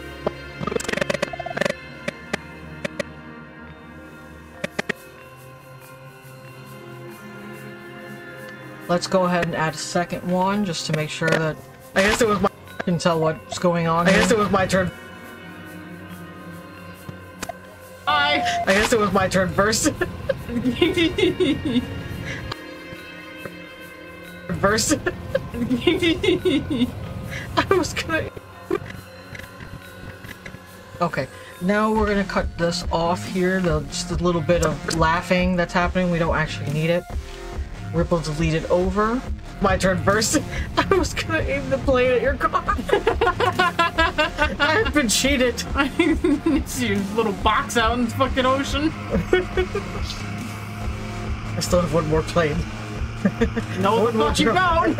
Let's go ahead and add a second one just to make sure that I guess it was my I can tell what's going on. I guess it was my turn. I guess it was my turn first. First. I was gonna. Okay, now we're gonna cut this off here. Just a little bit of laughing that's happening. We don't actually need it. Ripple deleted over. My turn first. I was gonna aim the plane at your car. I've been cheated. It's your little box out in the fucking ocean. I still have one more plane. No, the fuck you don't.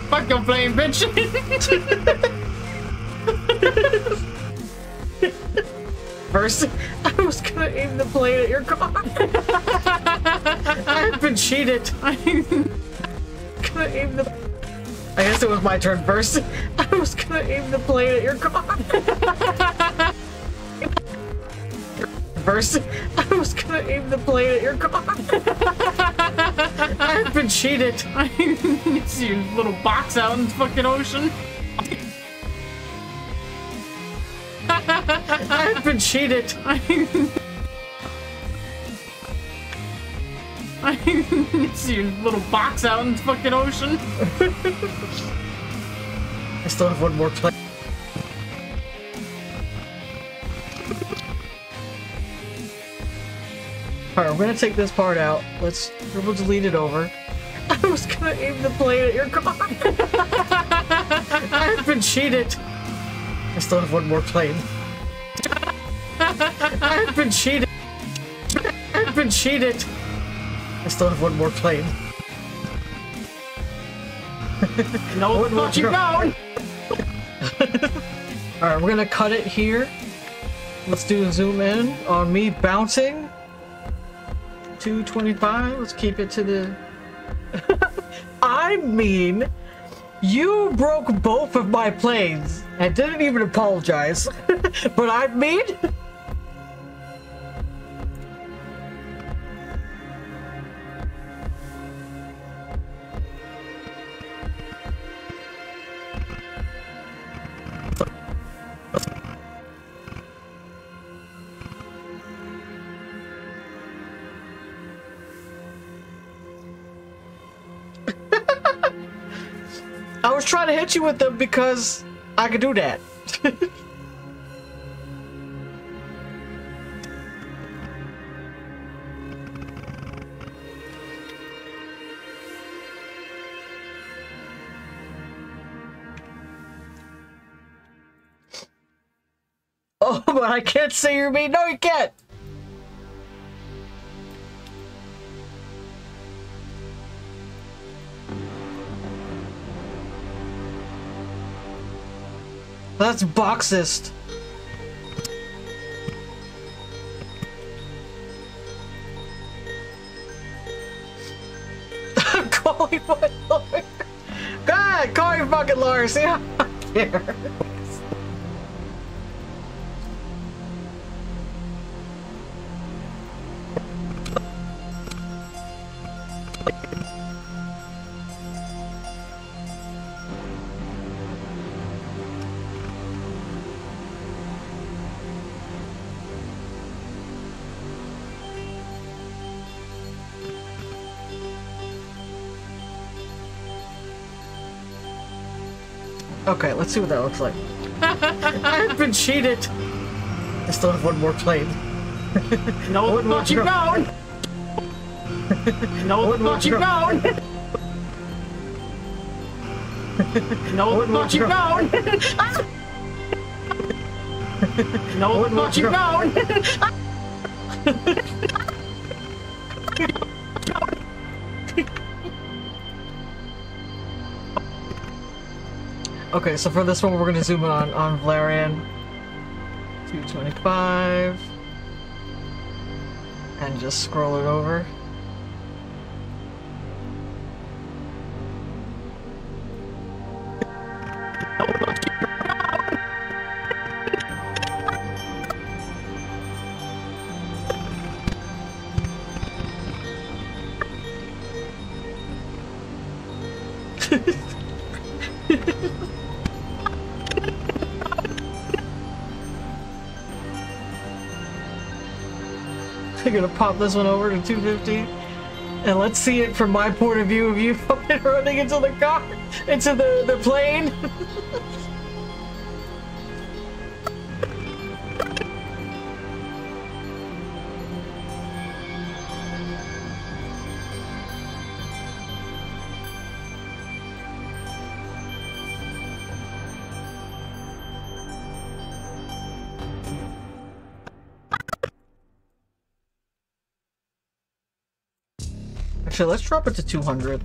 Fuck your plane, bitch. First, I was gonna aim the plane at your car. I've been cheated. Gonna aim the. I guess it was my turn first. I was gonna aim the plane at your car. First, I was gonna aim the plane at your car. I've been cheated. It's your little box out in the fucking ocean. I've been cheated. It's your little box out in the fucking ocean. I still have one more plane. Alright, we're gonna take this part out. Let's dribble delete it over. I was gonna aim the plane at your car. I've been cheated. I still have one more plane. I've been cheated. I've been cheated. I still have one more plane. No, the fuck you don't. Alright, we're gonna cut it here. Let's do a zoom in on me bouncing. 225. Let's keep it to the. I mean, you broke both of my planes and didn't even apologize. But I mean. I was trying to hit you with them because I could do that. Oh, but I can't say you're me. No, you can't. That's boxist. I'm calling my lawyer. God, call your fucking lawyer. See, I don't care. Okay, let's see what that looks like. I've been cheated. I still have one more plane. No, the fuck you don't. No, the fuck you don't. No, the fuck you don't. No, the fuck you don't. Okay, so for this one, we're gonna zoom in on Valerian. 225. And just scroll it over. I'm gonna pop this one over to 250, and let's see it from my point of view of you fucking running into the car, into the plane. Actually, let's drop it to 200.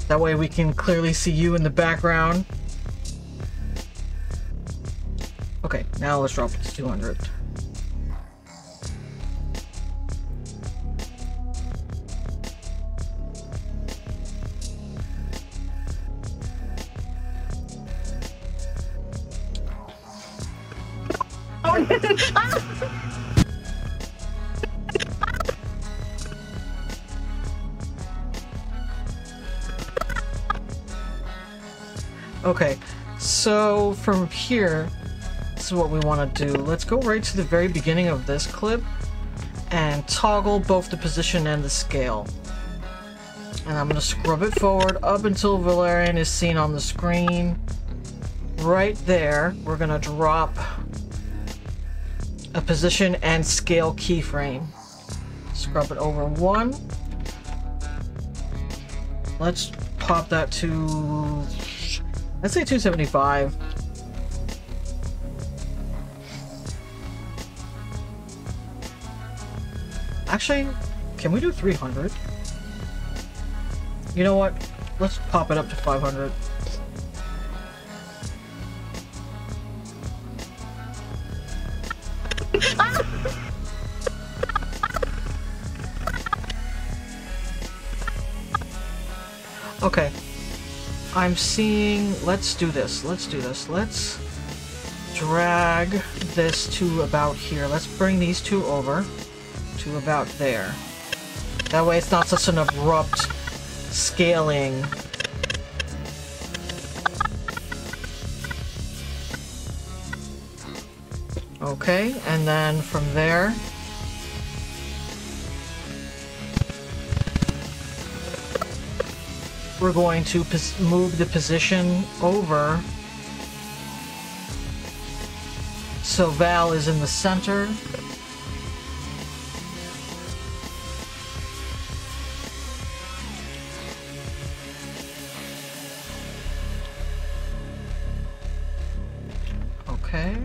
That way we can clearly see you in the background. Okay, now let's drop it to 200. Okay, so from here, this is what we want to do. Let's go right to the very beginning of this clip and toggle both the position and the scale. And I'm going to scrub it forward up until Valerian is seen on the screen. Right there, we're going to drop a position and scale keyframe. Scrub it over one. Let's pop that to... Let's say 275. Actually, can we do 300? You know what? Let's pop it up to 500. Okay. I'm seeing, let's do this, let's drag this to about here. Let's bring these two over to about there. That way it's not such an abrupt scaling. Okay, and then from there, we're going to move the position over so Val is in the center. Okay.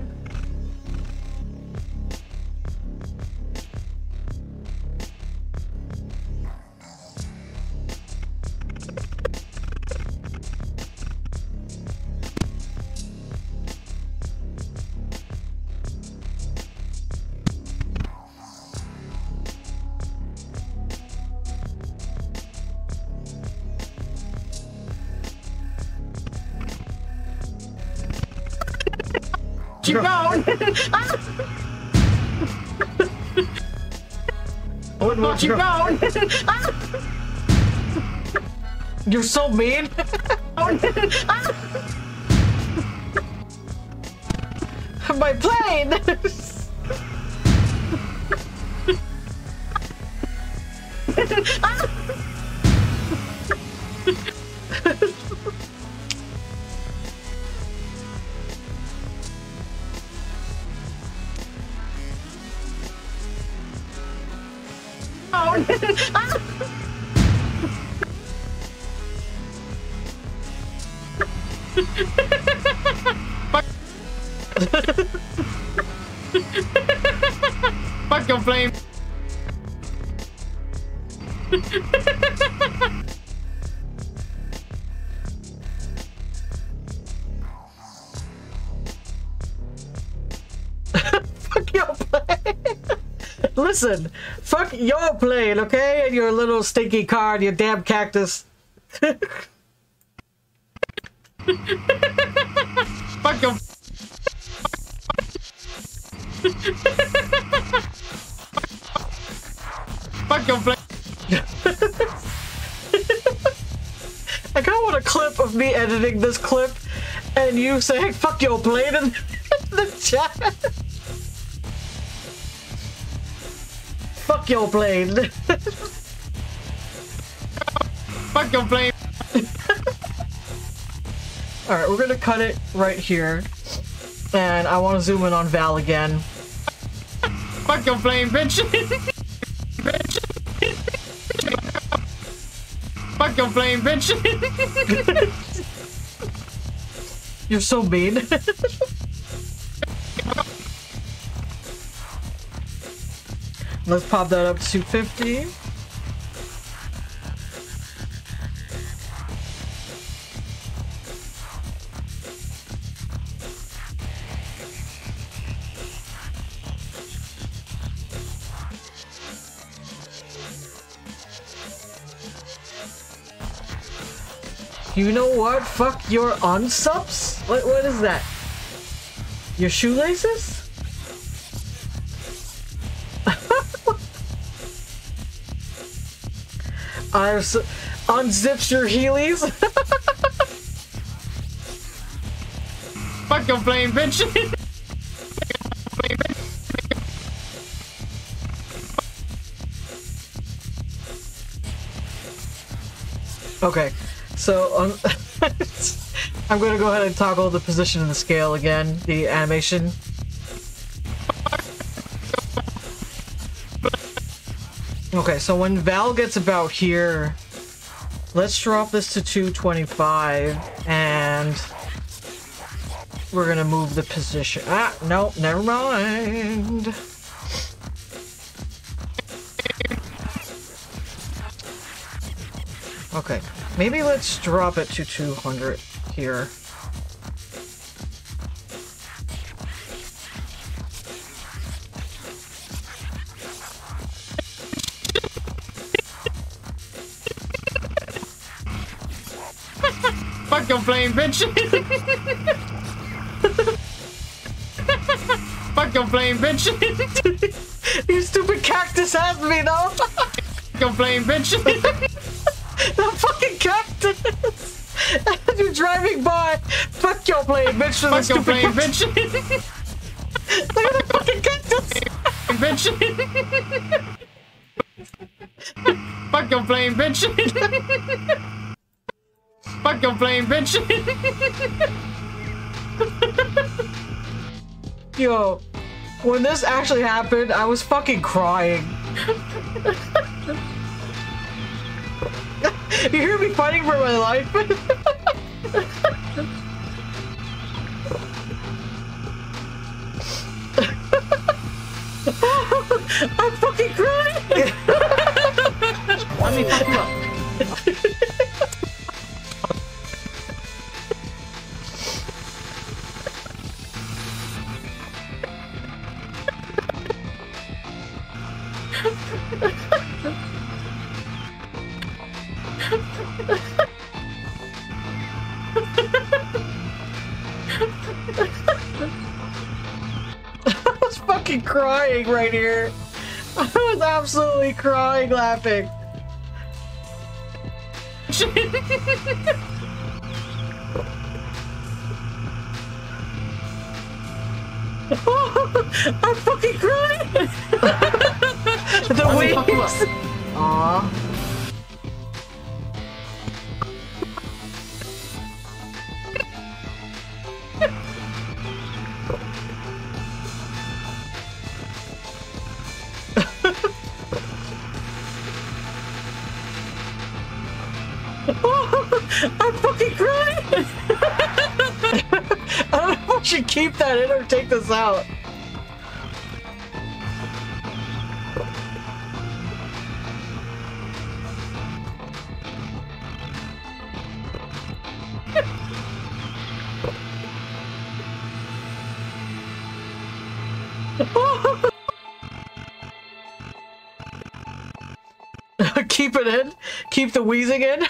Keep going! Oh, keep going! You're so mean! My plane! Fuck your flame! Fuck your plane. Listen, fuck your plane, okay? And your little stinky car and your damn cactus. Fuck your. Fuck your plane. I kinda want a clip of me editing this clip and you saying fuck your plane in the chat. Fuck your plane. Fuck your plane. Alright, we're gonna cut it right here. And I want to zoom in on Val again. Fuck your plane, bitch. Bitch. Fuck your plane, bitch. You're so mean. Let's pop that up to 250. You know what? Fuck your unsubs? What is that? Your shoelaces? Unzips your Heelys? Fuck your plane, bitch. Okay, so I'm gonna go ahead and toggle the position and the scale again, the animation. Okay, so when Val gets about here, let's drop this to 225, and we're gonna move the position. Ah, no, never mind. Okay, maybe let's drop it to 200 here. Fuck your plane, bitch. Fuck your plane, bitch. You stupid cactus has me though. Fuck your plane, bitch. The fucking cactus! As you're driving by, fuck your plane, bitch! For the Fuck your stupid plane, cactus. bitch. Look at the fucking cactus! Bitch. Fuck your plane, bitch. Fuck your plane, bitch. Yo, when this actually happened, I was fucking crying. You hear me fighting for my life? I'm fucking crying! Let me fuck you up. I was fucking crying right here. I was absolutely crying laughing. I'm fucking crying. The waves. Aww. I'm fucking crying! I don't know if I should keep that in or take this out. Keep it in. Keep the wheezing in.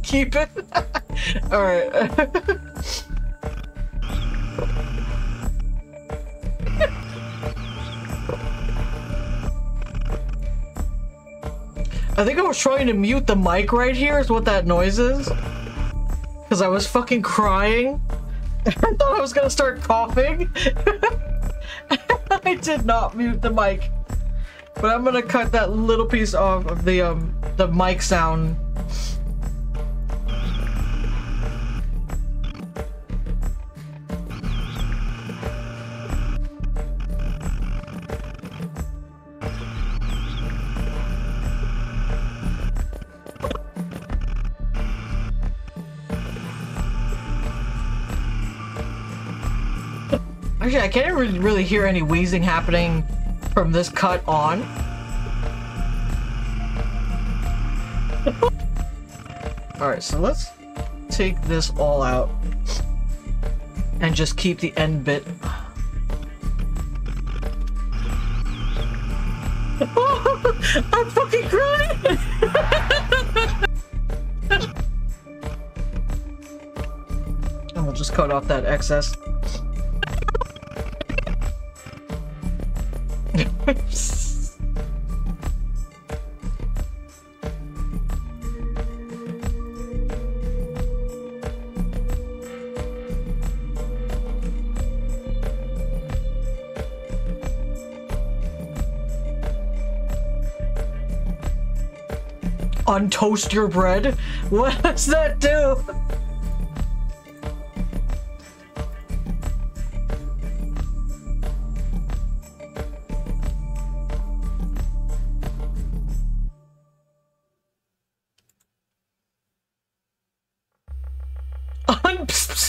Keep it. All right. I think I was trying to mute the mic right here is what that noise is. Because I was fucking crying. I thought I was gonna start coughing. I did not mute the mic. But I'm gonna cut that little piece off of the mic sound. Actually, I can't really hear any wheezing happening from this cut on. Alright, so let's take this all out and just keep the end bit. I'm fucking crying! And we'll just cut off that excess. Untoast your bread? What does that do?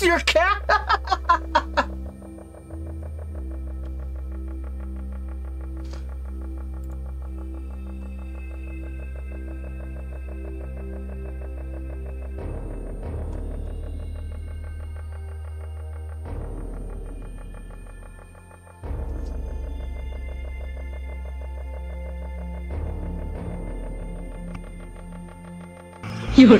Your cat? You're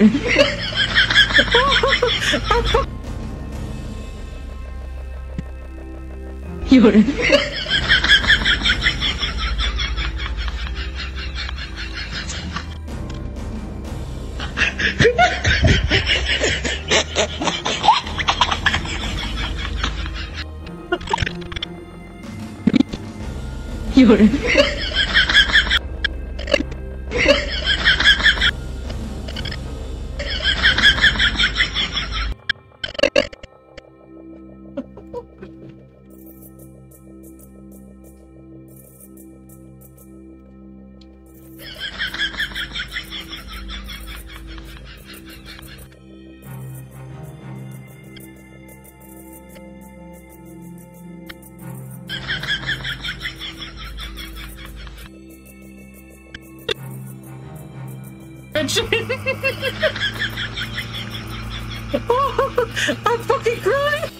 I'm fucking crying!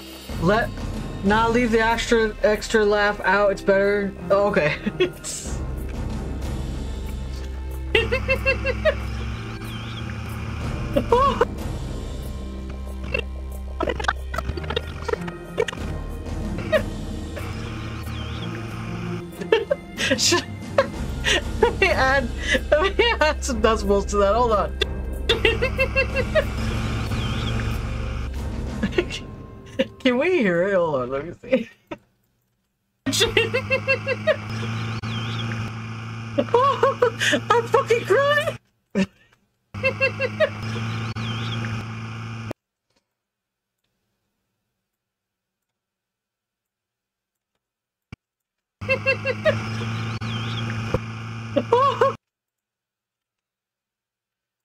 Now leave the extra laugh out, it's better. Oh, okay. Let me add some decibels to that, hold on. Can we hear it? Hold on, let me see. I'm fucking crying!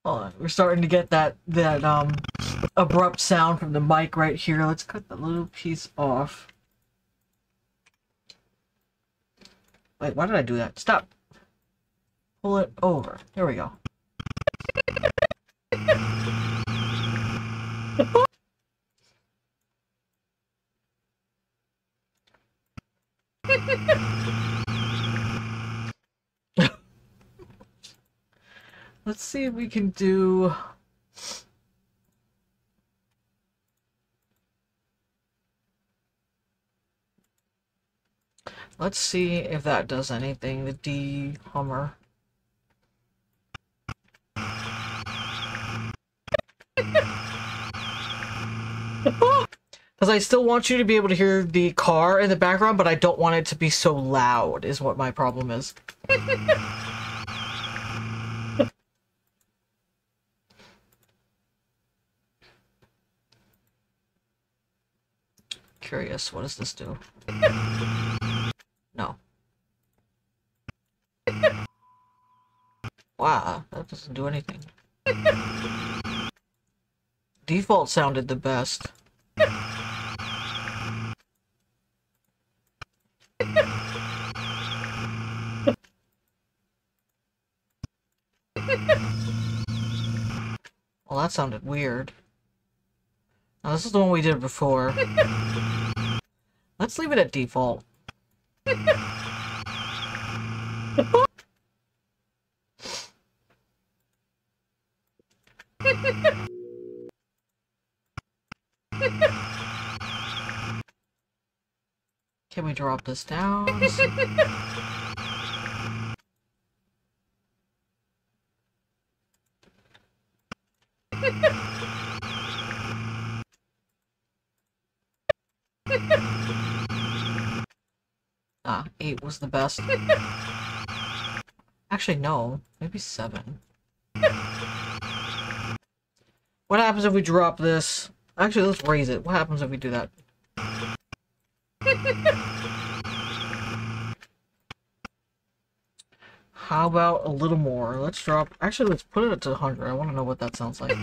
Hold on, we're starting to get that abrupt sound from the mic right here. Let's cut that little piece off. Wait, why did I do that? Stop. Pull it over. Here we go. Let's see if we can do... Let's see if that does anything, the D Hummer. Because I still want you to be able to hear the car in the background, but I don't want it to be so loud, is what my problem is. Curious, what does this do? No. Wow, that doesn't do anything. Default sounded the best. Well, that sounded weird. Now, this is the one we did before. Let's leave it at default. Can we drop this down? Ah, 8 was the best. Actually, no. Maybe 7. What happens if we drop this? Actually, let's raise it. What happens if we do that? How about a little more? Let's drop... Actually, let's put it to 100. I want to know what that sounds like.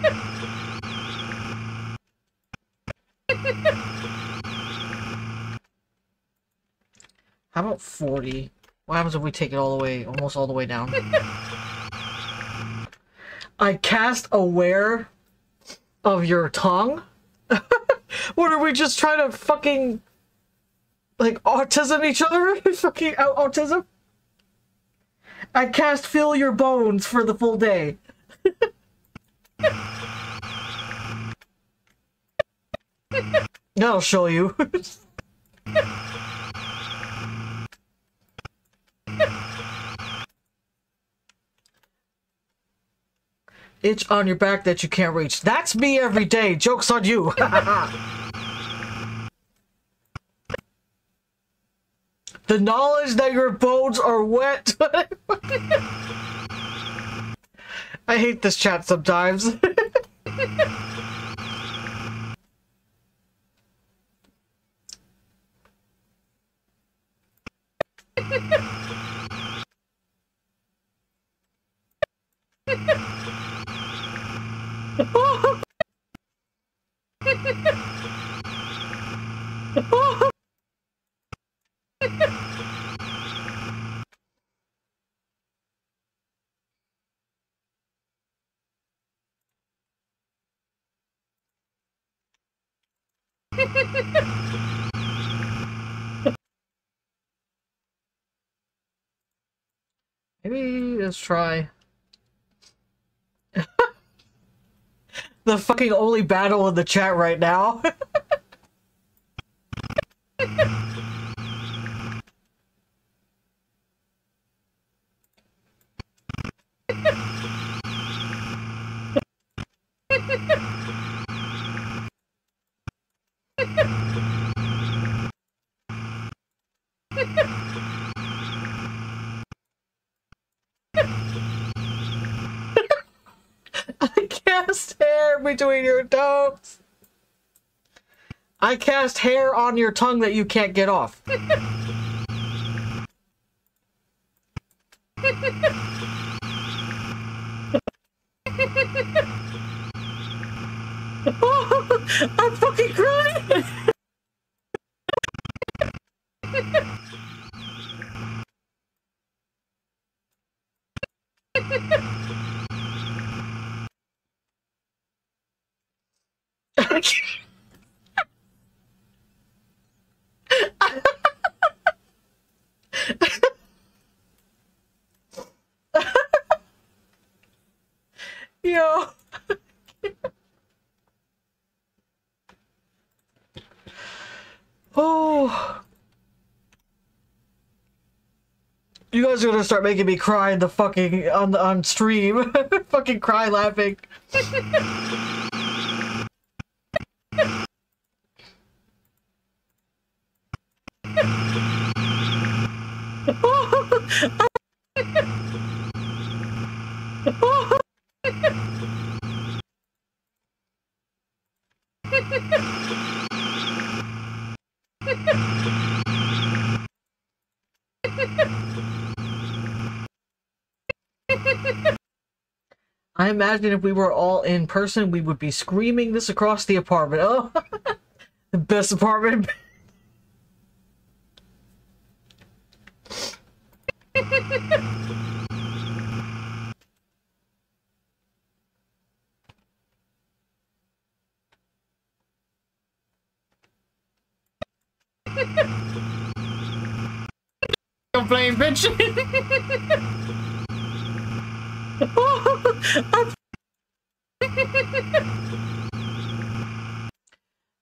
How about 40? What happens if we take it all the way, almost all the way down? I cast aware of your tongue? What, are we just trying to fucking... like, autism each other? Fucking autism? I cast feel your bones for the full day. That'll show you. Itch on your back that you can't reach. That's me every day. Joke's on you. The knowledge that your bones are wet. I hate this chat sometimes. Maybe let's try the fucking only battle in the chat right now. I cast hair between your toes. I cast hair on your tongue that you can't get off. I'm fucking crying. Yo. Oh. You guys are gonna start making me cry in the fucking on stream. Fucking cry laughing. I imagine if we were all in person, we would be screaming this across the apartment. Oh, the best apartment. Complain, bitch.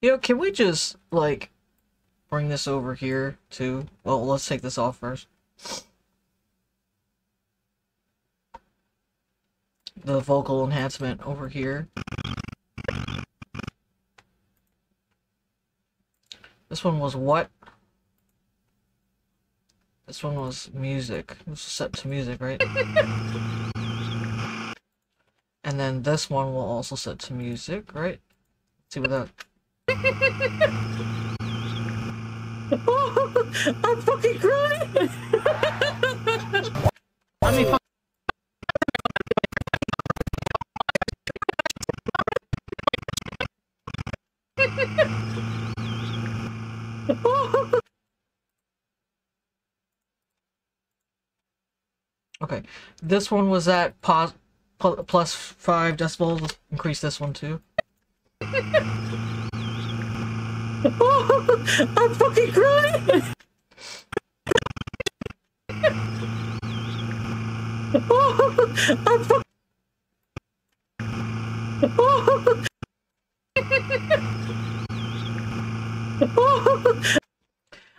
You know, can we just, like, bring this over here, too? Well, let's take this off first. The vocal enhancement over here. This one was what? This one was music. This was set to music, right? And then this one will also set to music, right? Let's see what that... I'm fucking crying! Let me Okay, this one was at plus 5 decibels. Let's increase this one too. I'm fucking crying! I'm fucking...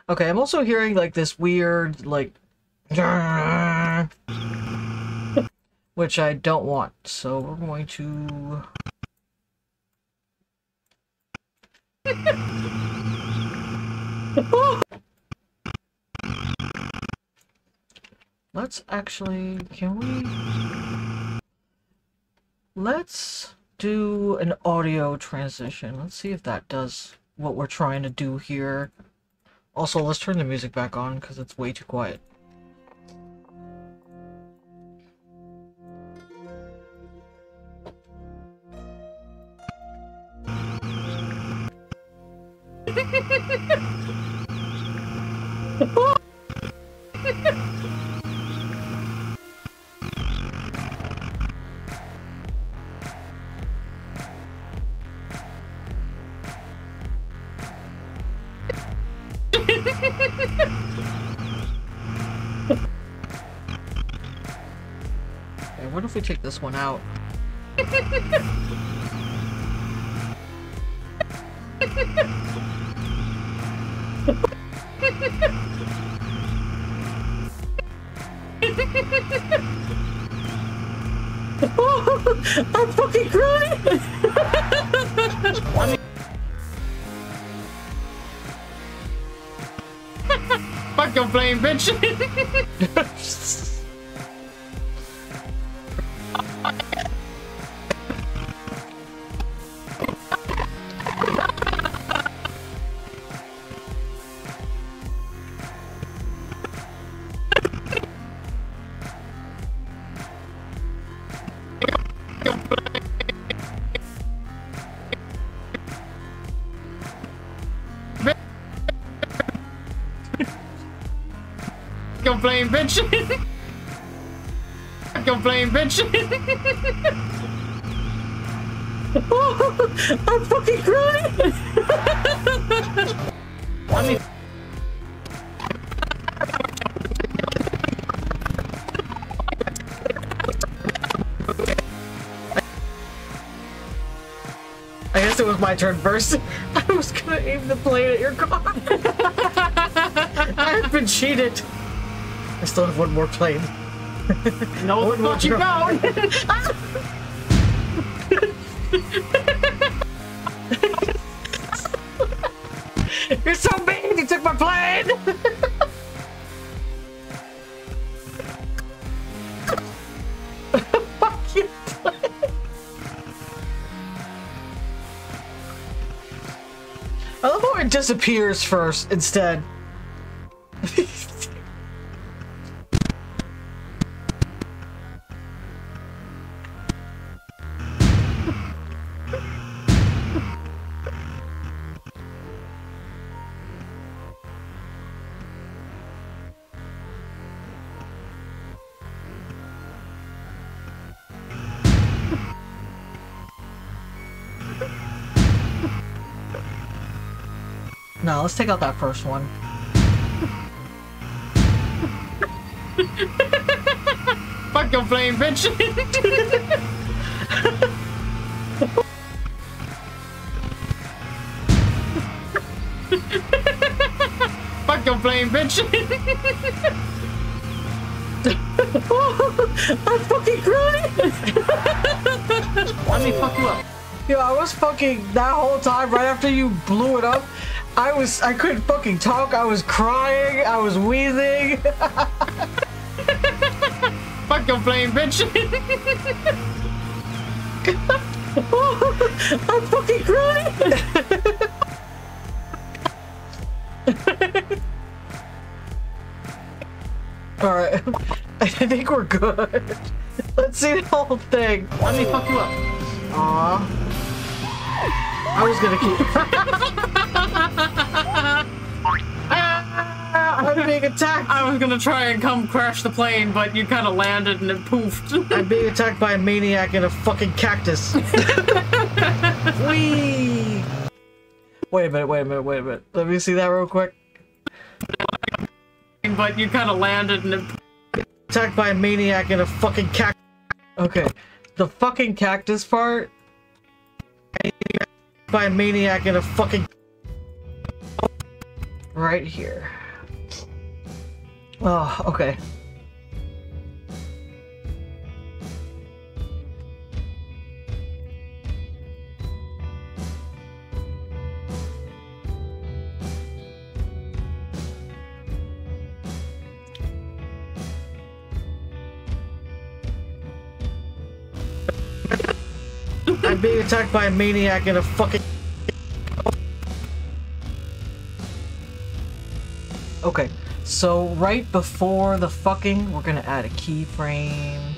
Okay, I'm also hearing like this weird like which I don't want, so we're going to let's actually, can we let's do an audio transition. Let's see if that does what we're trying to do here. Also, let's turn the music back on because it's way too quiet. Okay, what if we take this one out? I'm fucking crying! fuck your flame, bitch. Your flame, bitch. Your flame, bitch. I'm fucking crying! I mean, I guess it was my turn first. I was gonna aim the blade at your car. I've been cheated. I still have one more plane. no, the fuck you don't! You're so mean! You took my plane! Fuck you, plane! I love how it disappears first instead. No, let's take out that first one. Fuck your flame, bitch! Fuck your flame, bitch! I'm fucking crying! Let me fuck you up. Yo, I was fucking that whole time right after you blew it up. I couldn't fucking talk. I was crying. I was wheezing. Fuck your flame, bitch! I'm fucking crying. All right, I think we're good. Let's see the whole thing. Let me fuck you up. Aw. I was gonna keep. I'm being attacked. I was gonna try and come crash the plane, but you kind of landed and it poofed. I'm being attacked by a maniac in a fucking cactus. Whee! Wait a minute. Let me see that real quick. But you kind of landed and it Attacked by a maniac in a fucking cactus. Okay, the fucking cactus part. By a maniac in a fucking. Right here. Oh, okay. I'm being attacked by a maniac in a fucking. Okay, so right before the fucking, we're gonna add a keyframe.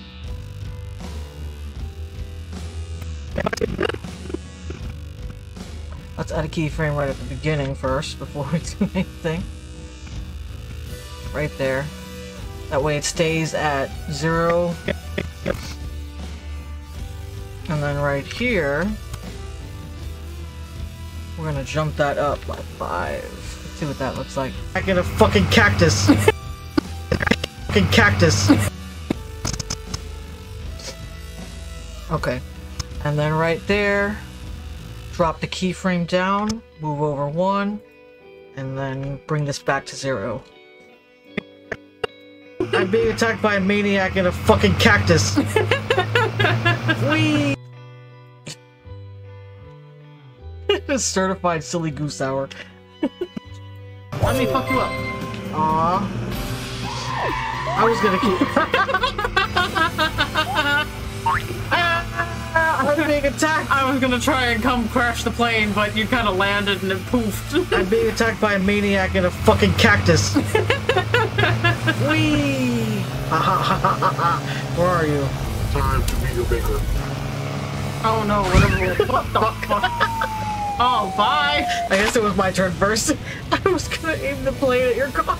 Let's add a keyframe right at the beginning first before we do anything. Right there. That way it stays at 0. And then right here, we're gonna jump that up by 5. Let's see what that looks like. I get a fucking cactus. Fucking cactus. Okay. And then right there, drop the keyframe down, move over 1, and then bring this back to 0. I'm being attacked by a maniac in a fucking cactus. Whee! Certified silly goose hour. let me fuck you up. Aw. I was gonna keep. I'm being attacked. I was gonna try and come crash the plane, but you kind of landed and it poofed. I'm being attacked by a maniac in a fucking cactus. Whee! Where are you? Time to meet your maker. Oh no, whatever. What the fuck? Oh, bye! I guess it was my turn first. I was gonna aim the blade at your car.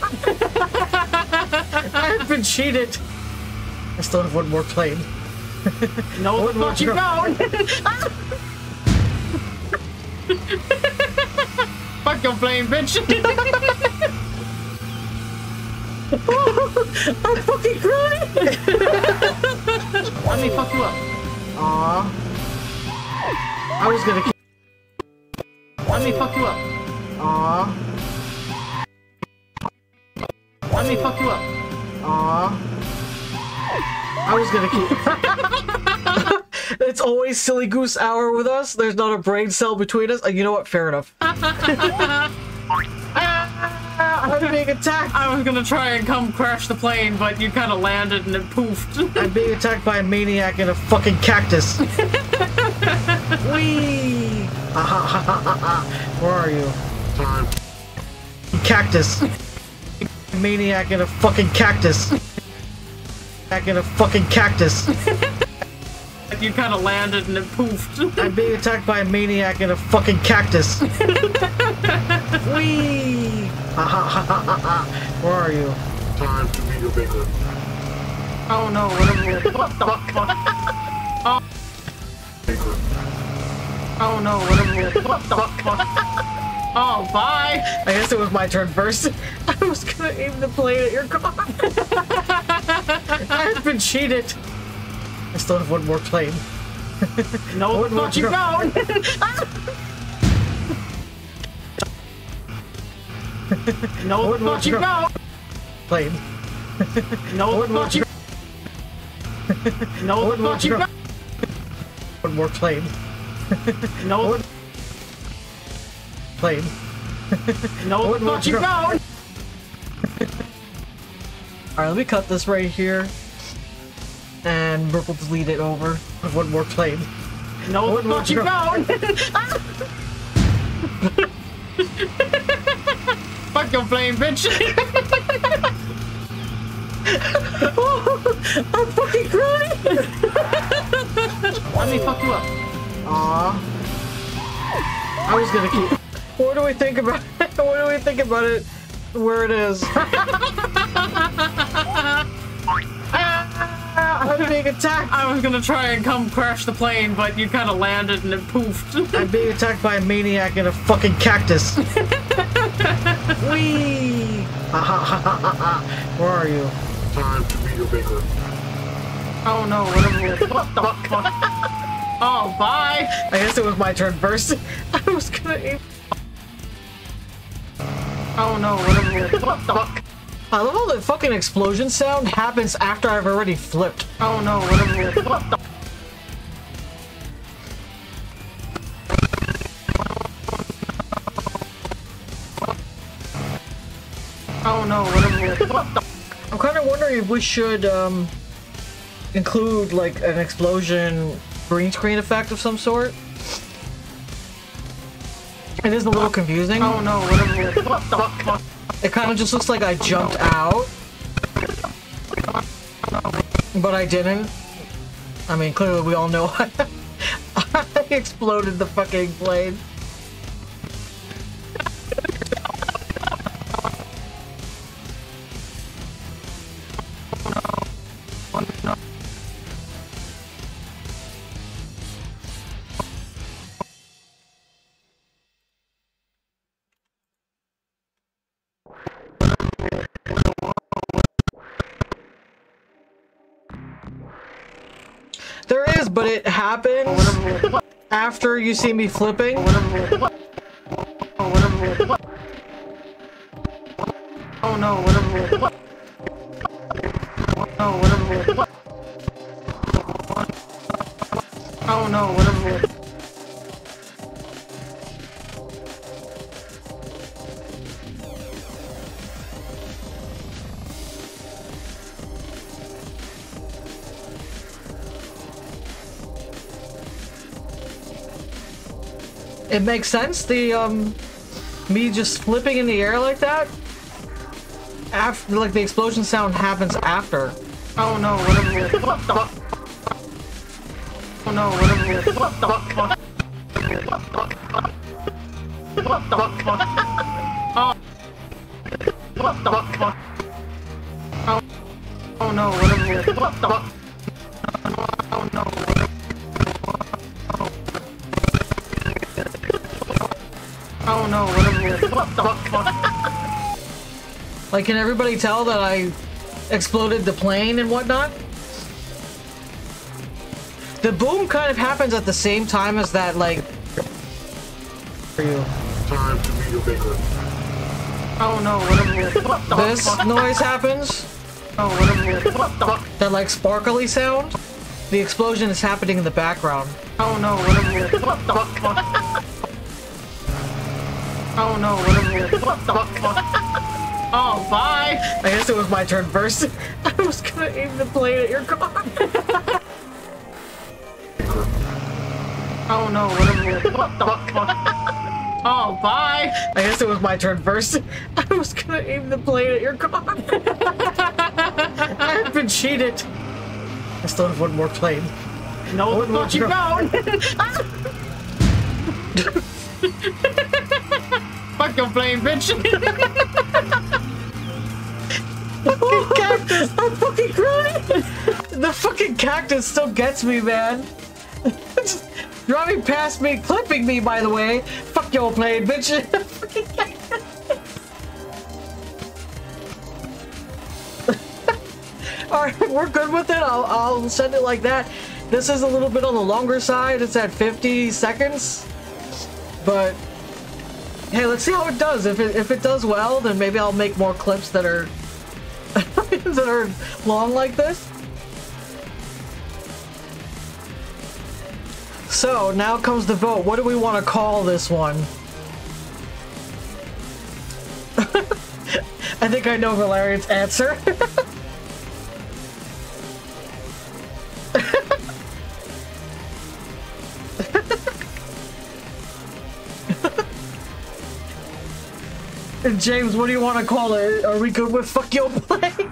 I've been cheated. I still have one more plane. No, the fuck you don't! Fuck your blame, bitch! I'm fucking crying! Let me fuck you up. Aww. I was gonna. Let me fuck you up. Aww. Let me fuck you up. Aww. I was gonna keep. It's always Silly Goose Hour with us. There's not a brain cell between us. You know what? Fair enough. I'm being attacked. I was gonna try and come crash the plane, but you kind of landed and it poofed. I'm being attacked by a maniac in a fucking cactus. Whee! Where are you? Time. Cactus. Maniac in a fucking cactus. Maniac in a fucking cactus. You kind of landed and it poofed. I'm being attacked by a maniac in a fucking cactus. Whee! Where are you? Time to meet your maker. Oh no, whatever. What the fuck? Oh. Maker. Oh no, whatever. What the fuck? Oh, bye! I guess it was my turn first. I was gonna aim the plane at your car. I've been cheated. I still have one more plane. No, One more fuck you drone. going! No, One more fuck you drone. go! Plane. No, One more fuck you. No, One more fuck you drone. go! One more plane. No, One plane. no, One more fuck you drone. go! Alright, let me cut this right here. And we'll delete it over. One more plane. No, One more fuck you drone. go! Fuck your blame, bitch! I'm fucking crying! Let me fuck you up. Aww. I was gonna keep. What do we think about it? What do we think about it? Where it is? I'm being attacked. I was gonna try and come crash the plane, but you kind of landed and it poofed. I'm being attacked by a maniac in a fucking cactus. Whee! Where are you? Time to meet your maker. Oh no, whatever. What the fuck? Oh, bye! I guess it was my turn first. I was gonna aim. Oh no, whatever. What the fuck? I love how the fucking explosion sound happens after I've already flipped. Oh no, whatever. What the Oh no, whatever. What the I'm kind of wondering if we should include like an explosion green screen effect of some sort. It is a little confusing. Oh no, whatever. What the fuck? It kind of just looks like I jumped out, but I didn't. I mean, clearly we all know I exploded the fucking plane. There is, but it happens after you see me flipping. Oh no, whatever. Oh, whatever. Oh no, whatever. It makes sense, the me just flipping in the air like that after, like, the explosion sound happens after. Oh no, whatever. What the fuck? Oh no, whatever. What the fuck? What the fuck? Oh. What the fuck? Oh. Oh no, whatever. What the fuck? Oh no. Oh no, whatever. whatever. What the fuck? Like, can everybody tell that I exploded the plane and whatnot? The boom kind of happens at the same time as that, like... For you. Time to meet your maker. Oh no, whatever. What the This fuck? noise happens. Oh, whatever. What the fuck? That, like, sparkly sound. The explosion is happening in the background. Oh no, whatever. What the fuck? Oh no, whatever. What the fuck? Oh, bye! I guess it was my turn first. I was gonna aim the plane at your car. Oh no, whatever. What the fuck? Oh, bye! I guess it was my turn first. I was gonna aim the plane at your car. I've been cheated. I still have one more plane. No, One more what you going? Fuck your plane, bitch! Fucking cactus! I'm fucking crying! The fucking cactus still gets me, man. Just driving past me, clipping me, by the way. Fuck your plane, bitch. Fucking cactus. Alright, we're good with it. I'll send it like that. This is a little bit on the longer side. It's at 50 seconds. But hey, let's see how it does. If it does well, then maybe I'll make more clips that are that are long like this. So now comes the vote. What do we want to call this one? I think I know Valerian's answer. James, what do you want to call it? Are we good with fuck your plane?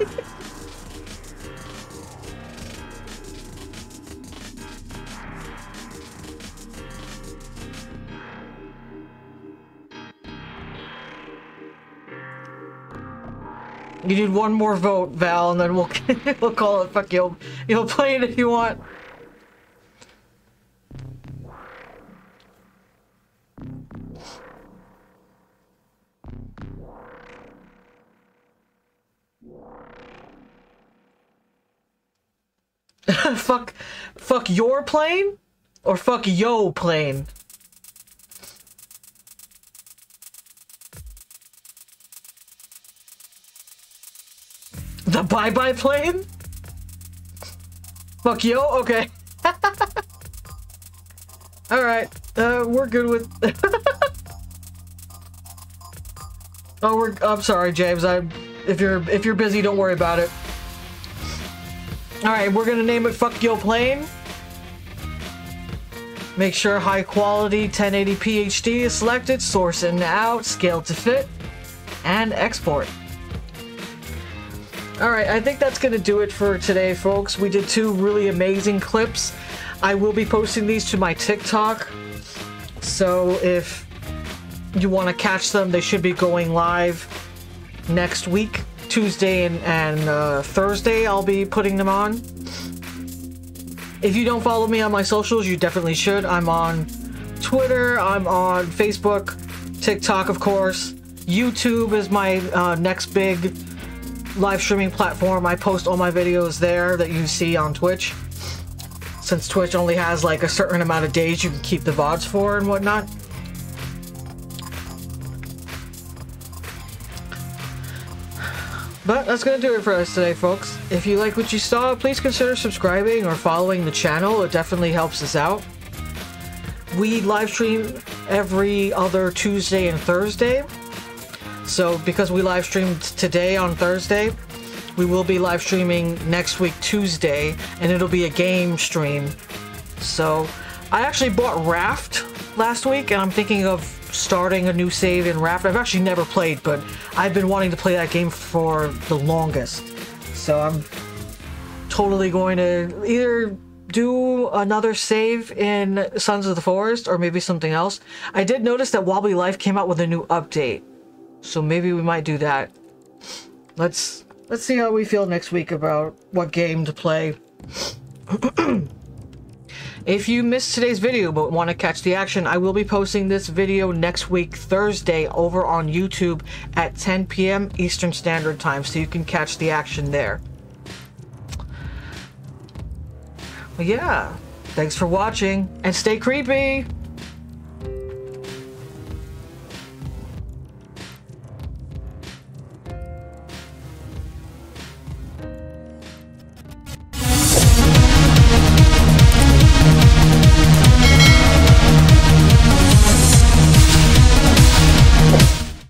You need one more vote, Val, and then we'll we'll call it fuck your plane if you want. Fuck your plane? Or fuck yo plane? The bye-bye plane? Fuck yo? Okay. Alright, we're good with... Oh, I'm sorry, James. If you're busy, don't worry about it. Alright, we're gonna name it Fuck Yo Plane. Make sure high quality 1080p HD is selected, source in and out, scale to fit, and export. Alright, I think that's gonna do it for today, folks. We did 2 really amazing clips. I will be posting these to my TikTok, so if you want to catch them, they should be going live next week. Tuesday and Thursday, I'll be putting them on. If you don't follow me on my socials, you definitely should. I'm on Twitter, I'm on Facebook, TikTok, of course. YouTube is my next big live streaming platform. I post all my videos there that you see on Twitch. Since Twitch only has like a certain amount of days you can keep the VODs for and whatnot. But that's gonna do it for us today, folks. If you like what you saw, please consider subscribing or following the channel. It definitely helps us out. We live stream every other Tuesday and Thursday. So because we live streamed today on Thursday, we will be live streaming next week Tuesday, and it'll be a game stream. So I actually bought Raft last week, and I'm thinking of starting a new save in Raft. I've actually never played, but I've been wanting to play that game for the longest. So I'm totally going to either do another save in Sons of the Forest or maybe something else. I did notice that Wobbly Life came out with a new update, so maybe we might do that. Let's see how we feel next week about what game to play. If you missed today's video but want to catch the action, I will be posting this video next week, Thursday, over on YouTube at 10 p.m. Eastern Standard Time, so you can catch the action there. Well, yeah, thanks for watching, and stay creepy!